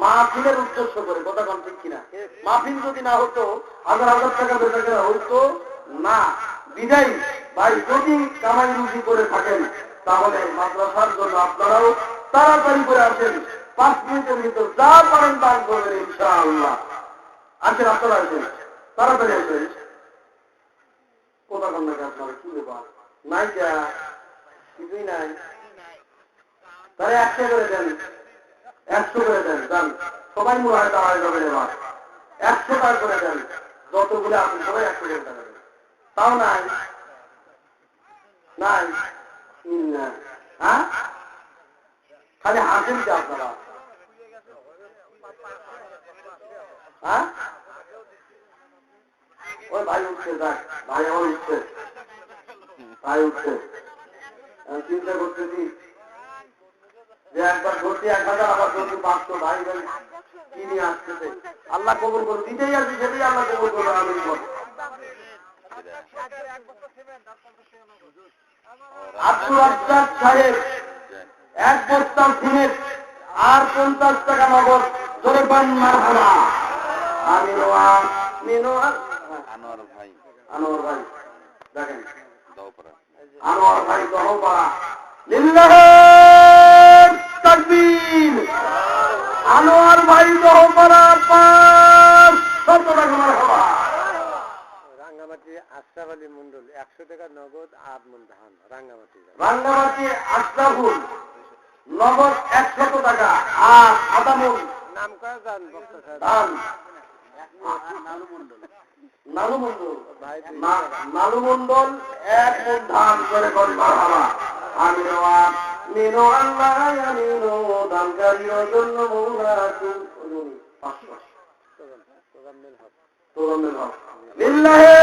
A: মাহফিলের উদ্দেশ্য করে, কথা কন ঠিক কিনা? মাহফিল যদি না হতো 1000 টাকা বেচাকেনা হইতো না। বিদায় ভাই, যদি কামাই রুজি করে থাকেন তাহলে মাদ্রাসার জন্য আপনারাও তাড়াতাড়ি করে আসেন। 5 মিনিটের ভিতর যা পারেন দান করবেন ইনশাআল্লাহ। আসেন, আপনারা আসেন, তাড়াতাড়ি আসেন। কোথা কন্যাকে আপনারা কি ব্যাপার নাই, কিছুই নাই, তাহলে 100 করে দেন, 100 করে দেন, যান সবাই মনে হয় দাঁড়ায় যাবেন এবার। 100 টাকা করে দেন, যতগুলো আপনি সবাই 100 করে দেন। তাও নাই, নাই, হ্যাঁ, খালি হাসেন কি আপনারা? হ্যাঁ, ওই ভাই উঠছে, যাক ভাই আমার উঠছে, ভাই উঠছে। চিন্তা করতেছি যে একবার ধরছি 1000, আবার ধরছি 500। ভাই ভাই কি নিয়ে আসতেছে, আল্লাহ কবুল করুন। দিতেই আসছি, সেটাই আল্লাহ কবুল করবেন। আমি আব্দুল রাজ্জাক সাহেব 1 বস্তা সিমেন্ট আর 50 টাকা নগদ, জোরে পান মারহাবা। আনোয়ার ভাই, আনোয়ার ভাই দেখেন, আনোয়ার ভাই দহপাড়া, লিল্লাহে তাকবীর। আনোয়ার ভাই দহপাড়া 500 টাকা মারহাবা।
B: রাঙ্গামাটি আশরাফ আলী মন্ডল 100 টাকা নগদ 8 মণ ধান।
A: রাঙ্গামাটি আশরাফুল নগদ 100 টাকা আর আধা মণ
B: নাম করা ধান।
A: নালু মন্ডল, নালু মন্ডল 1 মণ ধান করে করি মারহাবা। আমিনো মিনো আল্লাহ আমিনো, দানকারীর জন্য মৌলা তুমি 500। তোরামেল হক, লিল্লাহে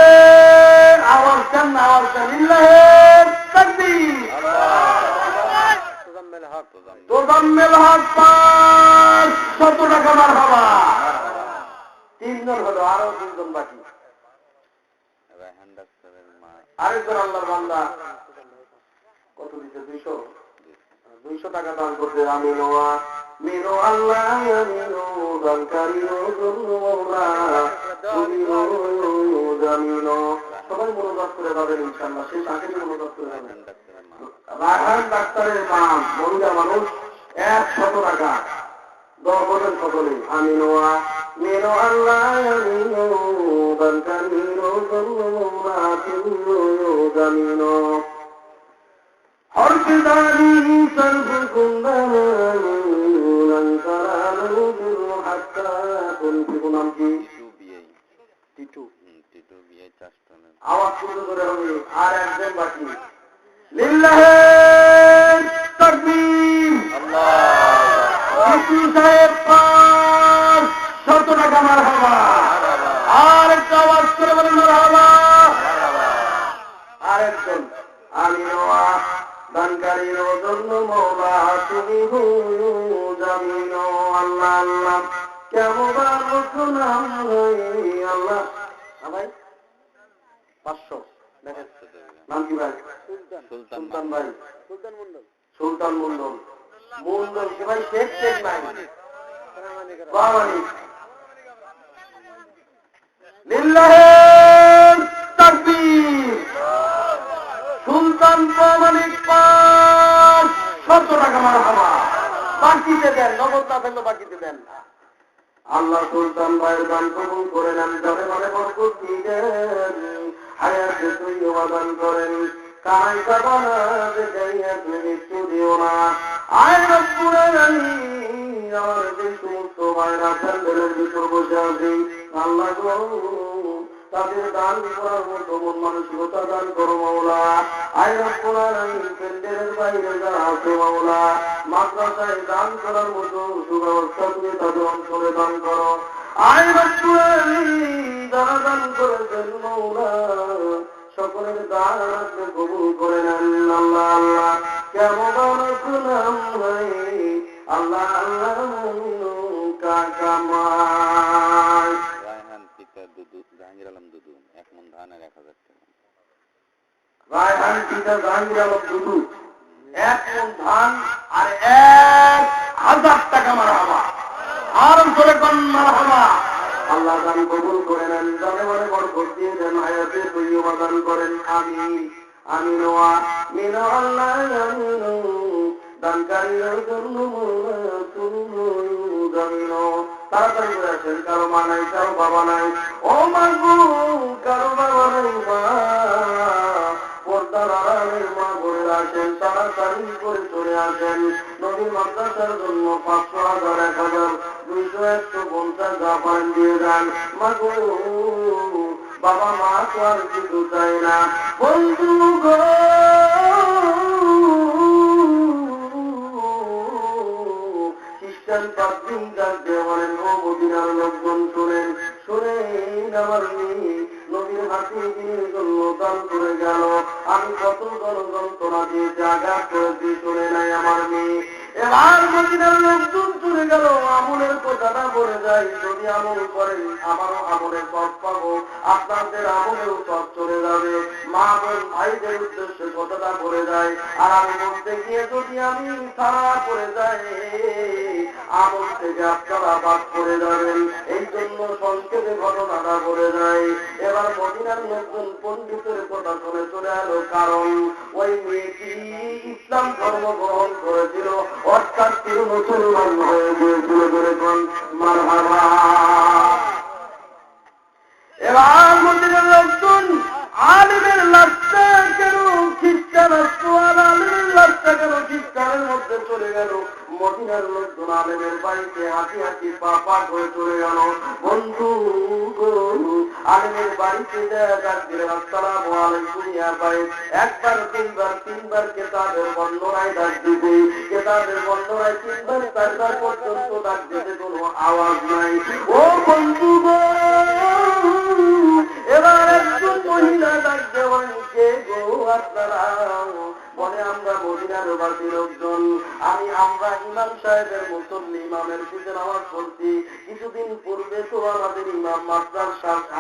A: আওয়াজ দেন, আওয়াজ দেন, লিল্লাহে তাকবীর। তোরামেল হক 500 টাকা মারহাবা। 3 জন হলো, আরো 2 জন বাকি। আরেকজন আল্লাহর বান্দা কত দিতে? 200 টাকা দান করতে। আমি মিনো আল্লাহ মিনো দানকারীও জন্য মওলা তুমিও জামিনো। সবাই মনোযোগ করে যাবেন ইনশাআল্লাহ, সেই সাথে মনোযোগ করে যাবেন। রায়হান ডাক্তারের মা মহিলা মানুষ 100 টাকা দর বলেন সকলে। আমিনোয়া মিনো আল্লাহ মিনো দানকারীও জন্য মওলা তুমিও জামিনো। حرف داني صرف كندان لنكرانو بر حتى تنفق نمكي টিটু বিয়ে চাষটনের আওয়াজ শুরু করে হবে। আর একজন বাকি লিল্লাহে তাকবীর আল্লাহ টিটু সাহেব পার 100 টাকা মারহাবা। আর একটা আওয়াজ করে বলেন মারহাবা। আর একজন আমিনোয়া দানকারীর জন্য মওলা তুমি জামিন। আল্লাহ আল্লাহ কেমন নাম আল্লাহ। ভাই 500 নাম কি ভাই? সুলতান ভাই, সুলতান মন্ডল। মন্ডল কি ভাই? শেখ শেখ নাই বাবানি। লিল্লাহে তাকবীর। সুলতান প্রমাণিক 100 টাকা মারহাবা। বাকিতে দেন, নগদ না ফেললে বাকিতে দেন। আল্লাহ সুলতান ভাইয়ের দান কবুল করে নেন, জনে মনে বরকত দিয়েন, হায়াতে তৈয়বা দান করেন। কামাই কাবানা দেখাইয়া তুমি মৃত্যু দিও না। আয় রব্বুল আলামিন, আমার যে সমস্ত ভাইরা প্যান্ডেলের ভিতর বসে আছে আল্লাহ গো, তাদের দান করার মতো মন মানসিকতা দান করো মাওলা। আয় রব্বুল আলামিন, প্যান্ডেলের বাইরে যারা আছে মাওলা, মাদ্রাসায় দান করার মতো সুব্যবস্থা তুমি তাদের অঞ্চলে দান করো। আয় রব্বুল আলামিন, যারা দান করেছেন মাওলা, সকলের দান আপনি কবুল করে নেন। আল্লাহ আল্লাহ কেমন নাম হয় আল্লাহ আল্লাহ কাকামায়। রায়হান পিতা দুদু জাহাঙ্গীর আলম দুদু 1 মণ ধান আর 1000 টাকা। রায়হান পিতা জাহাঙ্গীর আলম দুদু 1 মণ ধান আর 1000 টাকা মারহাবা। আর জোরে কোন মারহাবা। আল্লাহ দান কবুল করে নেন, জানে মনে বরকত দিয়ে দেন, হায়াতে তৈয়বা দান করেন। আমিন আমিনোয়া মিনো আল্লাহ আমিনো দানকারীর জন্য তুমি জামিনো। তাড়াতাড়ি করে আসেন, কারো মা নাই, কারো বাবা নাই। ও মাগো, কারো বাবা নাই, মা পর্দার আড়ালের মা বলে আসেন, তাড়াতাড়ি করে চলে আসেন। নবীর মাদ্রাসার জন্য 500, 1000, 1000, 200, 150 যা পারেন দিয়ে যান। মাগো বাবা মা তো আর কিছু চাই না। বন্ধু গো খ্রিস্টান পাদ্রী ডাকতে বলেন, ও মদিনার লোকজন শোনেন, শোনেন আমার মেয়ে নবীর হাতে দিনের জন্য দান করে গেল। আমি কত যন্ত্রণা দিয়েছি, আঘাত করেছি, শোনে নাই আমার মেয়ে। এবার মদিনার লোকজন চলে গেল। আমলের কথাটা বলে যায়, যদি আমল করেন আমারও আমলের পথ পাবো, আপনাদের আমলেও পথ চলে যাবে। মা বোন ভাইদের উদ্দেশ্যে কথাটা বলে যায়। আর আমি বলতে গিয়ে যদি আমি ছাড়া পড়ে যাই, আমল থেকে আপনারা বাদ করে যাবেন। এই জন্য সংক্ষেপে ঘটনাটা বলে যায়। এবার মদিনার লোকজন পণ্ডিতের কথা শুনে চলে এলো, কারণ ওই মেয়েটি ইসলাম ধর্ম গ্রহণ করেছিল, অর্থাৎ 3 মুসলমান হয়ে গিয়েছিল। যেরকম মারহাবা। এবার মদিনার লোকজন আলিমের লাশটা কেন খ্রিস্টান আসতো, আর আলিমের লাশটা কেন খ্রিস্টানের মধ্যে চলে গেল। মদিনার লোকজন আলিমের বাড়িতে হাঁটি হাঁটি পা করে চলে গেল। বন্ধু আলিমের বাড়িতে ডাক দিলেন, আসসালামু আলাইকুম ইয়া ভাই। 1 বার 3 বার 3 বার কেতাবের বর্ণনায় ডাক দিতে, কেতাবের বর্ণনায় 3 বার 4 বার পর্যন্ত ডাক দিতে কোনো আওয়াজ নাই। ও বন্ধু গো, এবার একজন মহিলা ডাক দেবেন, কে গো আপনারা? বলে আমরা মদিনার বাসী লোকজন, আমরা ইমাম সাহেবের মুসল্লি ইমামের পিছনে নামাজ পড়ছি। কিছুদিন পূর্বে তো আমাদের ইমাম মাস্টার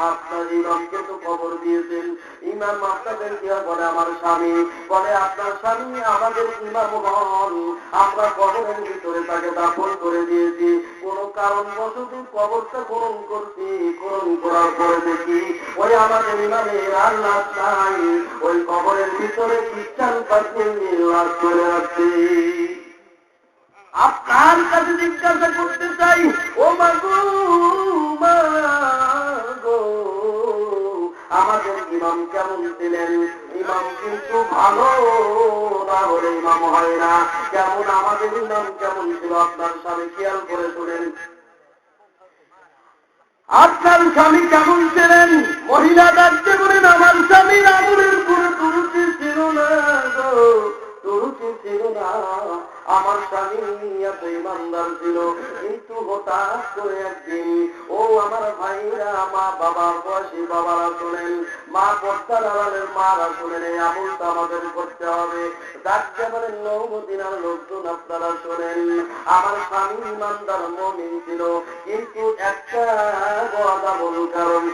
A: আপনার ইমামকে তো খবর দিয়েছেন। ইমাম মাস্টারের দিয়া বলে আমার স্বামী, বলে আপনার স্বামী আমাদের ইমাম হন, আমরা কবরের ভিতরে তাকে দাফন করে দিয়েছি। কোন কারণবশত কবরটা খনন করছি, খনন করার পরে দেখি ওই আমাদের ইমামের আর লাশ নাই, ওই কবরের ভিতরে খ্রিস্টান পার্টির লাশ করে আছে। আপনার কাছে জিজ্ঞাসা করতে চাই, ও মাগো মাগো, আমাদের ইমাম কেমন ছিলেন? ইমাম কিন্তু ভালো না হলে ইমাম হয় না। কেমন আমাদের ইমাম কেমন ছিল আপনার স্বামী খেয়াল করে শুনেন। আপনার স্বামী কেমন ছিলেন? মহিলা ডাকতে বলেন আমার স্বামীর আগুনের পুরো তুরুচি ছিল না গো, তুরুচি ছিল না। আমার স্বামী এত ইমানদার ছিল, কিন্তু হঠাৎ করে একদিন ও আমার ভাইরা, মা বাবা বয়সী বাবারা শোনেন, মা পর্দার আড়ালের মারা শোনেন, এই আমলটা আমাদের করতে হবে। ডাকতে বলেন মদিনার লোকজন আপনারা শোনেন, আমার স্বামী ইমানদার মুমিন ছিল, কিন্তু একটা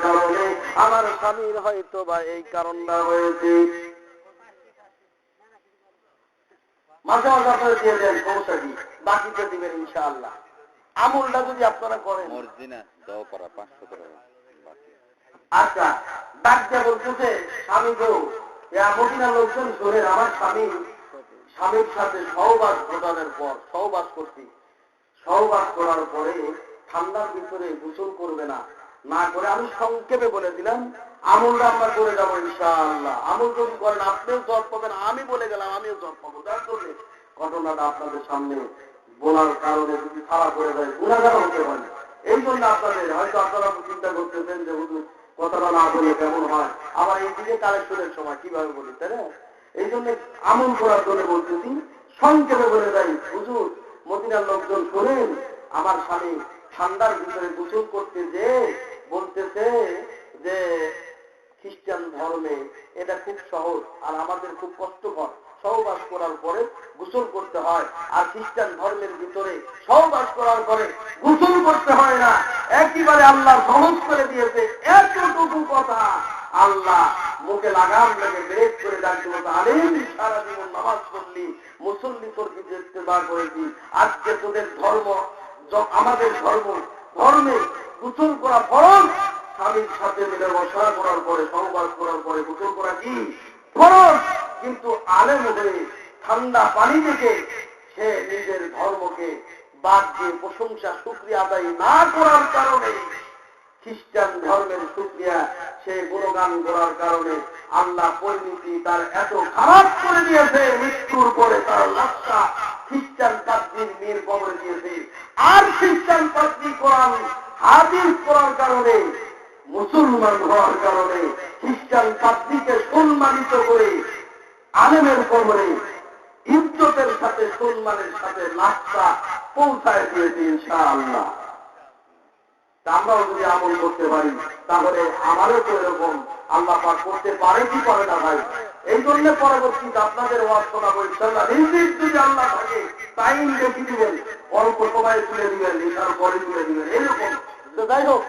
A: কারণে আমার স্বামীর হয়তো বা এই কারণটা হয়েছে। মাঝে মাঝে আপনারা দিয়ে দেন, সমস্যা কি, বাকিতে দিবেন ইনশাআল্লাহ। আমলটা যদি আপনারা করেন, আচ্ছা ডাক দিয়ে বলতেছে স্বামী গো, মদিনার লোকজন শোনেন, আমার স্বামীর সাথে সহবাস ঘটানোর পর, সহবাস করছি, সহবাস করার পরে ঠান্ডার ভিতরে গোসল করবে না, না করে আমি সংক্ষেপে বলে দিলাম আমলটা আমরা করে যাবো ইনশাআল্লাহ। আমল যদি করেন আপনিও জব পাবেন, আমি বলে গেলাম আমিও জব পাবো। যার জন্য ঘটনাটা আপনাদের সামনে বলার কারণে যদি খারাপ করে যায় গুণাগার হতে পারে। এই জন্য আপনাদের হয়তো আপনারা চিন্তা করতেছেন যে হুজুর কথাটা না বলে কেমন হয়, আবার এই দিকে কালেকশনের সময় কিভাবে বলি, তাই না? এই জন্য আমল করার জন্য বলতেছি, সংক্ষেপে বলে যাই হুজুর মদিনার লোকজন শোনেন, আমার স্বামী ঠান্ডার ভিতরে গোসল করতে যে বলতেছে যে খ্রিস্টান ধর্মে এটা খুব সহজ, আর আমাদের খুব কষ্টকর। সহবাস করার পরে গোসল করতে হয়, আর খ্রিস্টান ধর্মের ভিতরে সহবাস করার পরে গোসল করতে হয় না, একেবারে আল্লাহ সহজ করে দিয়েছে। এতটুকু কথা আল্লাহ মুখে লাগাম লেগে ব্রেক করে ডাকতে বলতে, আলেম সারা জীবন নামাজ পড়লি, মুসল্লি তোর কিছু ইত্তেবা করেছি, আজকে তোদের ধর্ম আমাদের ধর্মে গোসল করা ফরজ। স্বামীর সাথে মিলে বসা করার পরে, সহবাস করার পরে গোসল করা কি ফরজ, কিন্তু আলেম হয়ে ঠান্ডা পানি থেকে সে নিজের ধর্মকে বাদ দিয়ে প্রশংসা শুকরিয়া আদায় না করার কারণে, খ্রিস্টান ধর্মের শুকরিয়া সে গুণগান করার কারণে আল্লাহ পরিণতি তার এত খারাপ করে দিয়েছে, মৃত্যুর পরে তার লাশটা খ্রিস্টান পাত্রীর মেয়ের কবরে দিয়েছে। আর খ্রিস্টান পাত্রী কোরআন হাদিস করার কারণে, মুসলমান হওয়ার কারণে খ্রিস্টান পাত্রীকে সম্মানিত করে আলেমের কবরে ইজ্জতের সাথে সম্মানের সাথে লাশটা পৌঁছায় দিয়েছে ইনশাআল্লাহ। আমরাও যদি আমল করতে পারি তাহলে আমারও তো এরকম আল্লাহ পাক করতে পারে কি পারে না ভাই। এই জন্য পরবর্তীতে আপনাদের ওয়াজ শোনাবো ইনশাআল্লাহ। রিজিক যদি আল্লাহ থাকে টাইম দেখি দিবেন, অল্প সময় তুলে দিবেন, এটার পরে তুলে দিবেন, এরকম। তো যাই হোক,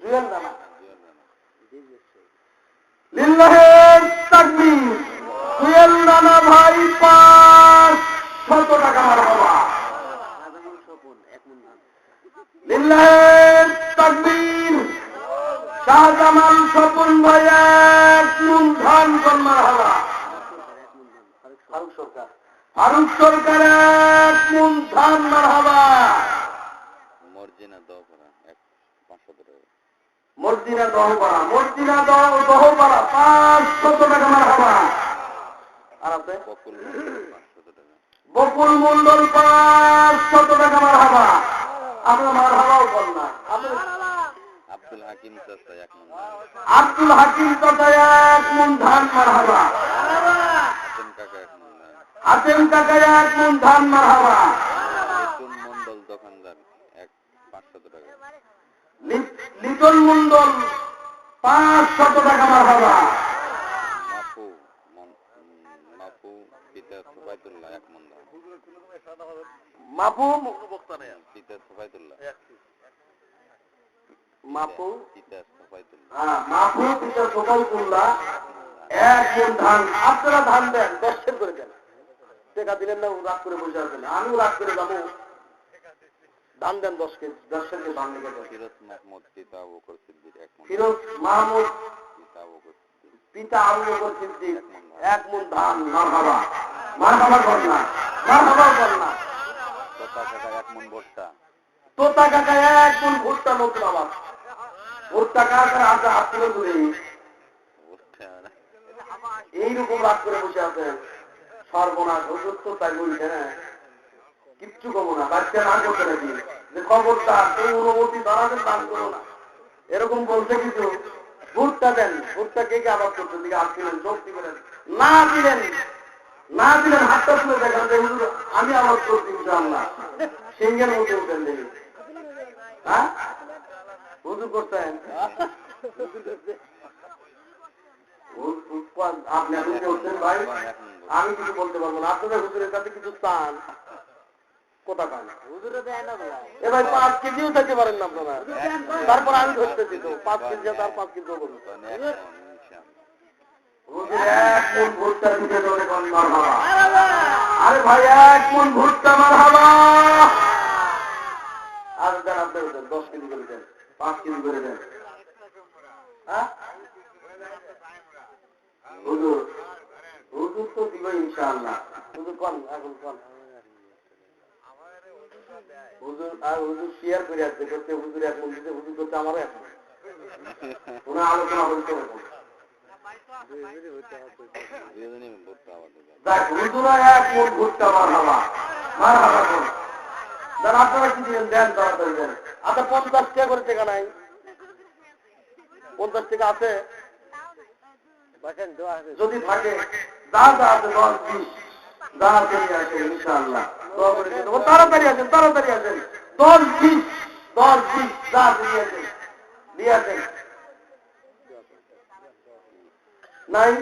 A: জুয়েল দানা লিল্লাহে তাকবীর, জুয়েল দানা ভাই 500 টাকা মারহাবা। লিল্লাহে তাকবীর, শাহজামাল স্বপন ভাই 1 মণ ধান কর মারহাবা। ফারুক সরকার 1 মণ ধান মারহাবা। মর্জিনা দহপাড়া 500 টাকা মারহাবা। আর আপনি বকুল মন্ডল 500 টাকা মারহাবা। আমরা মারহাবাও বল না। আব্দুল হাকিম চাচা 1 মণ ধান মারহাবা। হাতেম কাকা 1 মণ ধান মারহাবা। লিটন মন্ডল 500 টাকা মারহাবা। পিতা সুবাইদুল্লাহ এক মন ধান।
B: মাপু
A: পিতা সুবাইদুল্লাহ
B: মাপু
A: পিতা সুবাইদুল্লাহ
B: মাপু পিতা সুবাইদুল্লাহ 1 মণ ধান। আপনারা ধান দেন 10 সের করে দেন। টাকা দিলেন না রাগ করে বসে আছেন, আমিও রাগ করে যাবো। ধান দেন 10 কেজি, 10 কেজি ধান নিয়ে দেন।
A: ফিরোজ মাহমুদ পিতা আবু বকর সিদ্দিক এক মণ।
B: ফিরোজ মাহমুদ
A: পিতা আবু বকর সিদ্দিক
B: পিতা আবু বকর সিদ্দিক 1 মণ ধান। মারহাবা মারহাবা করনা, মারহাবা করনা।
A: তোতা কাকা 1 মণ ভুট্টা।
B: তোতা কাকা 1 মণ ভুট্টা। নতুন আবার ভুট্টা কার কার হাতে হাত তুলে তুলে এইরকম রাগ করে বসে আছেন। সর্বনাশ হুজুর তো তাই বলছে না, কিচ্ছু কমো না। বাচ্চা না করতে নাকি যে খবরদার কেউ অনুমতি দাঁড়াতে দান করো না, এরকম বলছে কিছু। ভুট্টা দেন। ভুট্টা কে কে আবাদ করছেন দিকে হাত দিলেন, চোখ দিবেন। না দিলেন না দিলেন হাতটা তুলে দেখেন যে হুজুর আমি আবাদ করছি ইনশাআল্লাহ। সিংহের মধ্যে উঠেন দেখি। হ্যাঁ হুজুর করছেন আপনি আপনি করছেন ভাই, আমি কিছু বলতে পারবো না। আপনাদের হুজুরের কাছে কিছু চান, কোথা পান? এ ভাই 5 কেজিও থাকতে পারেন না আপনারা। তারপর আমি ধরতেছি তো 5 কেজি আর 5 কেজি বলুন। এক মণ ভুট্টা দিতে ধরে মারহাবা। আরে ভাই 1 মণ ভুট্টা মারহাবা। আর দেন আপনার 10 কেজি করে দেন, 5 কেজি করে দেন। হ্যাঁ হুজুর হুজুর তো দিব ইনশাআল্লাহ। হুজুর কোন এখন কোন হুজুর আর হুজুর শেয়ার করে আসছে করতে। হুজুর 1 মণ দিতে, হুজুর করতে আমারও 1 মণ। ওনা আলোচনা হইতে হবে। দেখ হুজুর 1 মণ ভুট্টা মারহাবা মারহাবা করুন। দেন আপনারা কি দিবেন দেন, তাড়াতাড়ি দেন। আচ্ছা 50 টাকা করে টাকা নাই? 50 টাকা আছে যদি থাকে যা যা আছে 10-20 যা আছে নিয়ে আসেন ইনশাআল্লাহ। দোয়া করে দেন। তাড়াতাড়ি আসেন, তাড়াতাড়ি আসেন। 10-20 যা আছে নিয়ে আসেন, নিয়ে আসেন। নাই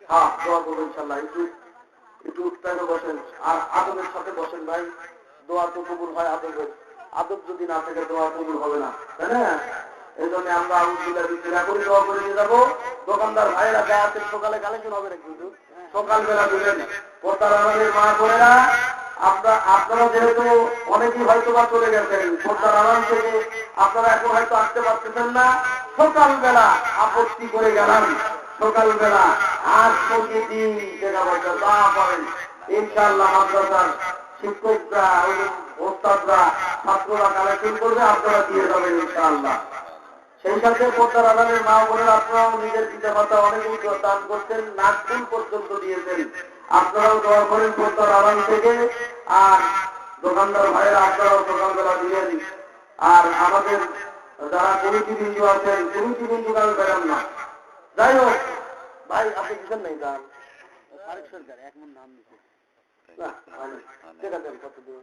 B: হ্যাঁ দোয়া করবেন ইনশাআল্লাহ। একটু উৎসাহ বসেন আর আদবের সাথে বসেন ভাই। দোয়া তো কবুল হয় আদবের। আদব যদি না থাকে দোয়া কবুল হবে না, তাই না? এই জন্য আমরা আলহামদুলিল্লাহ বিক্রিয়া করে দোয়া করে নিয়ে যাবো। দোকানদার ভাইয়েরা যা আছে সকালে কালেকশন হবে না কিন্তু সকালবেলা দিলেন। পর্দার আড়ালের মা বোনেরা আপনারা যেহেতু অনেকেই হয়তো বা চলে গেছেন পর্দার আড়াল থেকে, আপনারা এখন হয়তো আসতে পারতেছেন না। সকালবেলা আপত্তি করে গেলাম, সকালবেলা আর প্রতিদিন টাকা পয়সা যা পারেন ইনশাআল্লাহ মাদ্রাসার শিক্ষকরা ওস্তাদরা ছাত্ররা কালেকশন করবে, আপনারা দিয়ে যাবেন ইনশাআল্লাহ। সেই সাথে পর্দার আড়ালের মা বোনেরা আপনারাও নিজের পিতা মাতা অনেকেই দান করছেন, নাকফুল পর্যন্ত দিয়েছেন। আপনারাও দোয়া করেন পর্দার আড়াল থেকে। আর দোকানদার ভাইয়েরা আপনারাও সকালবেলা দিলেন। আর আমাদের যারা কমিটি বিন্দু আছেন, কমিটি বিন্দু কাল বেরান না। যাই হোক ভাই আপনি দিচ্ছেন নাই দান? ফারুক সরকার 1 মণ ধান দিচ্ছে না, টাকা দেন কত দেব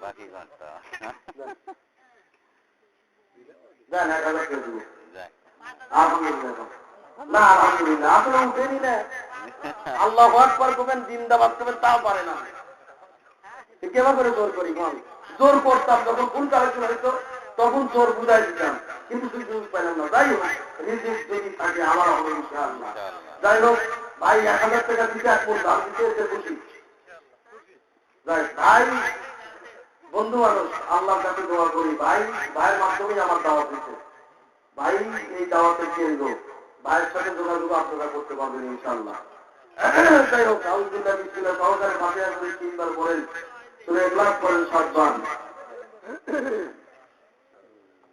B: বাকি ঘন্টা দেন 1000 করে দেবো। আলহামদুলিল্লাহ না আলহামদুলিল্লাহ আসলে উঠেনি না। আল্লাহু আকবার করবেন, জিন্দাবাদ করবেন, তাও পারে না। কেমন করে জোর করি? জোর করতাম যখন কোন কালেকশন হইতো তখন জোর বুঝাই দিতাম, কিন্তু সুযোগ পেলাম না। যাই হোক রিজিক যদি থাকে আমার হবে ইনশাআল্লাহ। যাই হোক ভাই 1000 টাকা দিতে 1 মণ ধান দিতে এসে খুশি। যাই ভাই বন্ধু মানুষ আল্লাহর কাছে দোয়া করি। ভাইয়ের মাধ্যমেই আমার দাওয়াত দিচ্ছে। ভাই এই দাওয়াতের কেন্দ্র, ভাইয়ের সাথে যোগাযোগ আপনারা করতে পারবেন ইনশাআল্লাহ। যাই হোক আলহামদুলিল্লাহ বিসমিল্লাহ সহকারে ফাতিহা করে 3 বার পড়েন, সূরা ইখলাস পড়েন 7 বার।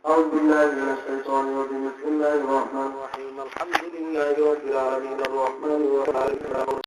B: আউযুবিল্লাহি মিনাশ শাইতানির রাজীম। বিসমিল্লাহির রহমানির রহিম। আলহামদুলিল্লাহি রাব্বিল আলামিন আর রাহমানির রহিম।